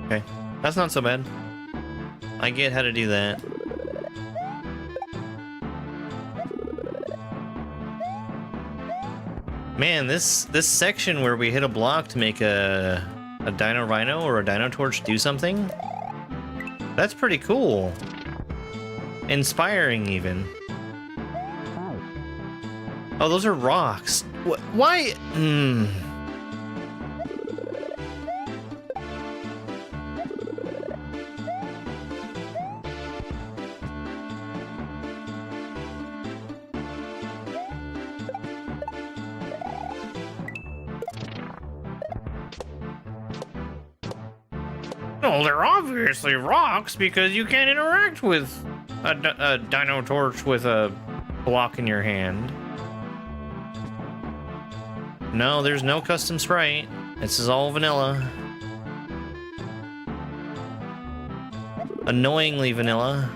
Speaker 1: Okay, that's not so bad. I get how to do that. Man, this section where we hit a block to make a Dino Rhino or a Dino Torch do something, that's pretty cool. Inspiring, even. Oh, those are rocks. Why? Well, they're obviously rocks because you can't interact with a Dino Torch with a block in your hand. No, there's no custom sprite. This is all vanilla. Annoyingly vanilla.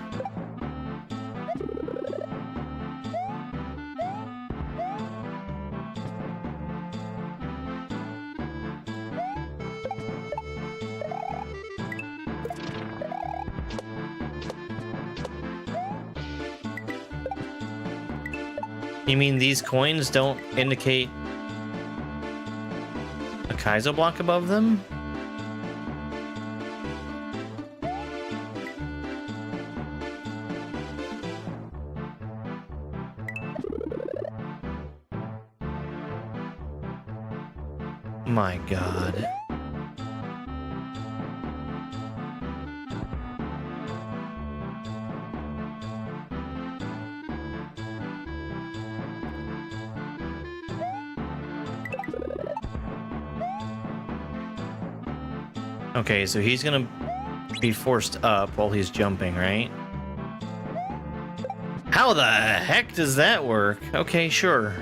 Speaker 1: You mean these coins don't indicate a Kaizo block above them? My God. Okay, so he's gonna be forced up while he's jumping, right? How the heck does that work? Okay, sure.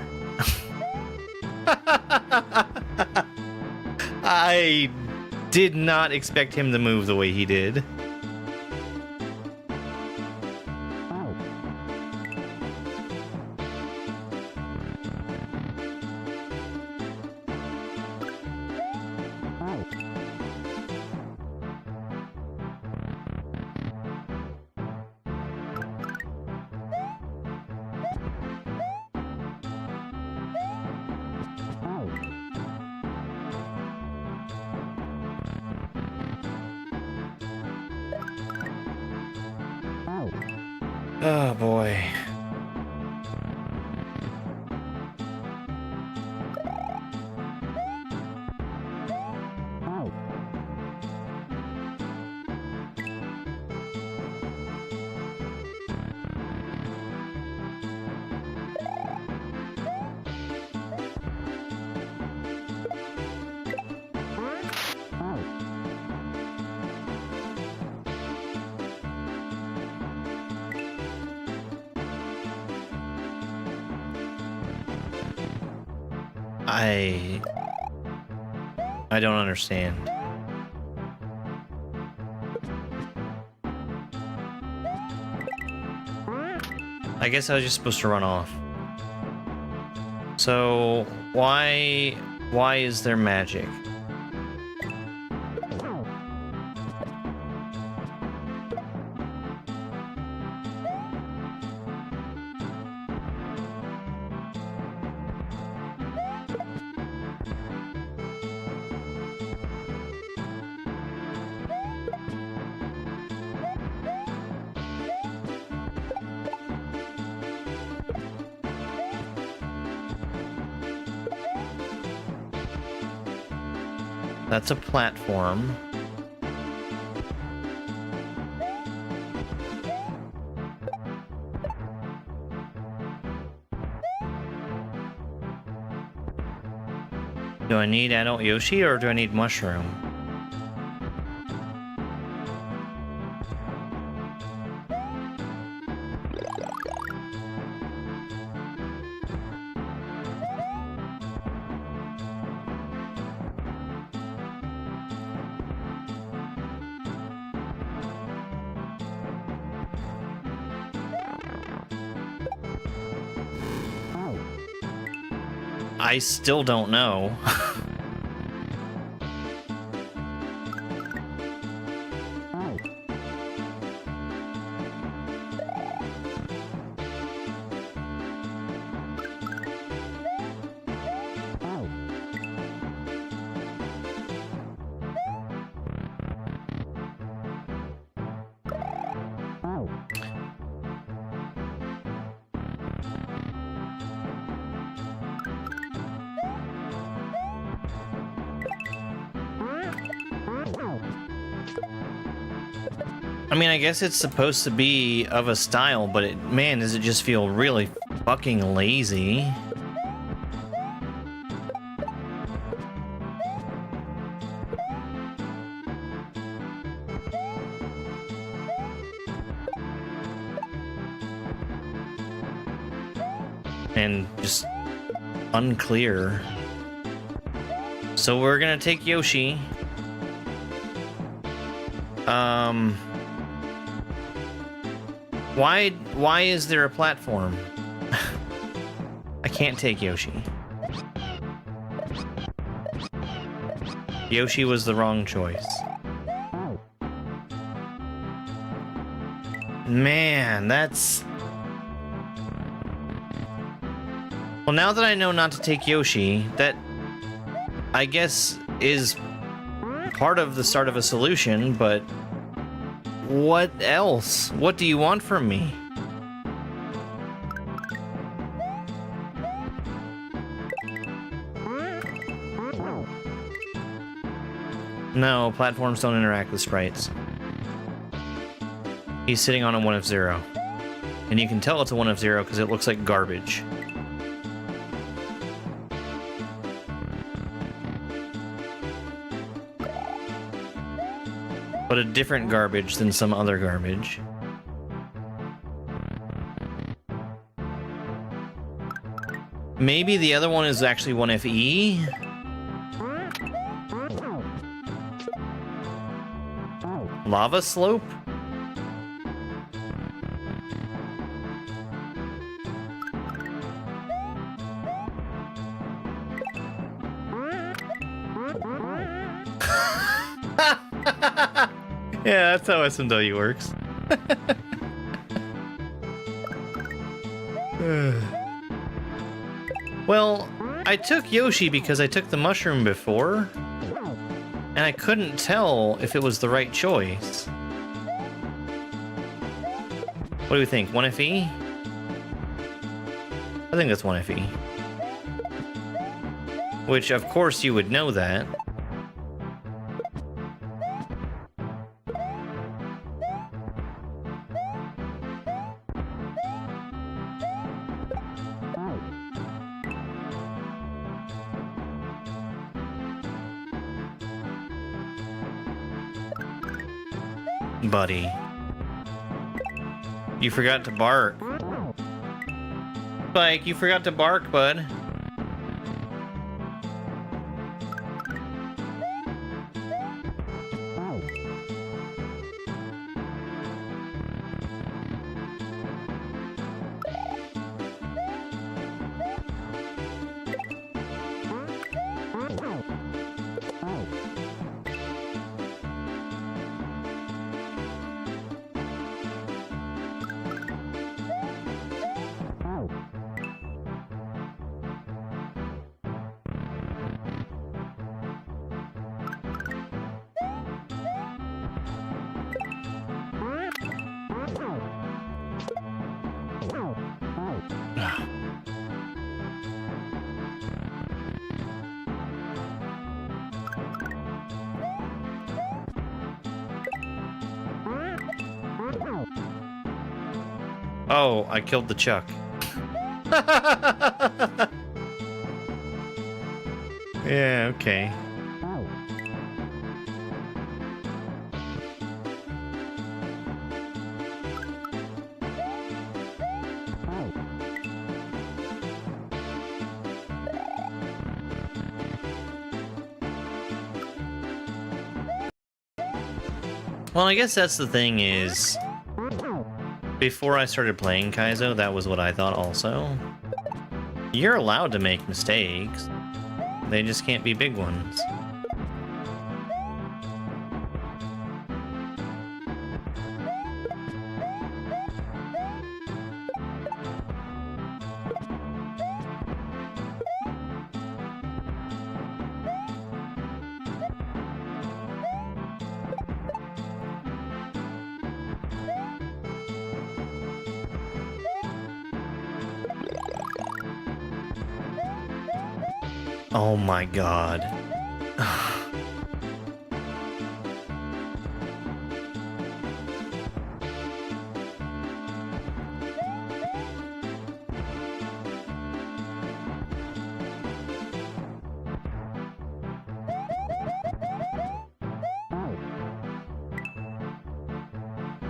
Speaker 1: I did not expect him to move the way he did. Oh boy. I don't understand. I guess I was just supposed to run off. So why is there magic? That's a platform. Do I need adult Yoshi or do I need mushroom? I still don't know. I mean, I guess it's supposed to be of a style, but man, does it just feel really fucking lazy. And just unclear. So we're gonna take Yoshi. Why is there a platform? I can't take Yoshi. Yoshi was the wrong choice. Man, that's... Well, now that I know not to take Yoshi, that, I guess, is part of the start of a solution, but what else? What do you want from me? No, platforms don't interact with sprites. He's sitting on a 1 of 0. And you can tell it's a 1 of 0 because it looks like garbage. But a different garbage than some other garbage. Maybe the other one is actually 1FE? Lava slope? Yeah, that's how SMW works. Well, I took Yoshi because I took the mushroom before, and I couldn't tell if it was the right choice. What do you think, 1FE? I think that's 1FE. Which, of course, you would know that. Buddy. You forgot to bark. Spike, you forgot to bark, bud. Oh, I killed the Chuck. Yeah, okay. Well, I guess that's the thing is, before I started playing Kaizo, that was what I thought also. You're allowed to make mistakes. They just can't be big ones. Oh my god.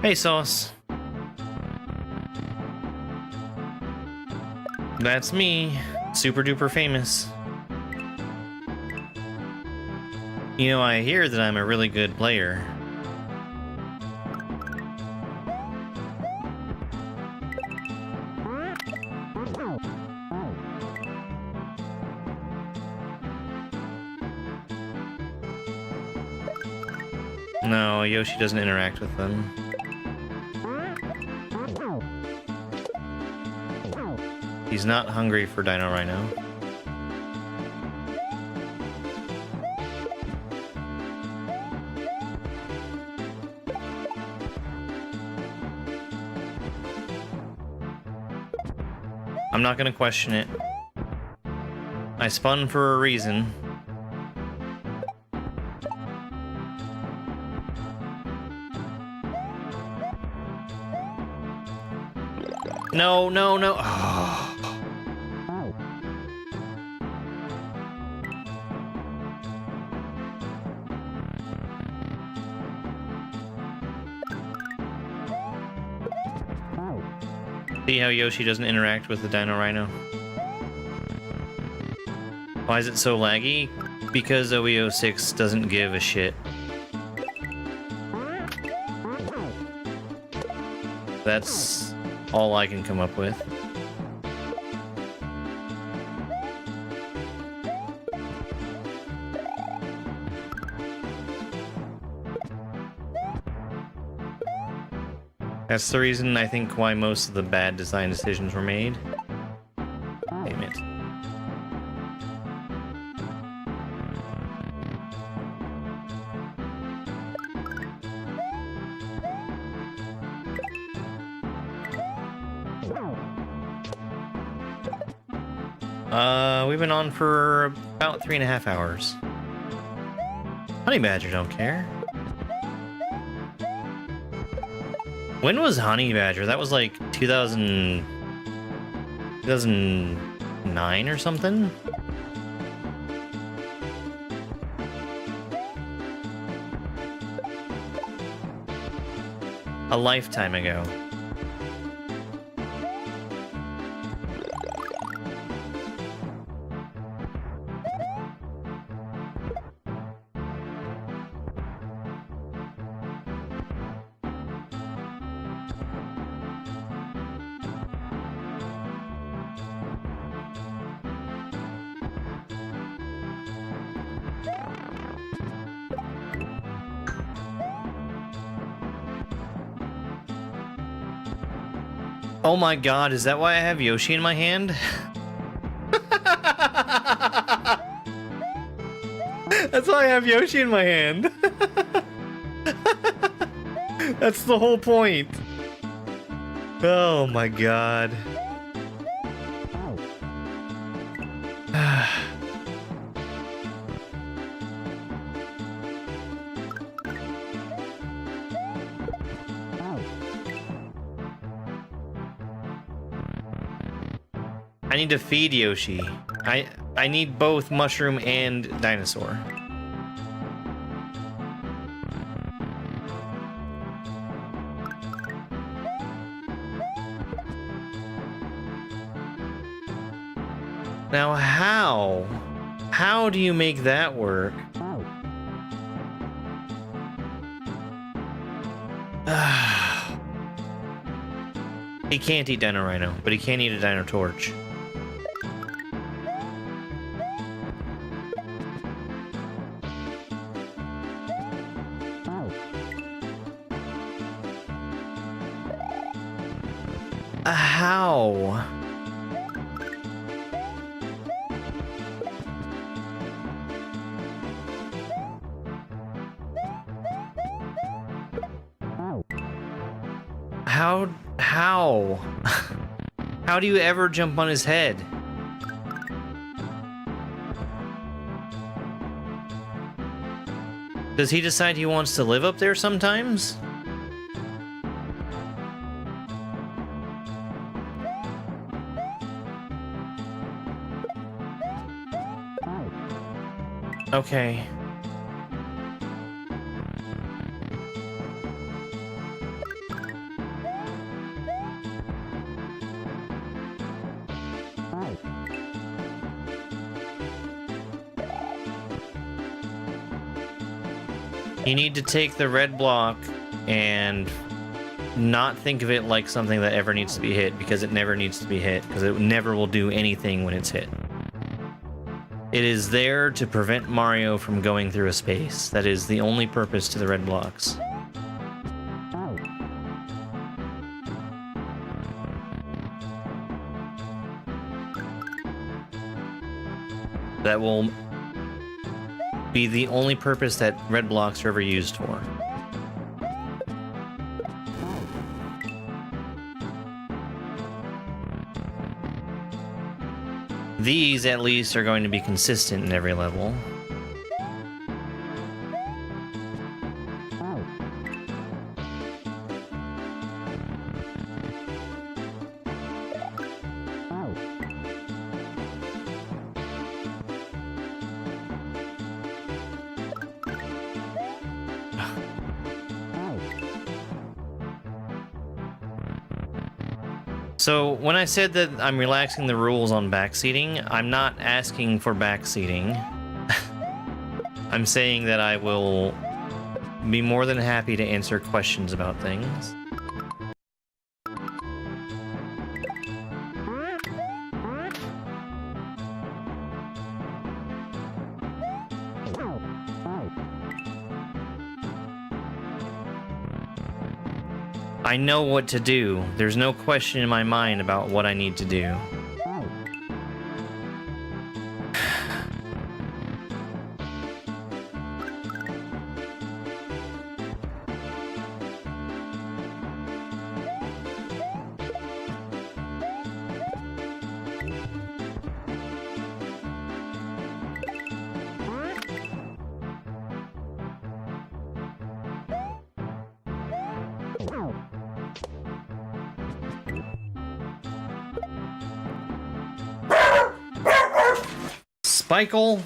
Speaker 1: Hey, Sauce. That's me. Super duper famous. You know, I hear that I'm a really good player. No, Yoshi doesn't interact with them. He's not hungry for Dino Rhino. I'm not gonna question it. I spun for a reason. No, no, no. Oh. See how Yoshi doesn't interact with the Dino Rhino? Why is it so laggy? Because OEO6 doesn't give a shit. That's all I can come up with. That's the reason I think why most of the bad design decisions were made. Damn it. We've been on for about 3.5 hours. Honey Badger don't care. When was Honey Badger? That was like 2009 or something? A lifetime ago. Oh my god, is that why I have Yoshi in my hand? That's why I have Yoshi in my hand. That's the whole point. Oh my god. I need to feed Yoshi. I need both mushroom and dinosaur. Now how? How do you make that work? He can't eat Dino Rhino, but he can eat a Dino Torch. How? How? How do you ever jump on his head? Does he decide he wants to live up there sometimes? Okay. You need to take the red block and not think of it like something that ever needs to be hit, because it never needs to be hit, because it never will do anything when it's hit. It is there to prevent Mario from going through a space. That is the only purpose to the red blocks. That will be the only purpose that red blocks are ever used for. These, at least, are going to be consistent in every level. So, when I said that I'm relaxing the rules on backseating, I'm not asking for backseating. I'm saying that I will be more than happy to answer questions about things. I know what to do. There's no question in my mind about what I need to do. Spikle.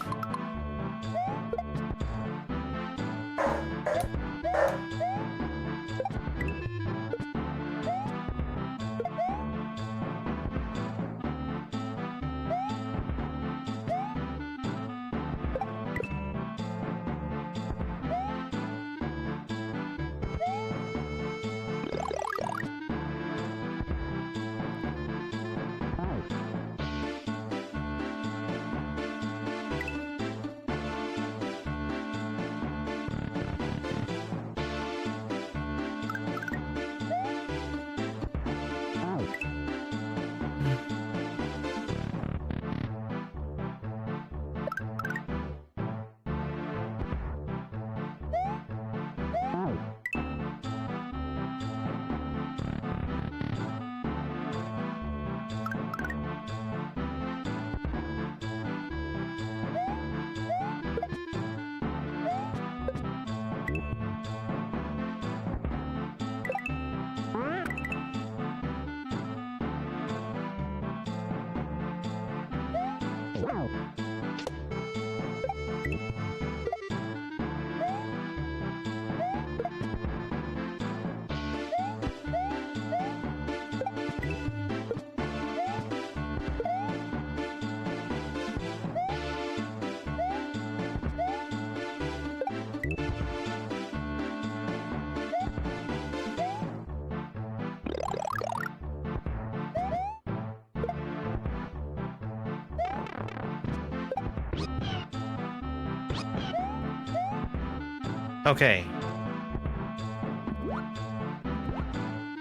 Speaker 1: Okay.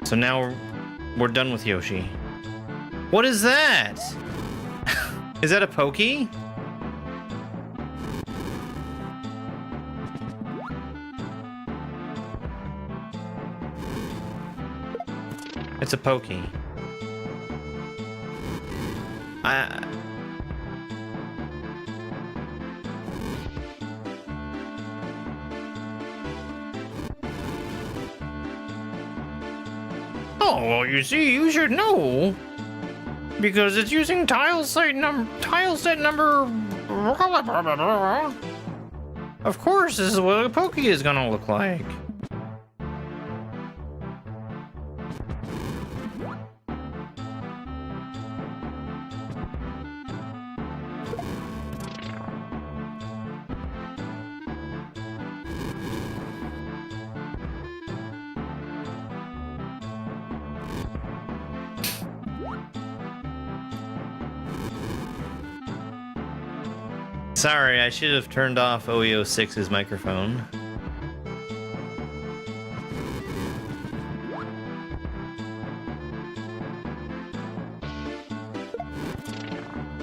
Speaker 1: So now We're done with Yoshi. What is that? Is that a pokey? It's a pokey. Oh, well, you see, you should know. Because it's using tile set number... Of course, this is what a pokey is gonna look like. Sorry, I should have turned off OEO6's microphone.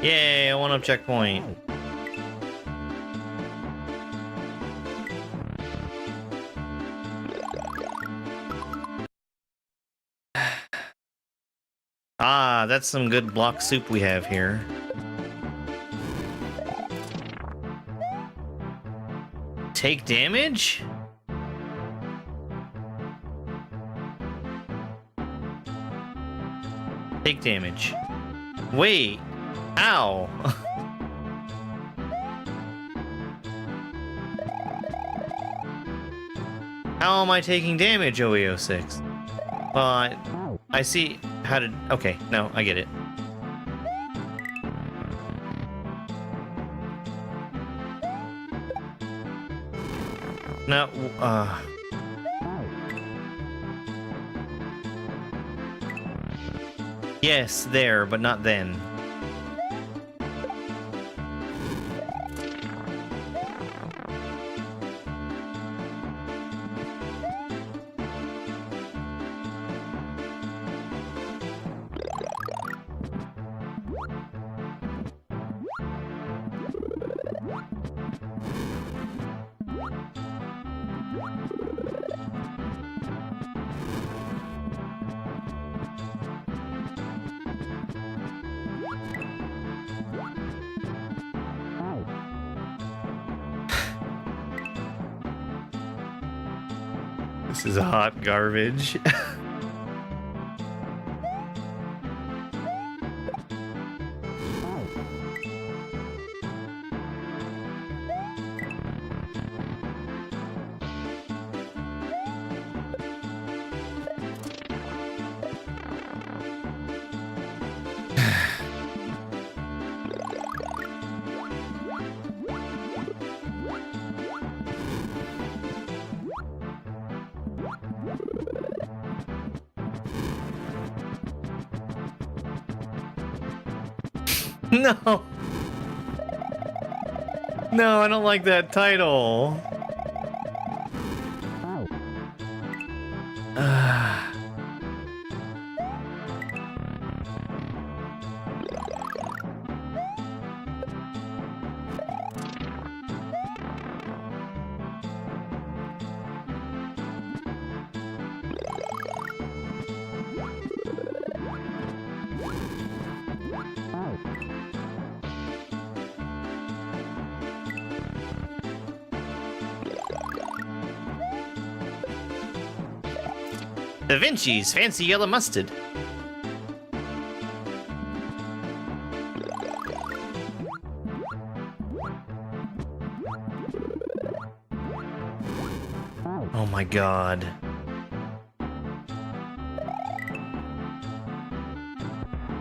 Speaker 1: Yay, a 1-up checkpoint. Ah, that's some good block soup we have here. Take damage? Take damage. Wait. Ow. How am I taking damage, OEO6? Well, I see how to... Okay, no, I get it. No, yes, there, but not then. This is hot garbage. No. No, I don't like that title. Da Vinci's fancy yellow mustard. Oh my god.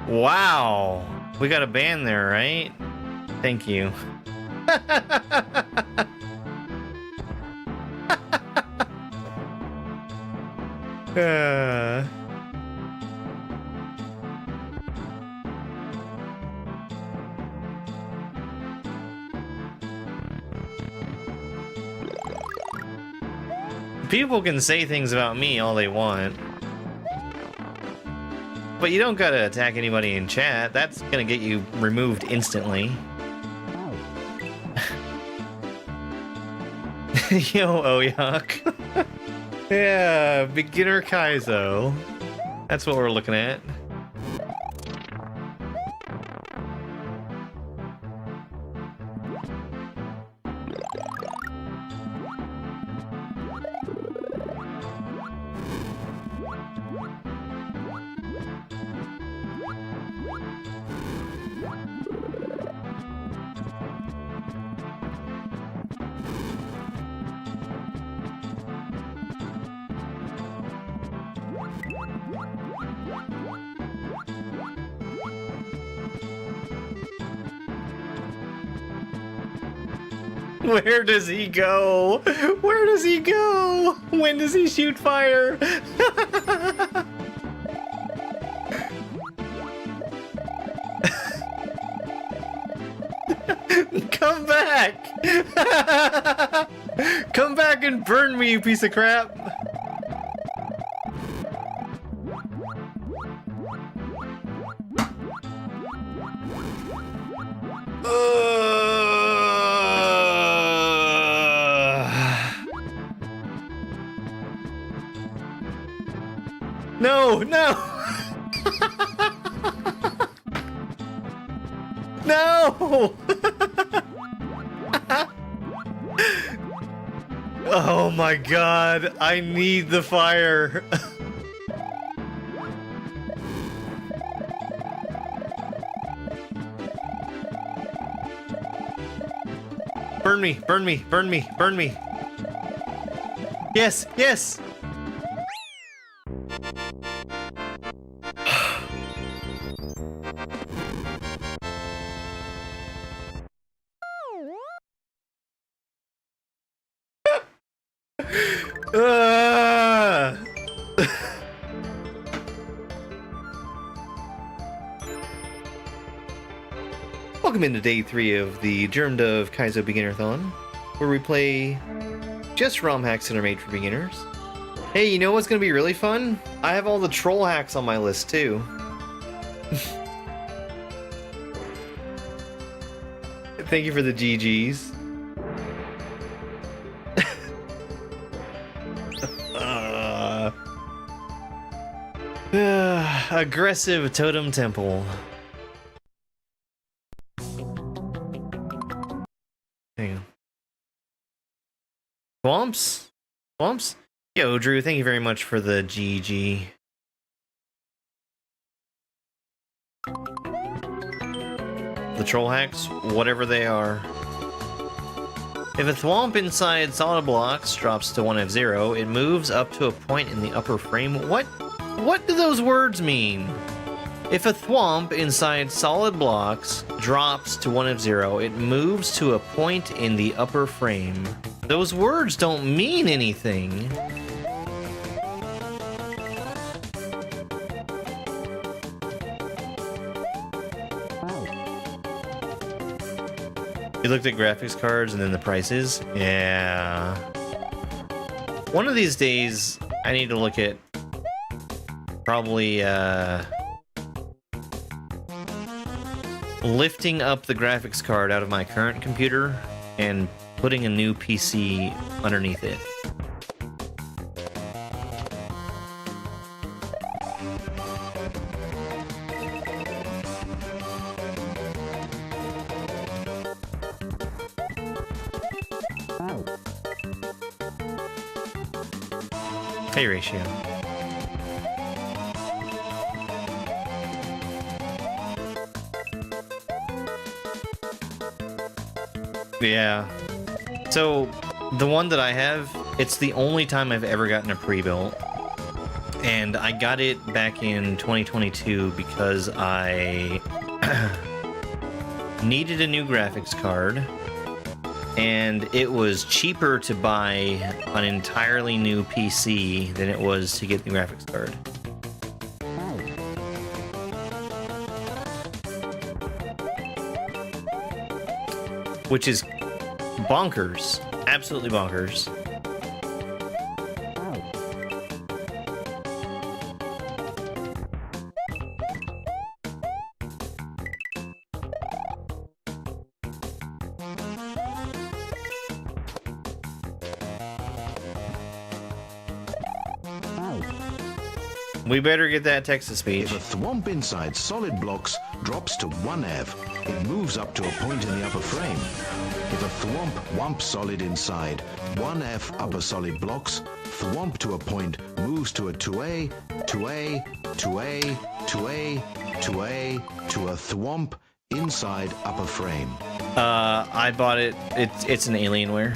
Speaker 1: Wow. We got a band there, right? Thank you. People can say things about me all they want. But you don't gotta attack anybody in chat. That's gonna get you removed instantly. Yo, Oyok. Yeah, beginner Kaizo. That's what we're looking at. Where does he go? Where does he go? When does he shoot fire? Come back! Come back and burn me, you piece of crap! No, no! No! Oh my god, I need the fire. Burn me, burn me, burn me, burn me. Yes, yes! Welcome into day 3 of the germdove Kaizo Beginnerthon, where we play just ROM hacks that are made for beginners. Hey, you know what's gonna be really fun? I have all the troll hacks on my list too. Thank you for the GGs. Aggressive totem temple. Hang on. Swamps? Swamps? Yo, Drew, thank you very much for the GG. The troll hacks, whatever they are. If a thwomp inside solid blocks drops to 1F0, it moves up to a point in the upper frame. What do those words mean? If a thwomp inside solid blocks drops to 1F0, it moves to a point in the upper frame. Those words don't mean anything. You looked at graphics cards and then the prices? Yeah. One of these days, I need to look at probably lifting up the graphics card out of my current computer and putting a new PC underneath it. Hey, Ratio. Yeah. So, the one that I have, it's the only time I've ever gotten a pre-built. And I got it back in 2022 because I needed a new graphics card. And it was cheaper to buy an entirely new PC than it was to get the graphics card. Which is bonkers. Absolutely bonkers. We better get that text-to-speech.
Speaker 4: If a thwomp inside solid blocks drops to 1 ev, it moves up to a point in the upper frame. If a thwomp wump solid inside 1 f upper solid blocks, thwomp to a point moves to a 2a, 2a, 2a, 2a, 2a, to a thwomp inside upper frame.
Speaker 1: I bought it. It's an Alienware.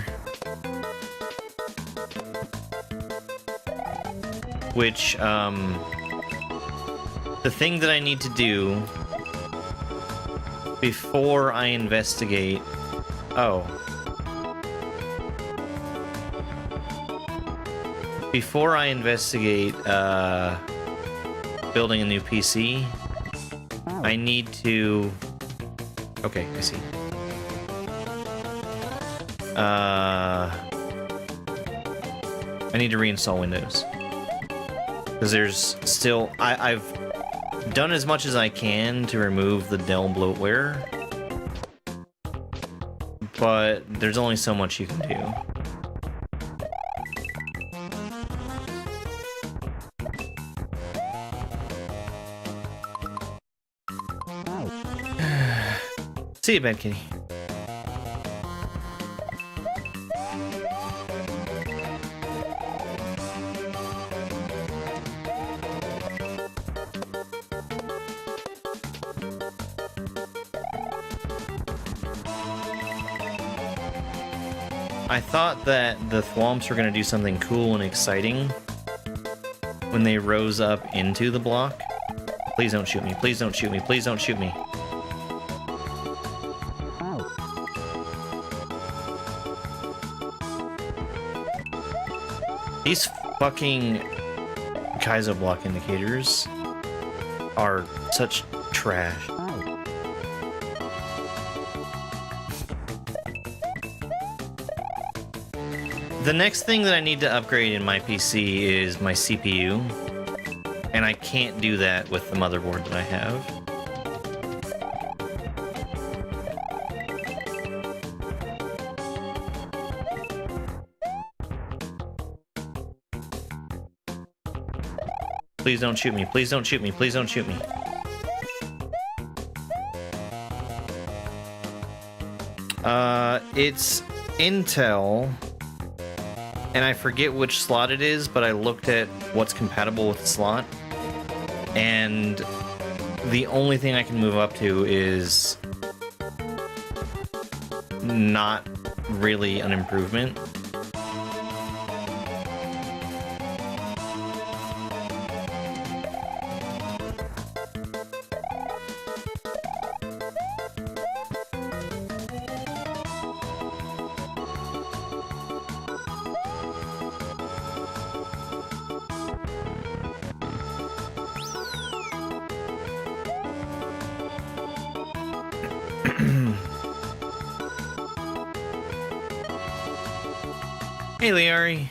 Speaker 1: Which, the thing that I need to do before I investigate... Oh. Before I investigate, building a new PC, I need to... Okay, I see. I need to reinstall Windows. Because there's still... I've done as much as I can to remove the Dell bloatware. But there's only so much you can do. See you, bed kitty. I thought that the thwomps were going to do something cool and exciting when they rose up into the block. Please don't shoot me. Please don't shoot me. Please don't shoot me. These fucking Kaizo block indicators are such trash. The next thing that I need to upgrade in my PC is my CPU, and I can't do that with the motherboard that I have. Please don't shoot me. Please don't shoot me. Please don't shoot me. It's Intel, and I forget which slot it is, but I looked at what's compatible with the slot, and the only thing I can move up to is not really an improvement. Hey, Liari.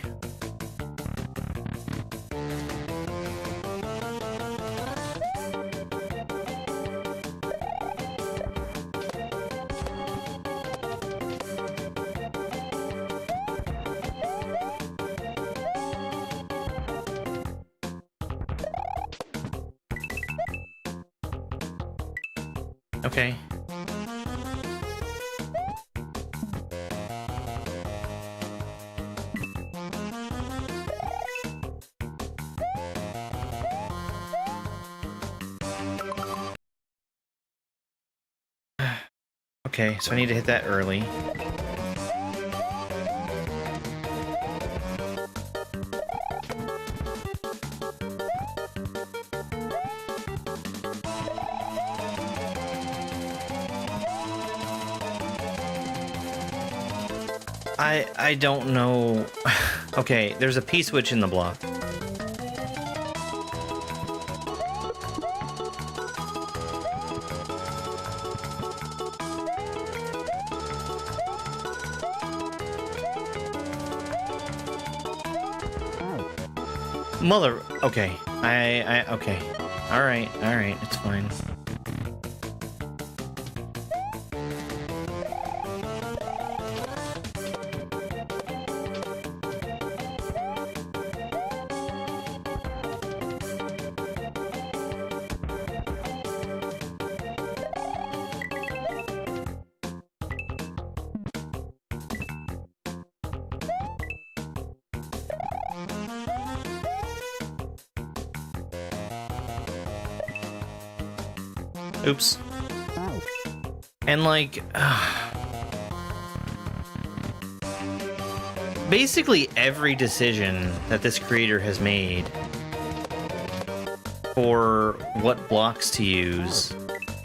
Speaker 1: Okay. Okay, so I need to hit that early. I don't know. Okay, there's a P-switch in the block. Mother, okay. Okay. Alright, it's fine. Oops. And like, basically every decision that this creator has made for what blocks to use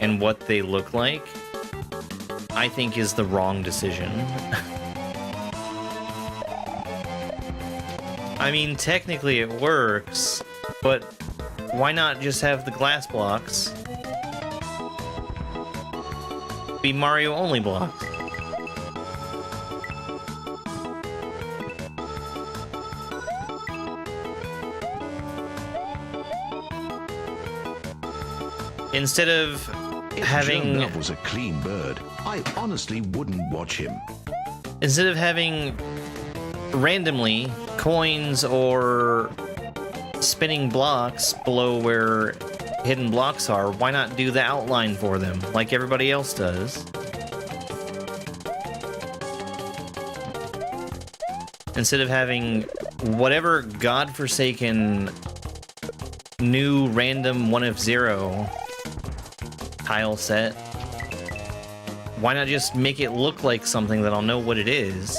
Speaker 1: and what they look like, I think is the wrong decision. I mean, technically it works, but why not just have the glass blocks be Mario only blocks? Instead of having...
Speaker 4: If germdove was a clean bird, I honestly wouldn't watch him.
Speaker 1: Instead of having randomly coins or spinning blocks below where hidden blocks are, why not do the outline for them like everybody else does? Instead of having whatever godforsaken new random 1 of 0 tile set, why not just make it look like something that I'll know what it is?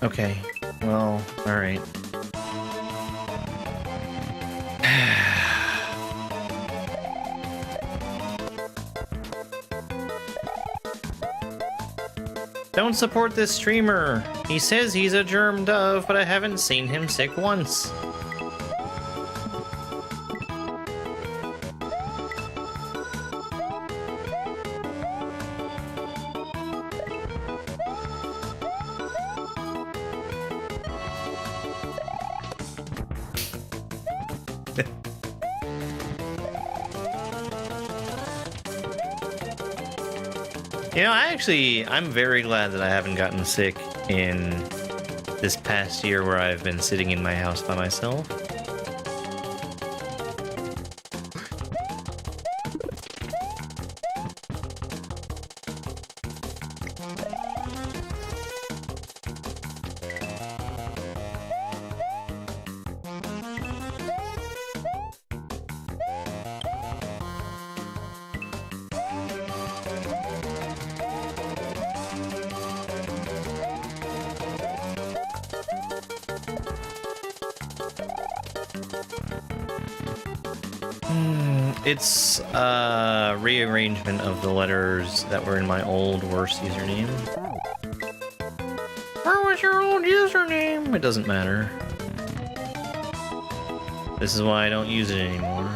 Speaker 1: Okay, well, alright. Don't support this streamer. He says he's a germ dove, but I haven't seen him sick once. You know, I'm very glad that I haven't gotten sick in this past year where I've been sitting in my house by myself. It's a rearrangement of the letters that were in my old worst username. Where was your old username? It doesn't matter. This is why I don't use it anymore.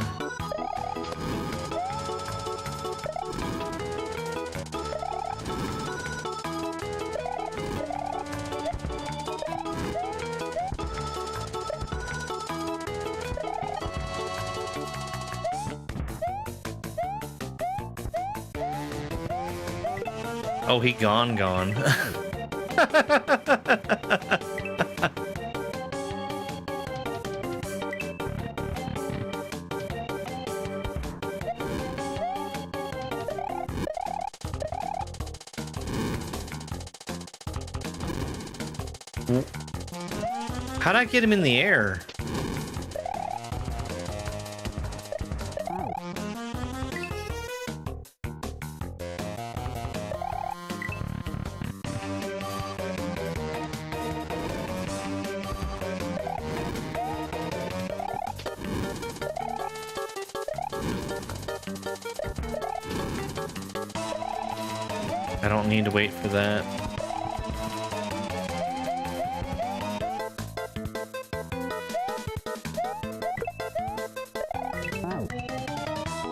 Speaker 1: Oh, he gone. How'd I get him in the air? I don't need to wait for that.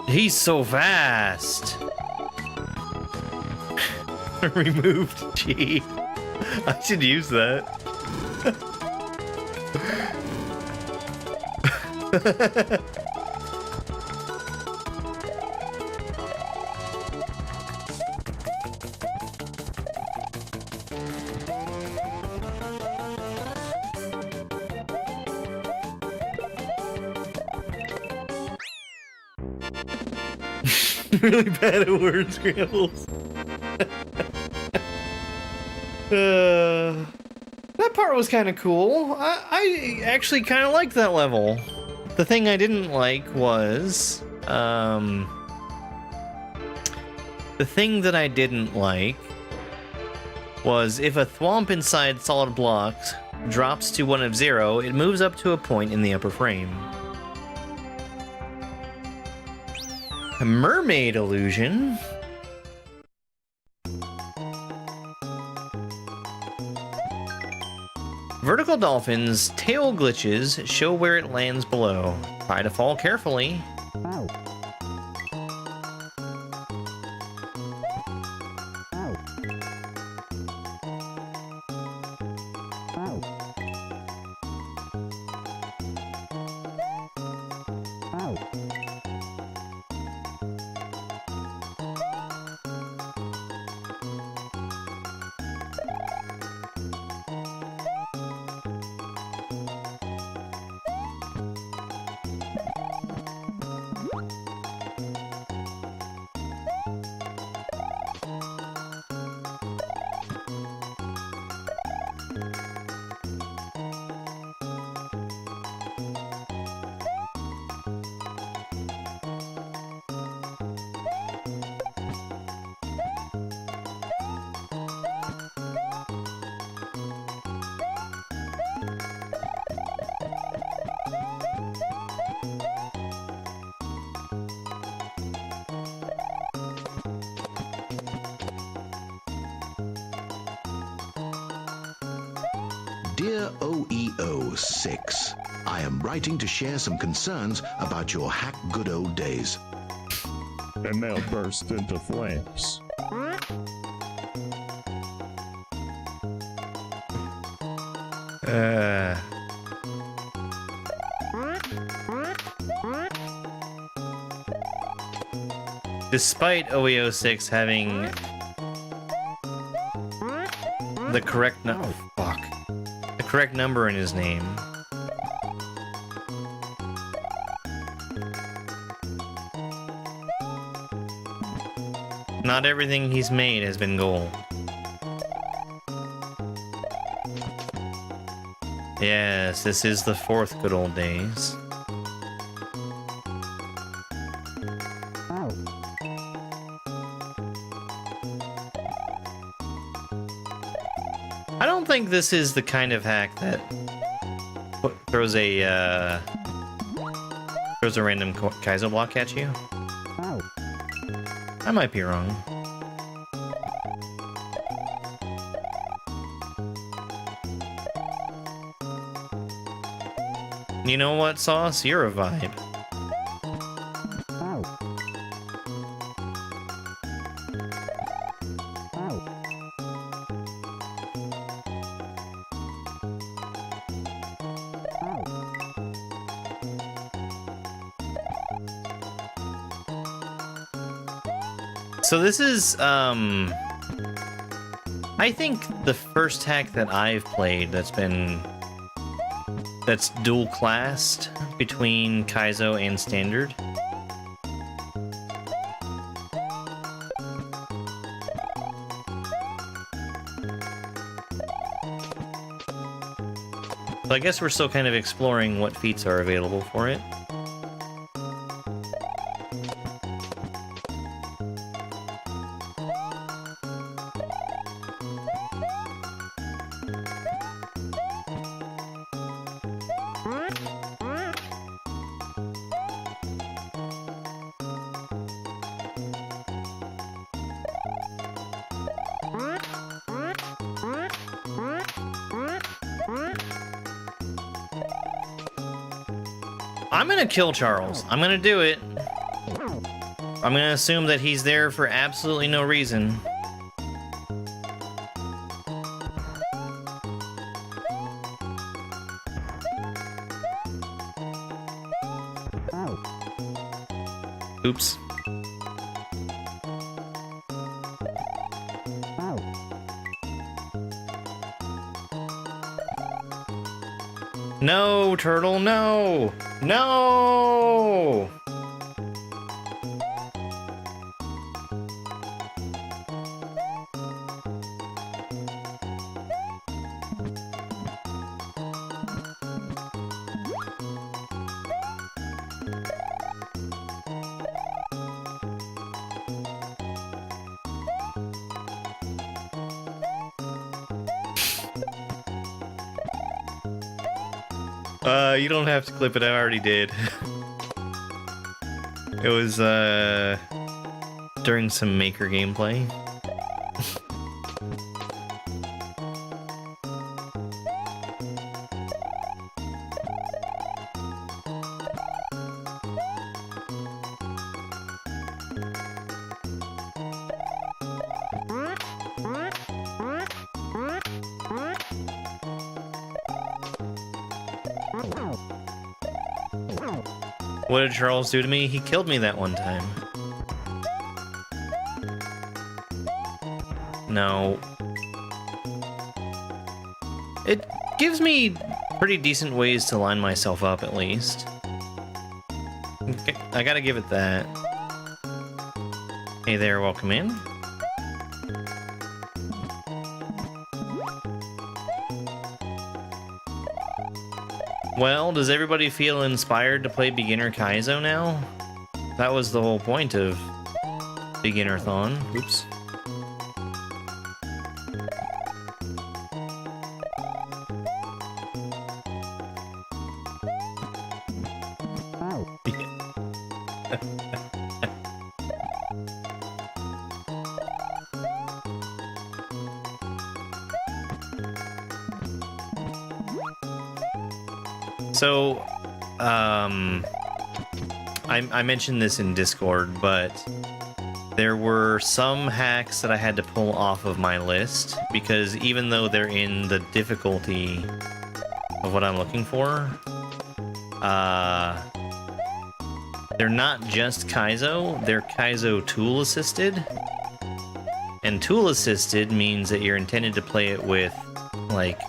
Speaker 1: He's so fast! Removed G. I should use that. Really bad at word scrambles. That part was kind of cool. I actually kind of liked that level. The thing I didn't like was, the thing that I didn't like was if a thwomp inside solid blocks drops to 1 of 0, it moves up to a point in the upper frame. A mermaid illusion? Vertical dolphins' tail glitches show where it lands below. Try to fall carefully.
Speaker 4: Dear OEO6, I am writing to share some concerns about your hack good old days.
Speaker 5: The mail burst into flames.
Speaker 1: Despite OEO6 having the correct the correct number in his name, not everything he's made has been gold. Yes, this is the 4th good old days. I don't think this is the kind of hack that throws a random Kaizo block at you. I might be wrong. You know what, Sauce? You're a vibe. So this is, I think the first hack that I've played that's dual classed between Kaizo and Standard. So I guess we're still kind of exploring what feats are available for it. I'm gonna kill Charles. I'm gonna do it. I'm gonna assume that he's there for absolutely no reason. Oops. No, turtle, no! No! You don't have to clip it, I already did. It was, during some Maker gameplay. What did Charles do to me? He killed me that one time. No. It gives me pretty decent ways to line myself up, at least. Okay, I gotta give it that. Hey there, welcome in. Well, does everybody feel inspired to play Beginner Kaizo now? That was the whole point of Beginnerthon. Oops. So, I mentioned this in Discord, but there were some hacks that I had to pull off of my list, because even though they're in the difficulty of what I'm looking for, they're not just Kaizo, they're Kaizo tool assisted. And tool assisted means that you're intended to play it with, like,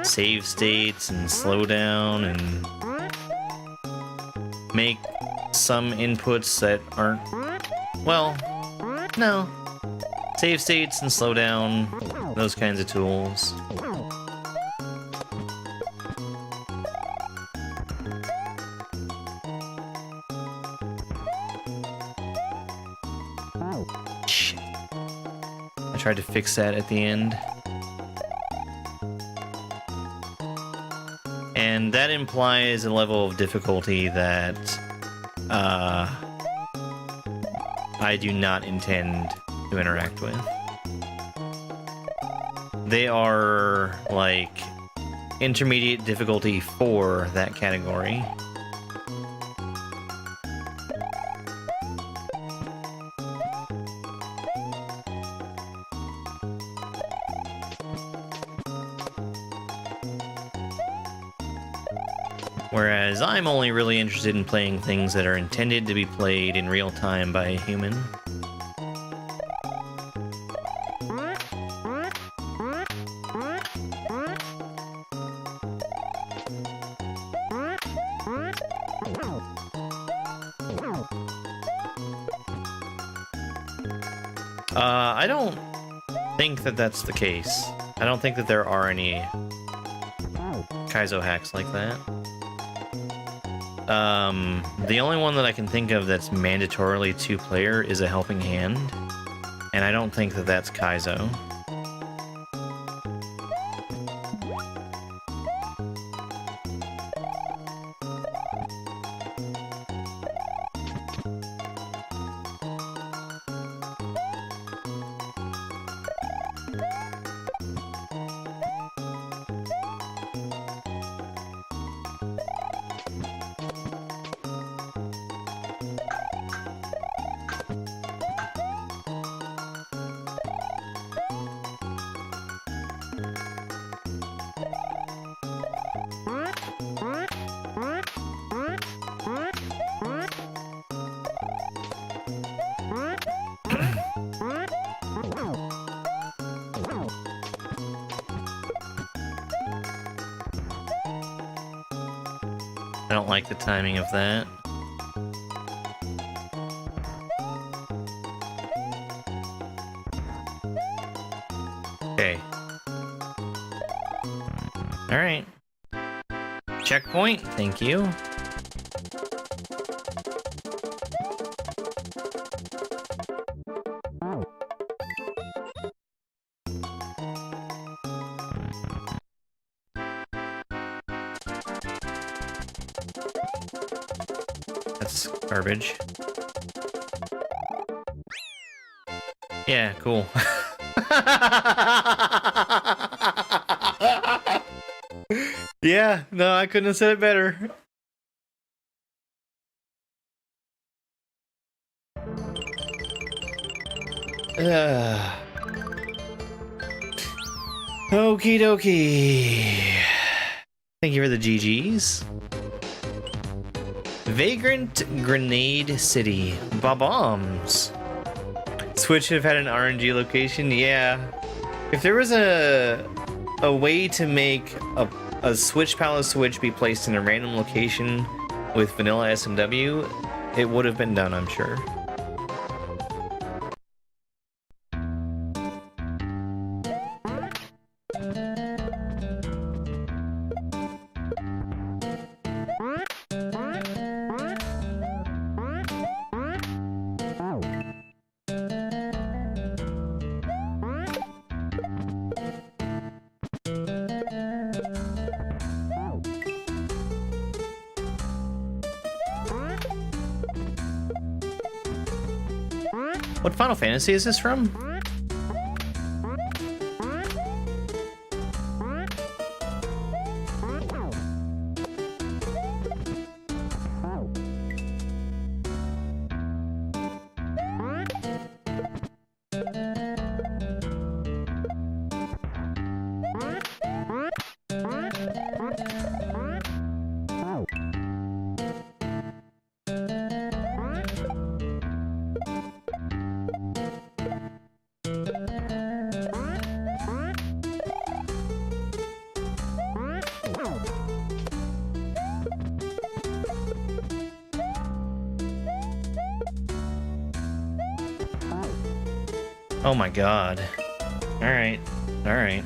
Speaker 1: save states and slow down and make some inputs that aren't, well, no. Save states and slow down, those kinds of tools. Shit. I tried to fix that at the end. And that implies a level of difficulty that I do not intend to interact with. They are like intermediate difficulty for that category. Whereas I'm only really interested in playing things that are intended to be played in real time by a human. I don't think that that's the case. I don't think that there are any Kaizo hacks like that. The only one that I can think of that's mandatorily two-player is a helping hand, and I don't think that that's Kaizo. I don't like the timing of that. Okay. Alright. Checkpoint, thank you. That's garbage. Yeah, cool. Yeah, no, I couldn't have said it better. Okie dokie. Thank you for the GGs. Vagrant Grenade City. Bombs. Switch should have had an RNG location. Yeah. If there was a way to make a Switch Palace Switch be placed in a random location with vanilla SMW, it would have been done, I'm sure. What Final Fantasy is this from? Oh my god. Alright. Alright.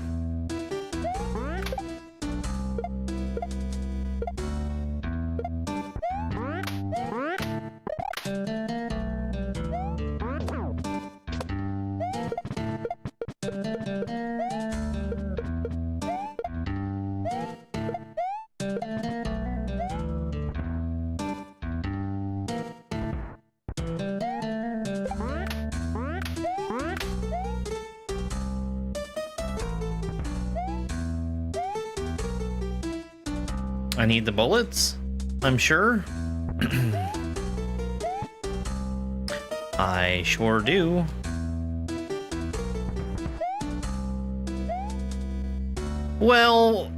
Speaker 1: I need the bullets, I'm sure. I sure do. Well...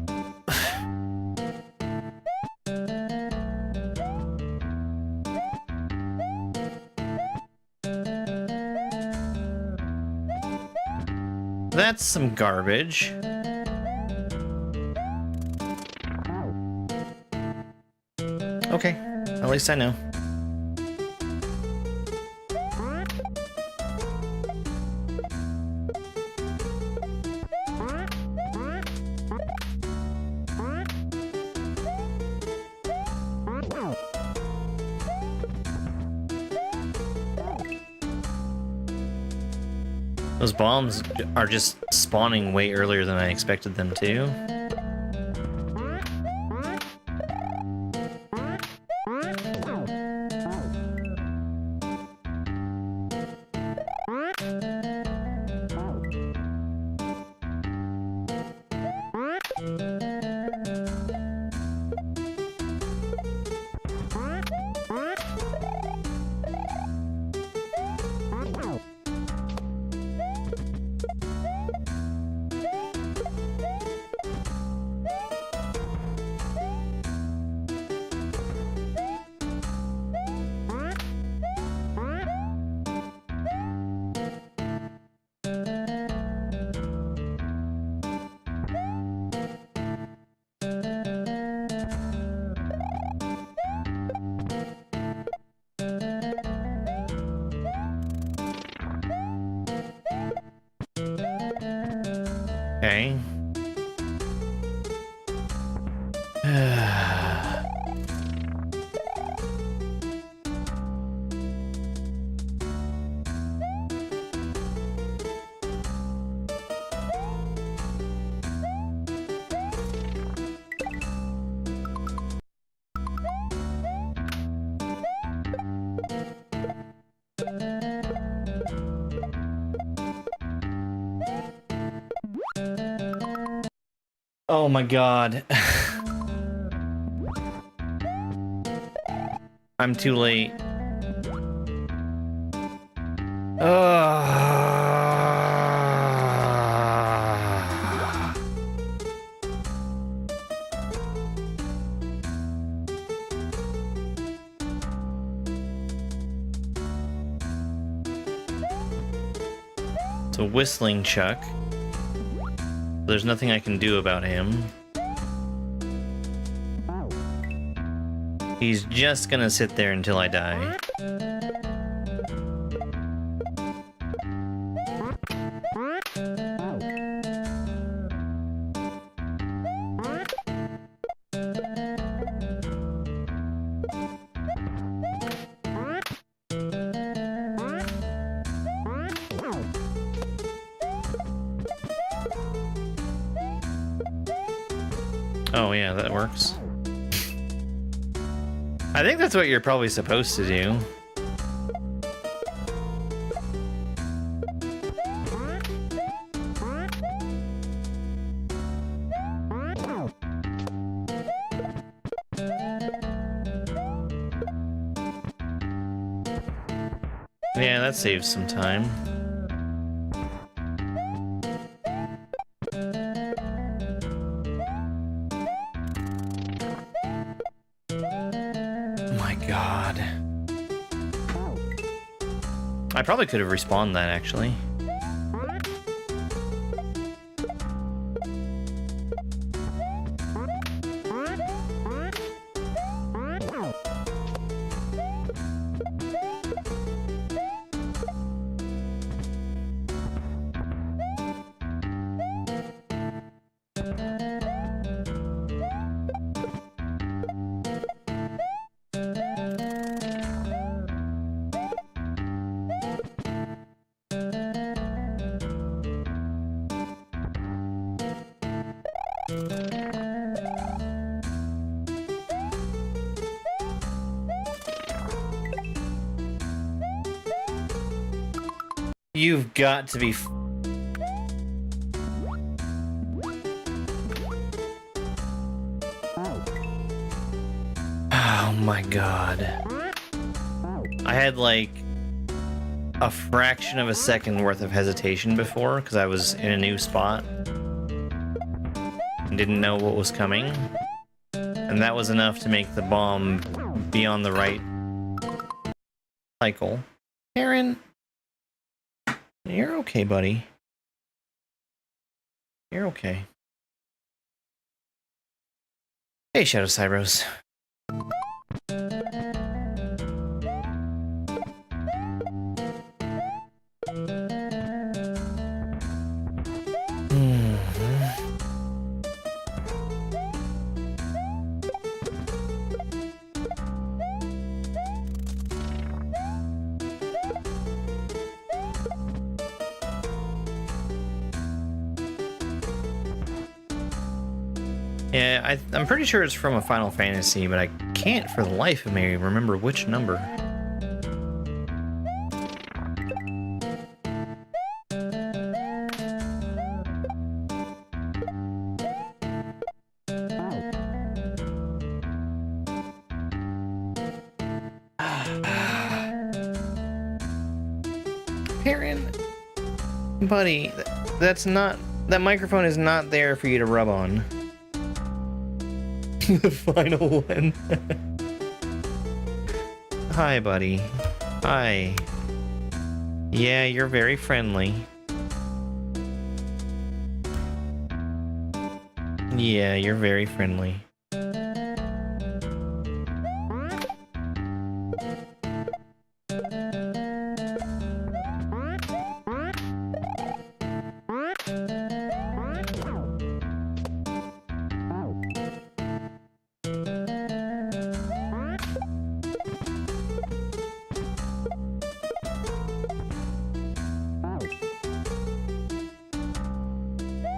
Speaker 1: That's some garbage. Okay, at least I know. Those bombs are just spawning way earlier than I expected them to. Okay. Oh my god. I'm too late. It's a whistling Chuck. There's nothing I can do about him. He's just gonna sit there until I die. Oh yeah, that works. I think that's what you're probably supposed to do. Yeah, that saves some time. God. I probably could have respawned that, actually. You've got to be oh my god. I had like a fraction of a second worth of hesitation before because I was in a new spot and didn't know what was coming. And that was enough to make the bomb be on the right cycle. Aaron, you're okay, buddy. You're okay. Hey, Shadow Cybros. Yeah, I'm pretty sure it's from a Final Fantasy, but I can't for the life of me remember which number. Aaron, buddy, that's not, that microphone is not there for you to rub on. The final one. Hi, buddy. Hi. Yeah, you're very friendly. Yeah, you're very friendly.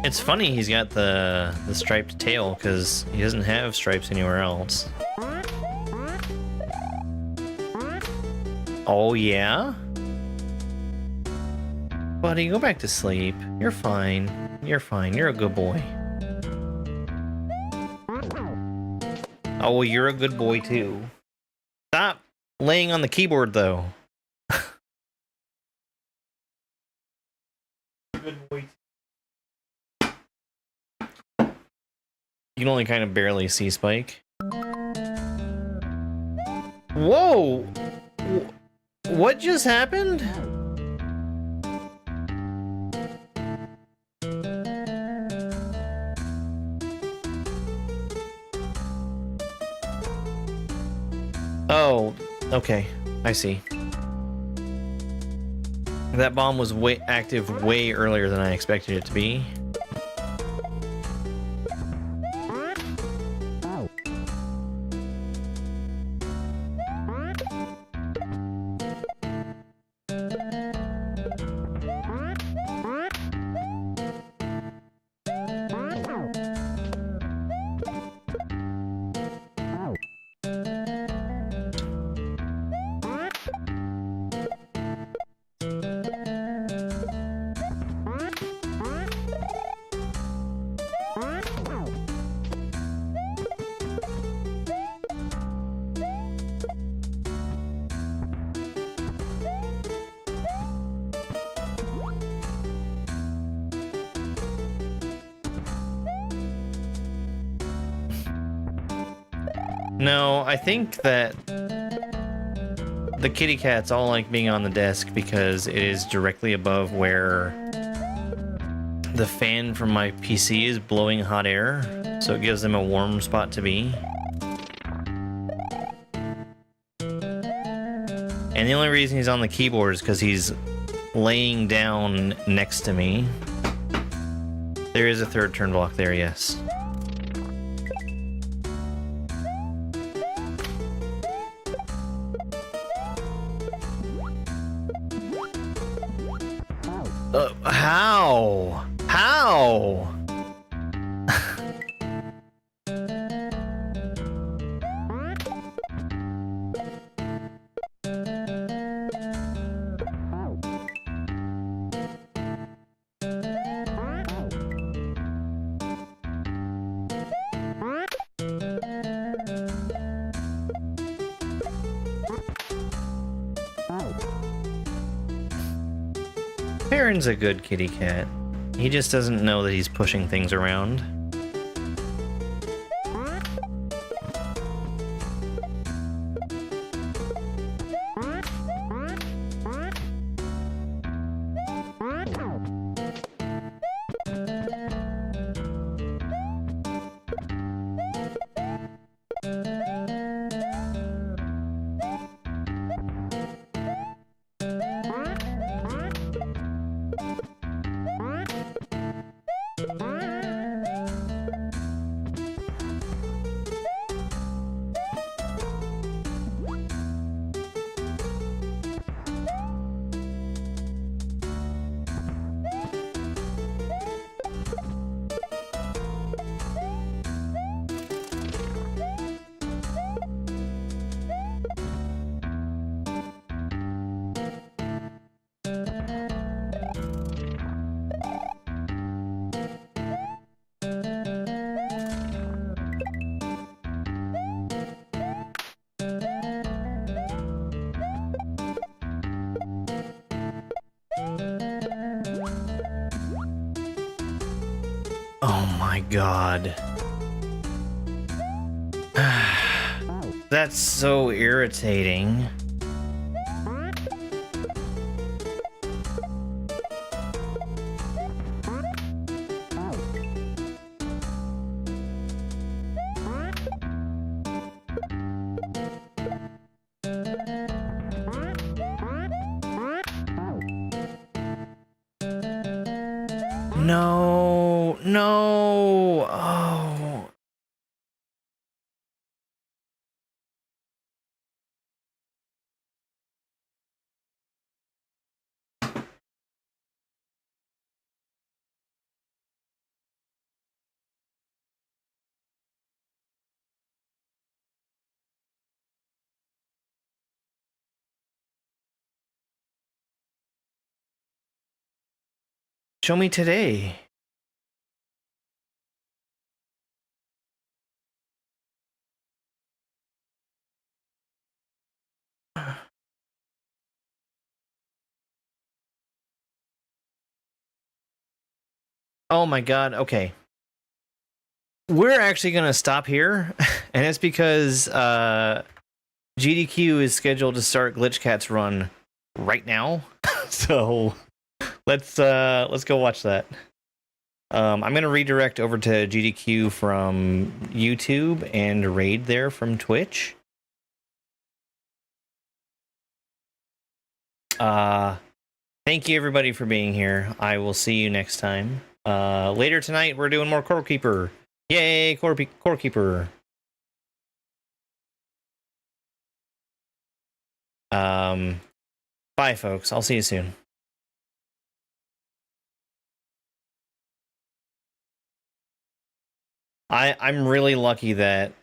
Speaker 1: It's funny he's got the striped tail because he doesn't have stripes anywhere else. Oh yeah? Buddy, go back to sleep. You're fine. You're fine. You're a good boy. Oh, well, you're a good boy, too. Stop laying on the keyboard, though. Good boy. You can only kind of barely see Spike. Whoa! What just happened? Oh, okay. I see. That bomb was active way earlier than I expected it to be. No, I think that the kitty cats all like being on the desk because it is directly above where the fan from my PC is blowing hot air, so it gives them a warm spot to be. And the only reason he's on the keyboard is because he's laying down next to me. There is a third turn block there, yes. How? How? Aaron's a good kitty cat. He just doesn't know that he's pushing things around. Oh my god. That's so irritating. No, no. Oh. Show me today. Oh my god, okay. We're actually going to stop here, and it's because GDQ is scheduled to start Glitchcat's run right now. So let's go watch that. I'm going to redirect over to GDQ from YouTube and raid there from Twitch. Thank you everybody for being here. I will see you next time. Later tonight we're doing more Core Keeper. Yay, Core Keeper. Bye folks. I'll see you soon. I'm really lucky that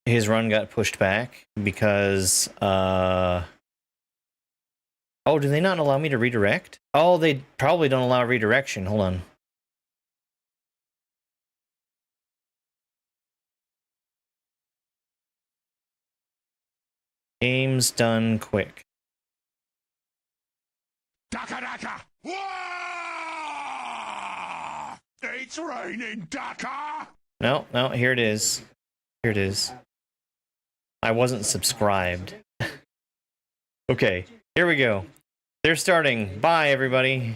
Speaker 1: his run got pushed back because oh, do they not allow me to redirect? Oh, they probably don't allow redirection. Hold on. Game's done quick.
Speaker 6: Daka Daka! Whoa! It's raining, Daka!
Speaker 1: No, here it is. Here it is. I wasn't subscribed. Okay, here we go. They're starting. Bye, everybody.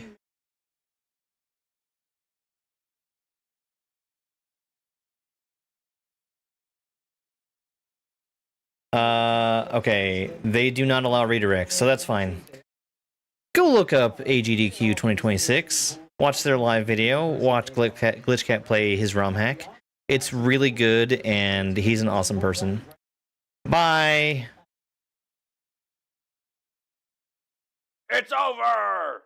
Speaker 1: Okay, they do not allow redirects, so that's fine. Go look up AGDQ 2026. Watch their live video. Watch Glitchcat play his Romhack. It's really good, and he's an awesome person. Bye!
Speaker 6: It's over!